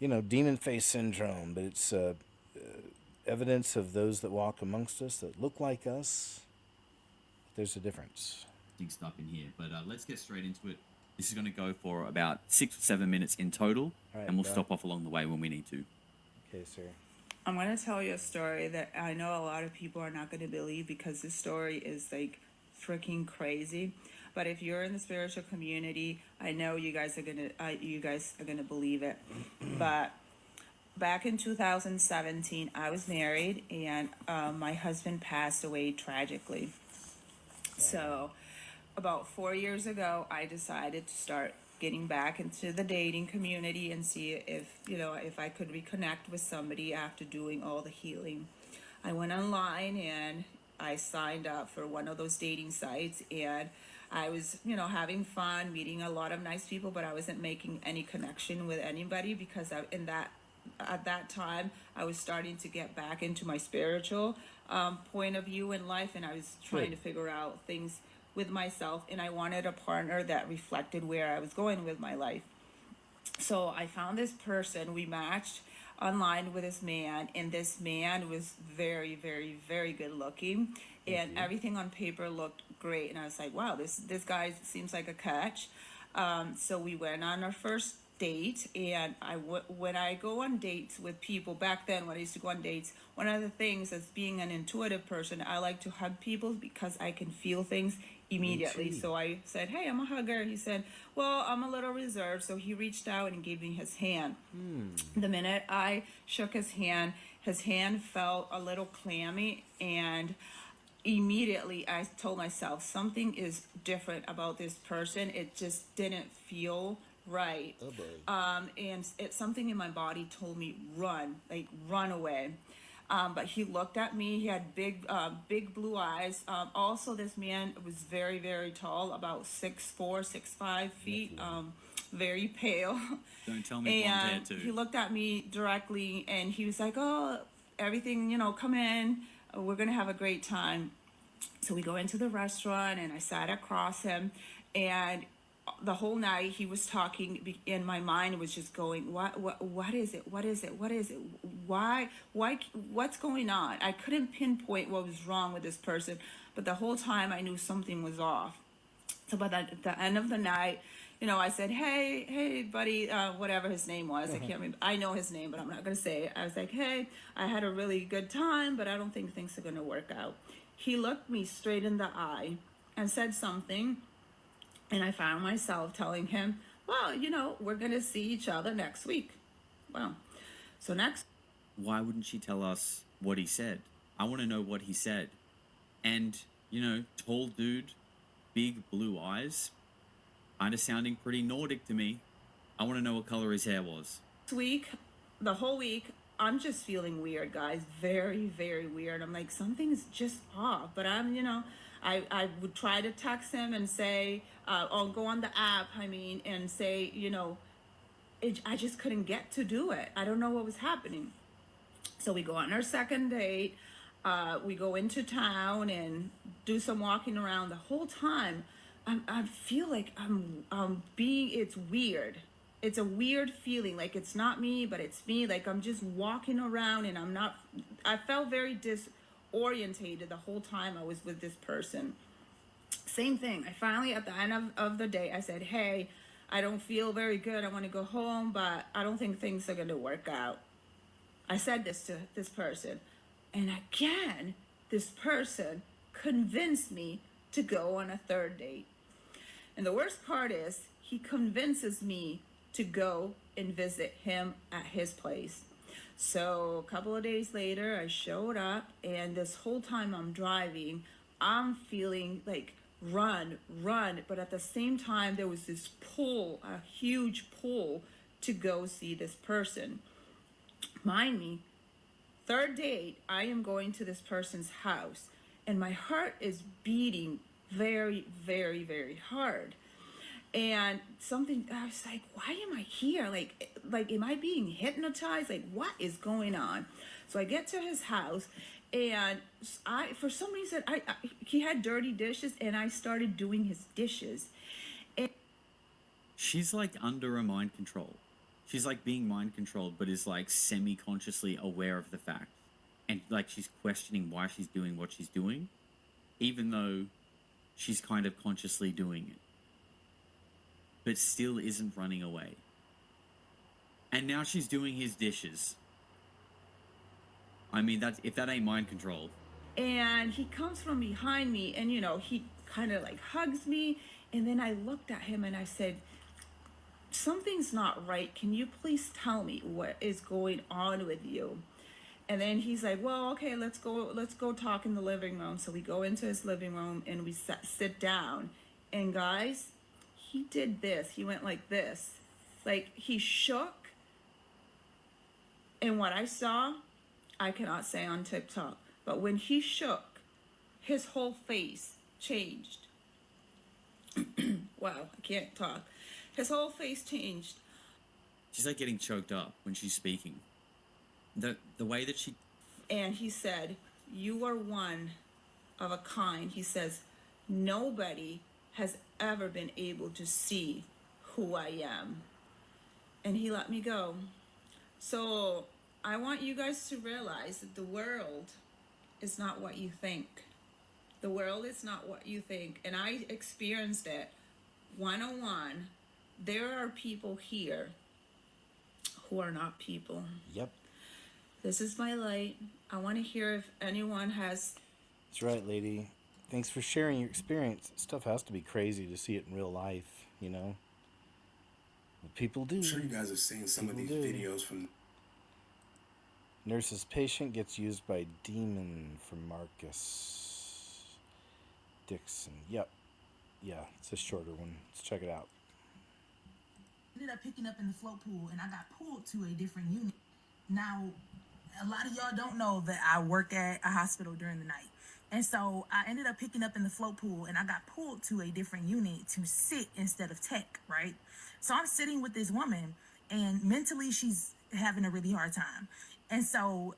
demon face syndrome, but it's evidence of those that walk amongst us that look like us. There's a difference. Stuff in here, but let's get straight into it. This is going to go for about 6 or 7 minutes in total, and we'll stop off along the way when we need to. Okay, sir. I'm going to tell you a story that I know a lot of people are not going to believe because this story is like freaking crazy. but if you're in the spiritual community, I know you guys are gonna believe it. But back in 2017, I was married, and my husband passed away tragically. So, about 4 years ago, I decided to start getting back into the dating community and see if I could reconnect with somebody after doing all the healing. I went online and I signed up for one of those dating sites, and I was, having fun, meeting a lot of nice people, but I wasn't making any connection with anybody because at that time I was starting to get back into my spiritual point of view in life, and I was trying to figure out things with myself, and I wanted a partner that reflected where I was going with my life. So I found this person, we matched online with this man, and this man was very, very, very good looking, and everything on paper looked great, and I was like, wow, this guy seems like a catch. So we went on our first date, and when I go on dates with people, back then when I used to go on dates, one of the things, as being an intuitive person, I like to hug people because I can feel things immediately. So I said, hey, I'm a hugger. He said, well, I'm a little reserved. So he reached out and gave me his hand. The minute I shook his hand felt a little clammy, and immediately I told myself something is different about this person. It just didn't feel right. And something in my body told me run away. But he looked at me. He had big blue eyes. Also, this man was very, very tall, about 6'4", 6'5" feet. Very pale. Don't tell me blonde hair And too. he looked at me directly, and he was like, "Oh, everything, come in. We're gonna have a great time." So we go into the restaurant, and I sat across him, and the whole night he was talking. In my mind, it was just going, what is it? What is it? What is it? Why, what's going on? I couldn't pinpoint what was wrong with this person, but the whole time I knew something was off. So by the end of the night, I said, hey, buddy, whatever his name was. I can't remember. I know his name, but I'm not going to say it. I was like, hey, I had a really good time, but I don't think things are going to work out. He looked me straight in the eye and said something, and I found myself telling him, well, we're going to see each other next week. Well, so next. Why wouldn't she tell us what he said? I want to know what he said. And, tall dude, big blue eyes, kind of sounding pretty Nordic to me. I want to know what color his hair was. The whole week, I'm just feeling weird, guys. Very, very weird. I'm like, something's just off. But I would try to text him and say, I'll go on the app, and say, I just couldn't get to do it. I don't know what was happening. So we go on our second date. We go into town and do some walking around. The whole time, I feel like it's weird. It's a weird feeling, like it's not me, but it's me. Like I'm just walking around, and I felt very disorientated the whole time I was with this person. Same thing. I finally, at the end of the day, I said, hey, I don't feel very good. I want to go home, but I don't think things are going to work out. I said this to this person. And again, this person convinced me to go on a third date. And the worst part is, he convinces me to go and visit him at his place. So a couple of days later, I showed up, and this whole time I'm driving, I'm feeling like run, but at the same time, there was this pull, a huge pull to go see this person. Mind me, third date, I am going to this person's house, and my heart is beating very, very, very hard. And I was like, why am I here? Like, am I being hypnotized? Like, what is going on? So I get to his house, and for some reason, he had dirty dishes, and I started doing his dishes. And She's like under a mind control. She's like being mind controlled, but is like semi-consciously aware of the fact. And like she's questioning why she's doing what she's doing, even though she's kind of consciously doing it. But still isn't running away. And now she's doing his dishes. I mean, if that ain't mind control. And he comes from behind me, and he kind of like hugs me, And then I looked at him and I said, something's not right. Can you please tell me what is going on with you? And then he's like, well, okay, let's go talk in the living room. So we go into his living room and we sit down. And guys, he did this. He went like this. Like he shook. And what I saw, I cannot say on TikTok. But when he shook, his whole face changed. Wow, I can't talk. His whole face changed. She's like getting choked up when she's speaking. The way that she... And he said, you are one of a kind. He says, nobody has ever been able to see who I am. And he let me go. So I want you guys to realize that the world is not what you think. The world is not what you think. And I experienced it 101. There are people here who are not people. Yep. This is my light. I want to hear if anyone has... That's right, lady. Thanks for sharing your experience. Stuff has to be crazy to see it in real life, you know? But people do. I'm sure you guys have seen some of these videos from... Nurse's patient gets used by demon from Marcus Dixon. Yep. Yeah, it's a shorter one. Let's check it out. Ended up picking up in the float pool and I got pulled to a different unit. Now, a lot of y'all don't know that I work at a hospital during the night. And so I ended up picking up in the float pool and I got pulled to a different unit to sit instead of tech, right? So I'm sitting with this woman and mentally she's having a really hard time. And so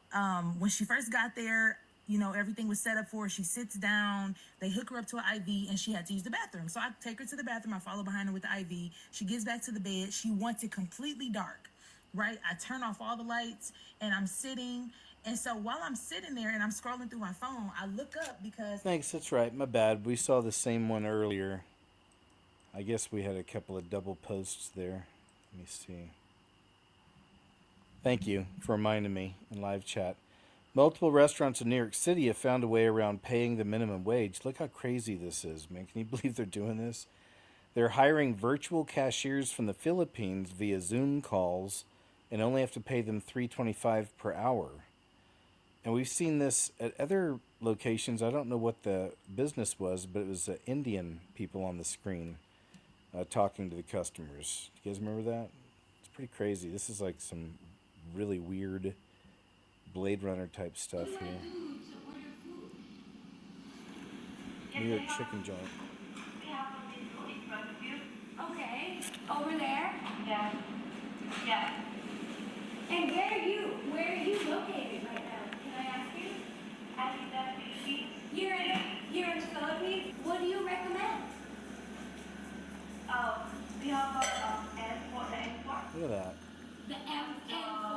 when she first got there, you know, everything was set up for her. She sits down, they hook her up to an IV, and she had to use the bathroom. So I take her to the bathroom, I follow behind her with the IV. She gets back to the bed. She wants it completely dark, right? I turn off all the lights, and I'm sitting. And so while I'm sitting there and I'm scrolling through my phone, I look up because... Thanks, that's right. My bad. We saw the same one earlier. I guess we had a couple of double posts there. Let me see. Thank you for reminding me in live chat. Multiple restaurants in New York City have found a way around paying the minimum wage. Look how crazy this is, man. Can you believe they're doing this? They're hiring virtual cashiers from the Philippines via Zoom calls and only have to pay them $3.25 per hour. And we've seen this at other locations. I don't know what the business was, but it was Indian people on the screen talking to the customers. Do you guys remember that? It's pretty crazy. This is like some really weird Blade Runner type stuff here. New York chicken joint. Okay, over there? Yeah. Yeah. And where are you located right now? Can I ask you? I think that you're in the Philippines. What do you recommend? We have the airport. Look at that. The M4?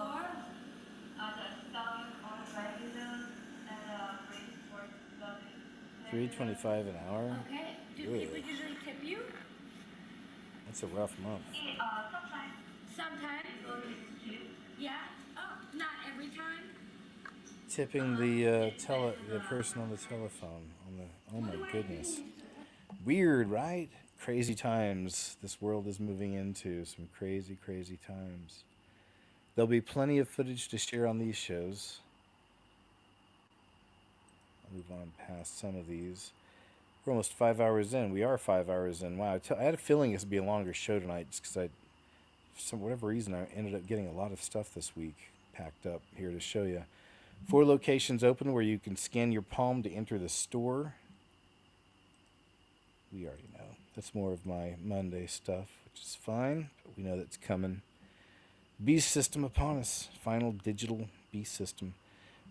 $3.25 an hour. Okay. Do Ugh. people usually tip you? That's a rough month. Sometimes. Yeah. Oh, not every time. Tipping the person on the telephone on the. Oh my goodness. Weird, right? Crazy times. This world is moving into some crazy, crazy times. There'll be plenty of footage to share on these shows. I'll move on past some of these. We're almost 5 hours in. We are 5 hours in. Wow, I had a feeling this would be a longer show tonight just because for whatever reason, I ended up getting a lot of stuff this week packed up here to show you. 4 locations open where you can scan your palm to enter the store. We already know. That's more of my Monday stuff, which is fine, but we know that's coming. Beast system upon us. Final digital beast system.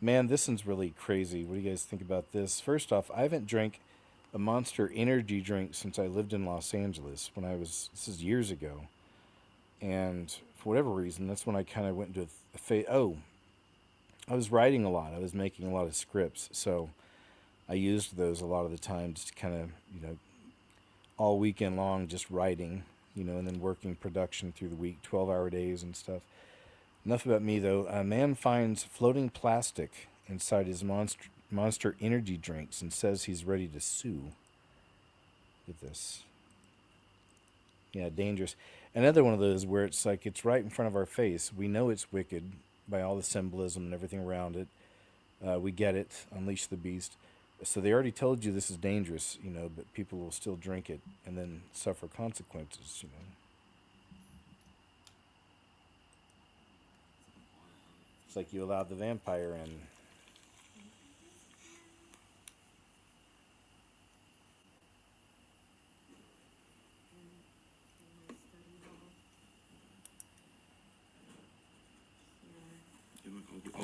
Man, this one's really crazy. What do you guys think about this? First off, I haven't drank a Monster energy drink since I lived in Los Angeles this is years ago. And for whatever reason, that's when I kind of went into I was writing a lot. I was making a lot of scripts. So I used those a lot of the time just kind of, all weekend long just writing, and then working production through the week, 12-hour days and stuff. Enough about me, though. A man finds floating plastic inside his Monster energy drinks and says he's ready to sue with this. Yeah, dangerous. Another one of those where it's like it's right in front of our face. We know it's wicked by all the symbolism and everything around it. We get it. Unleash the beast. So they already told you this is dangerous, but people will still drink it and then suffer consequences. It's like you allowed the vampire in.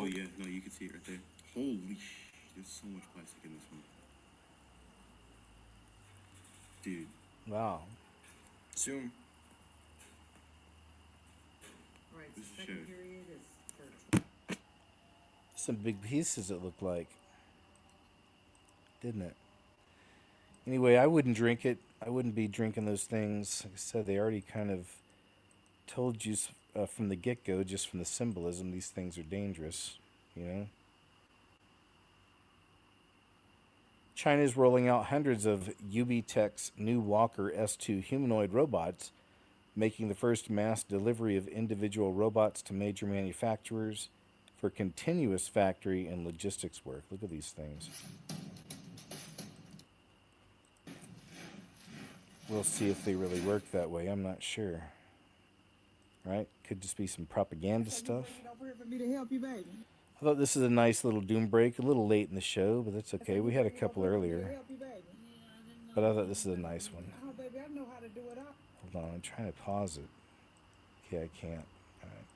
Oh yeah, no, you can see it right there. Holy sh! There's so much plastic in this one, dude. Wow. Zoom. Right, This is second showed. period is 13. Some big pieces it looked like. Didn't it? Anyway, I wouldn't drink it. I wouldn't be drinking those things. Like I said, they already kind of told you from the get-go, just from the symbolism, these things are dangerous. China's rolling out hundreds of UB Tech's new Walker S2 humanoid robots, making the first mass delivery of individual robots to major manufacturers for continuous factory and logistics work. Look at these things. We'll see if they really work that way. I'm not sure. Right? Could just be some propaganda stuff. I thought this is a nice little doom break. A little late in the show, but that's okay. We had a couple earlier. But I thought this is a nice one. Oh, baby, I know how to do it all. Hold on, I'm trying to pause it. Okay, I can't. All right.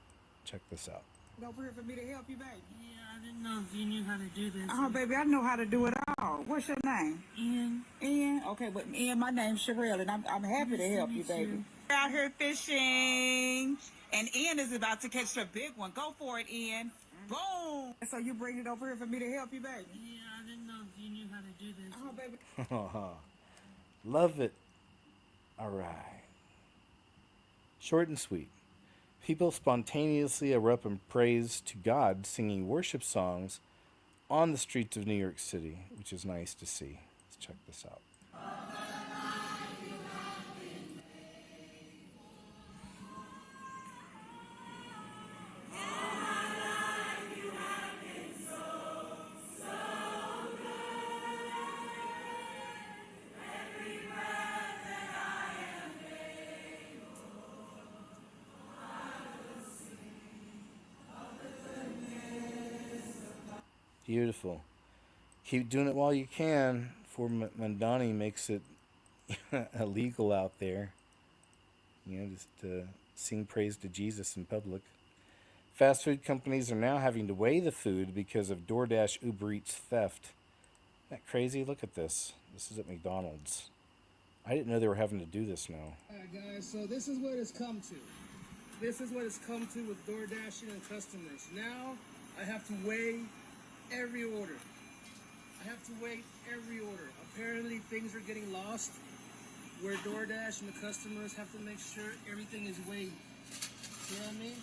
Check this out. Over here for me to help you, baby. Yeah, I didn't know if you knew how to do this. Oh, baby, I know how to do it all. What's your name? Ian. Ian? Okay, but Ian, my name's Sherelle, and I'm happy to help you, baby. We're out here fishing, and Ian is about to catch a big one. Go for it, Ian. Boom! So you bring it over here for me to help you, baby? Yeah, I didn't know if you knew how to do this. Oh, baby. Love it. All right. Short and sweet. People spontaneously erupt in praise to God, singing worship songs on the streets of New York City, which is nice to see. Let's check this out. Beautiful. Keep doing it while you can before Mandani makes it illegal out there. Just sing praise to Jesus in public. Fast food companies are now having to weigh the food because of DoorDash Uber Eats theft. Isn't that crazy? Look at this. This is at McDonald's. I didn't know they were having to do this now. All right, guys, so this is what it's come to. This is what it's come to with DoorDashing and customers. Now, I have to weigh every order. I have to weigh every order. Apparently, things are getting lost where DoorDash and the customers have to make sure everything is weighed. See what I mean?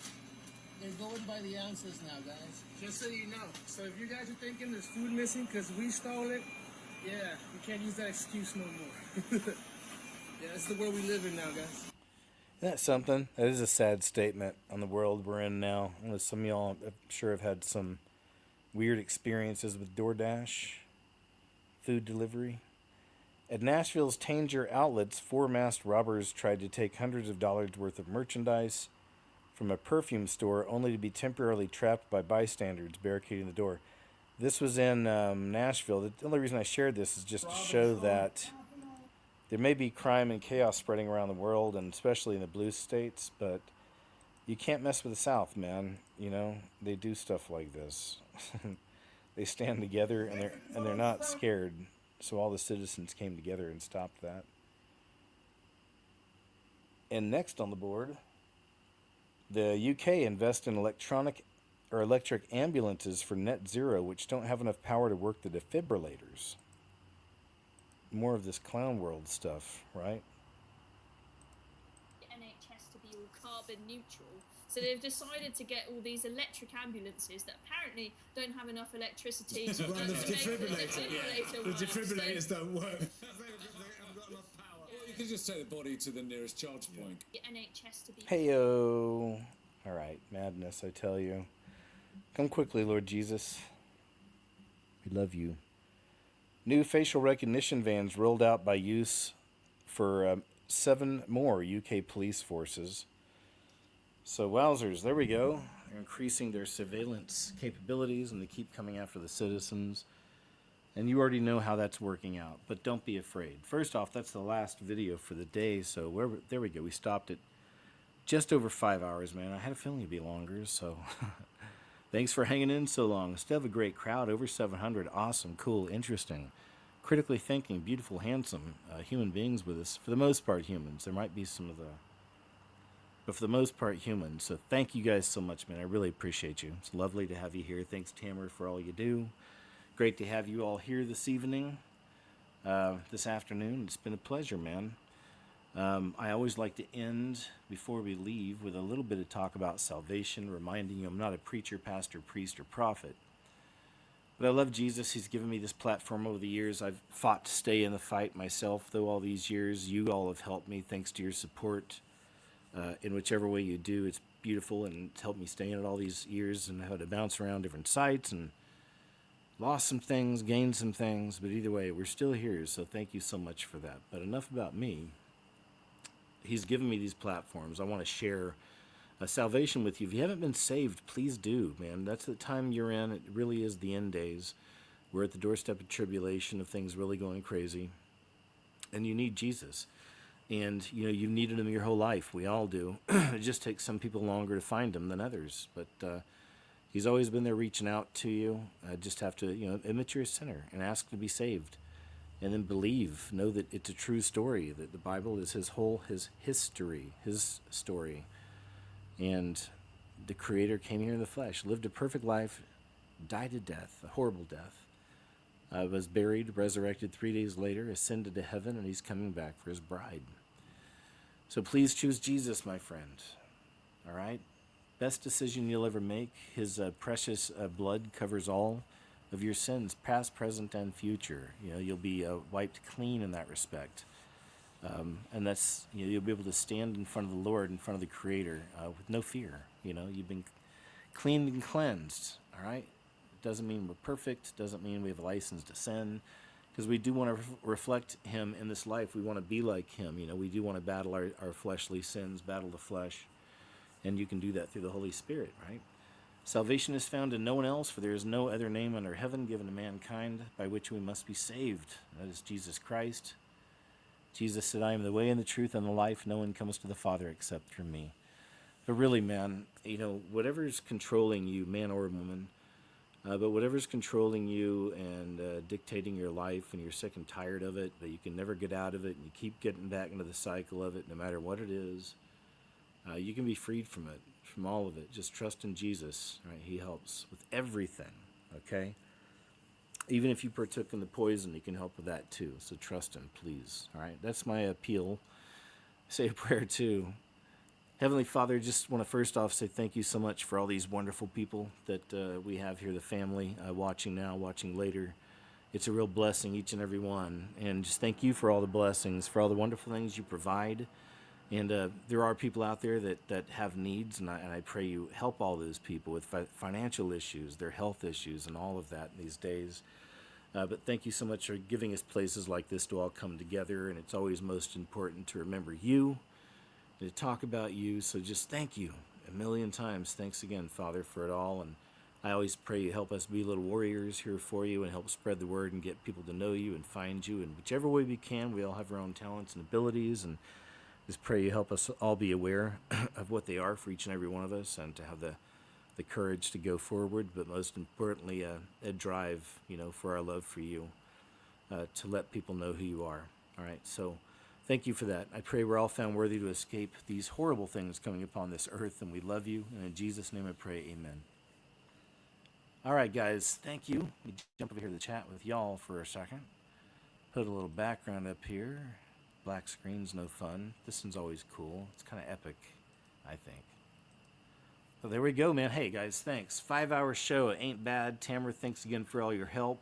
They're going by the ounces now, guys. Just so you know. So if you guys are thinking there's food missing because we stole it, yeah, you can't use that excuse no more. Yeah, that's the world we live in now, guys. Isn't that something? That is a sad statement on the world we're in now. I know some of y'all, I'm sure, have had some weird experiences with DoorDash food delivery. At Nashville's Tanger outlets, 4 masked robbers tried to take hundreds of dollars worth of merchandise from a perfume store, only to be temporarily trapped by bystanders barricading the door. This was in Nashville. The only reason I shared this is just to show that there may be crime and chaos spreading around the world, and especially in the blue states, but you can't mess with the South, man. They do stuff like this. They stand together, and they're not scared. So all the citizens came together and stopped that. And next on the board, the UK invests in electric ambulances for net zero, which don't have enough power to work the defibrillators. More of this clown world stuff, right? NHS to be all carbon neutral. So they've decided to get all these electric ambulances that apparently don't have enough electricity to run the make defibrillator. the defibrillator The work. defibrillators So don't work. They just take the body to the nearest charge point. The NHS to be. Heyo. All right, madness, I tell you. Come quickly, Lord Jesus. We love you. New facial recognition vans rolled out by use for 7 more UK police forces. So, wowzers, there we go. They're increasing their surveillance capabilities, and they keep coming after the citizens. And you already know how that's working out, but don't be afraid. First off, that's the last video for the day, so there we go. We stopped at just over 5 hours, man. I had a feeling it'd be longer, so thanks for hanging in so long. Still have a great crowd, over 700. Awesome, cool, interesting, critically thinking, beautiful, handsome human beings with us. For the most part, humans. There might be some of the... But for the most part, humans. So thank you guys so much, man. I really appreciate you. It's lovely to have you here. Thanks, Tamara, for all you do. Great to have you all here this evening, this afternoon. It's been a pleasure, man. I always like to end, before we leave, with a little bit of talk about salvation, reminding you I'm not a preacher, pastor, priest, or prophet. But I love Jesus. He's given me this platform over the years. I've fought to stay in the fight myself, though, all these years. You all have helped me, thanks to your support. In whichever way you do, it's beautiful, and it's helped me stay in it all these years, and how to bounce around different sites, and lost some things, gained some things, but either way, we're still here, so thank you so much for that. But enough about me. He's given me these platforms. I want to share salvation with you. If you haven't been saved, please do, man. That's the time you're in. It really is the end days. We're at the doorstep of tribulation, of things really going crazy, and you need Jesus. And, you know, you've needed him your whole life. We all do. It just takes some people longer to find him than others, but he's always been there reaching out to you. Just have to, you know, admit you're a sinner and ask to be saved. And then believe, know that it's a true story, that the Bible is his history, his story. And the Creator came here in the flesh, lived a perfect life, died a death, a horrible death, was buried, resurrected 3 days later, ascended to heaven, and he's coming back for his bride. So please choose Jesus, my friend. All right? Best decision you'll ever make. His precious blood covers all of your sins, past, present, and future. You know, you'll be wiped clean in that respect. And that's, you know, you'll be able to stand in front of the Lord, in front of the Creator, with no fear. You know, you've been cleaned and cleansed. All right? It doesn't mean we're perfect. Doesn't mean we have a license to sin. Because we do want to reflect him in this life. We want to be like him. You know, we do want to battle our fleshly sins, battle the flesh. And you can do that through the Holy Spirit, right? Salvation is found in no one else, for there is no other name under heaven given to mankind by which we must be saved. That is Jesus Christ. Jesus said, I am the way and the truth and the life. No one comes to the Father except through me. But really, man, you know, whatever's controlling you, man or woman, but whatever's controlling you and dictating your life, and you're sick and tired of it, but you can never get out of it, and you keep getting back into the cycle of it, no matter what it is, you can be freed from it, from all of it. Just trust in Jesus, right? He helps with everything, okay? Even if you partook in the poison, he can help with that too. So trust him, please, all right? That's my appeal. Say a prayer too. Heavenly Father, just want to first off say thank you so much for all these wonderful people that we have here, the family, watching now, watching later. It's a real blessing, each and every one. And just thank you for all the blessings, for all the wonderful things you provide. And there are people out there that have needs, and I pray you help all those people with financial issues, their health issues, and all of that these days. But thank you so much for giving us places like this to all come together, and it's always most important to remember you, to talk about you. So just thank you a million times. Thanks again, Father, for it all. And I always pray you help us be little warriors here for you and help spread the word and get people to know you and find you. And whichever way we can, we all have our own talents and abilities, and just pray you help us all be aware of what they are for each and every one of us, and to have the courage to go forward, but most importantly, a drive, you know, for our love for you, to let people know who you are. All right, so thank you for that. I pray we're all found worthy to escape these horrible things coming upon this earth, and we love you. And in Jesus' name I pray, amen. All right, guys, thank you. Let me jump over here to the chat with y'all for a second. Put a little background up here. Black screen's no fun. This one's always cool. It's kind of epic, I think. So there we go, man. Hey, guys, thanks. 5-hour show. It ain't bad. Tamara, thanks again for all your help.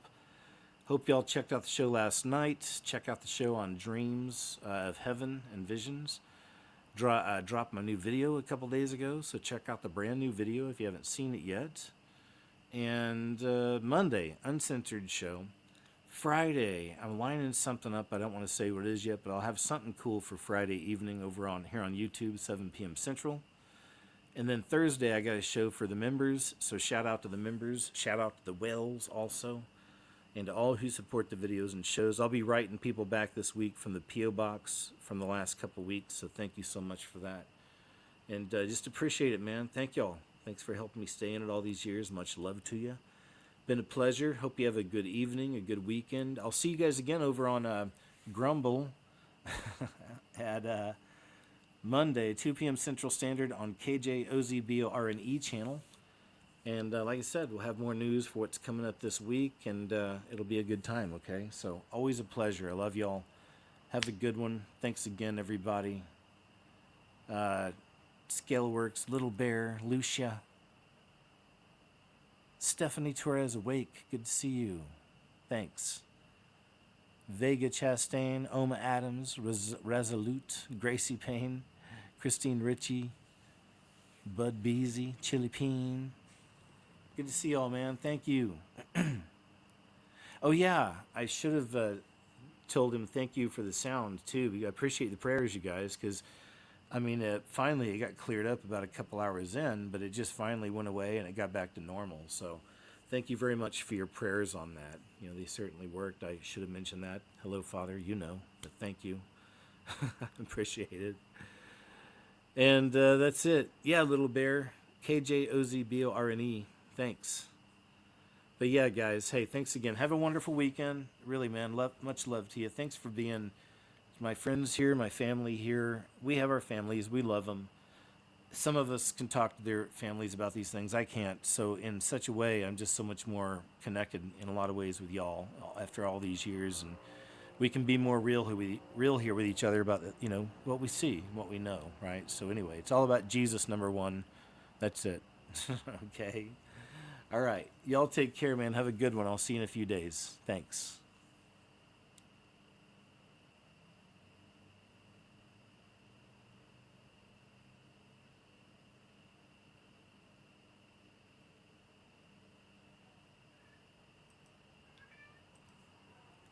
Hope y'all checked out the show last night. Check out the show on Dreams of Heaven and Visions. Dropped my new video a couple days ago, so check out the brand new video if you haven't seen it yet. And Monday, Uncensored Show. Friday, I'm lining something up. I don't want to say what it is yet, but I'll have something cool for Friday evening over here on YouTube, 7 p.m. Central. And then Thursday, I got a show for the members. So shout out to the members. Shout out to the whales also. And to all who support the videos and shows. I'll be writing people back this week from the P.O. Box from the last couple weeks. So thank you so much for that. And just appreciate it, man. Thank y'all. Thanks for helping me stay in it all these years. Much love to you. Been a pleasure. Hope you have a good evening, a good weekend. I'll see you guys again over on Grumble at Monday, 2 p.m. Central Standard on KJOZBORNE channel. And like I said, we'll have more news for what's coming up this week, and it'll be a good time, okay? So always a pleasure. I love y'all. Have a good one. Thanks again, everybody. Scaleworks, Little Bear, Lucia, Stephanie Torres Awake, good to see you. Thanks. Vega Chastain, Oma Adams, Resolute, Gracie Payne, Christine Ritchie, Bud Beasy, Chili Peen. Good to see y'all, man. Thank you. Oh, yeah, I should have told him thank you for the sound, too. I appreciate the prayers, you guys, because, I mean, finally it got cleared up about a couple hours in, but it just finally went away and it got back to normal. So thank you very much for your prayers on that. You know, they certainly worked. I should have mentioned that. Hello, Father, you know, but thank you. Appreciate it. And that's it. Yeah, Little Bear, KJOZBORNE. Thanks. But yeah, guys, hey, thanks again. Have a wonderful weekend. Really, man, much love to you. Thanks for being my friends here, my family here. We have our families. We love them. Some of us can talk to their families about these things. I can't. So in such a way, I'm just so much more connected in a lot of ways with y'all after all these years. And we can be more real here with each other about, you know, what we see, what we know, right? So anyway, it's all about Jesus, number one. That's it. Okay. All right. Y'all take care, man. Have a good one. I'll see you in a few days. Thanks.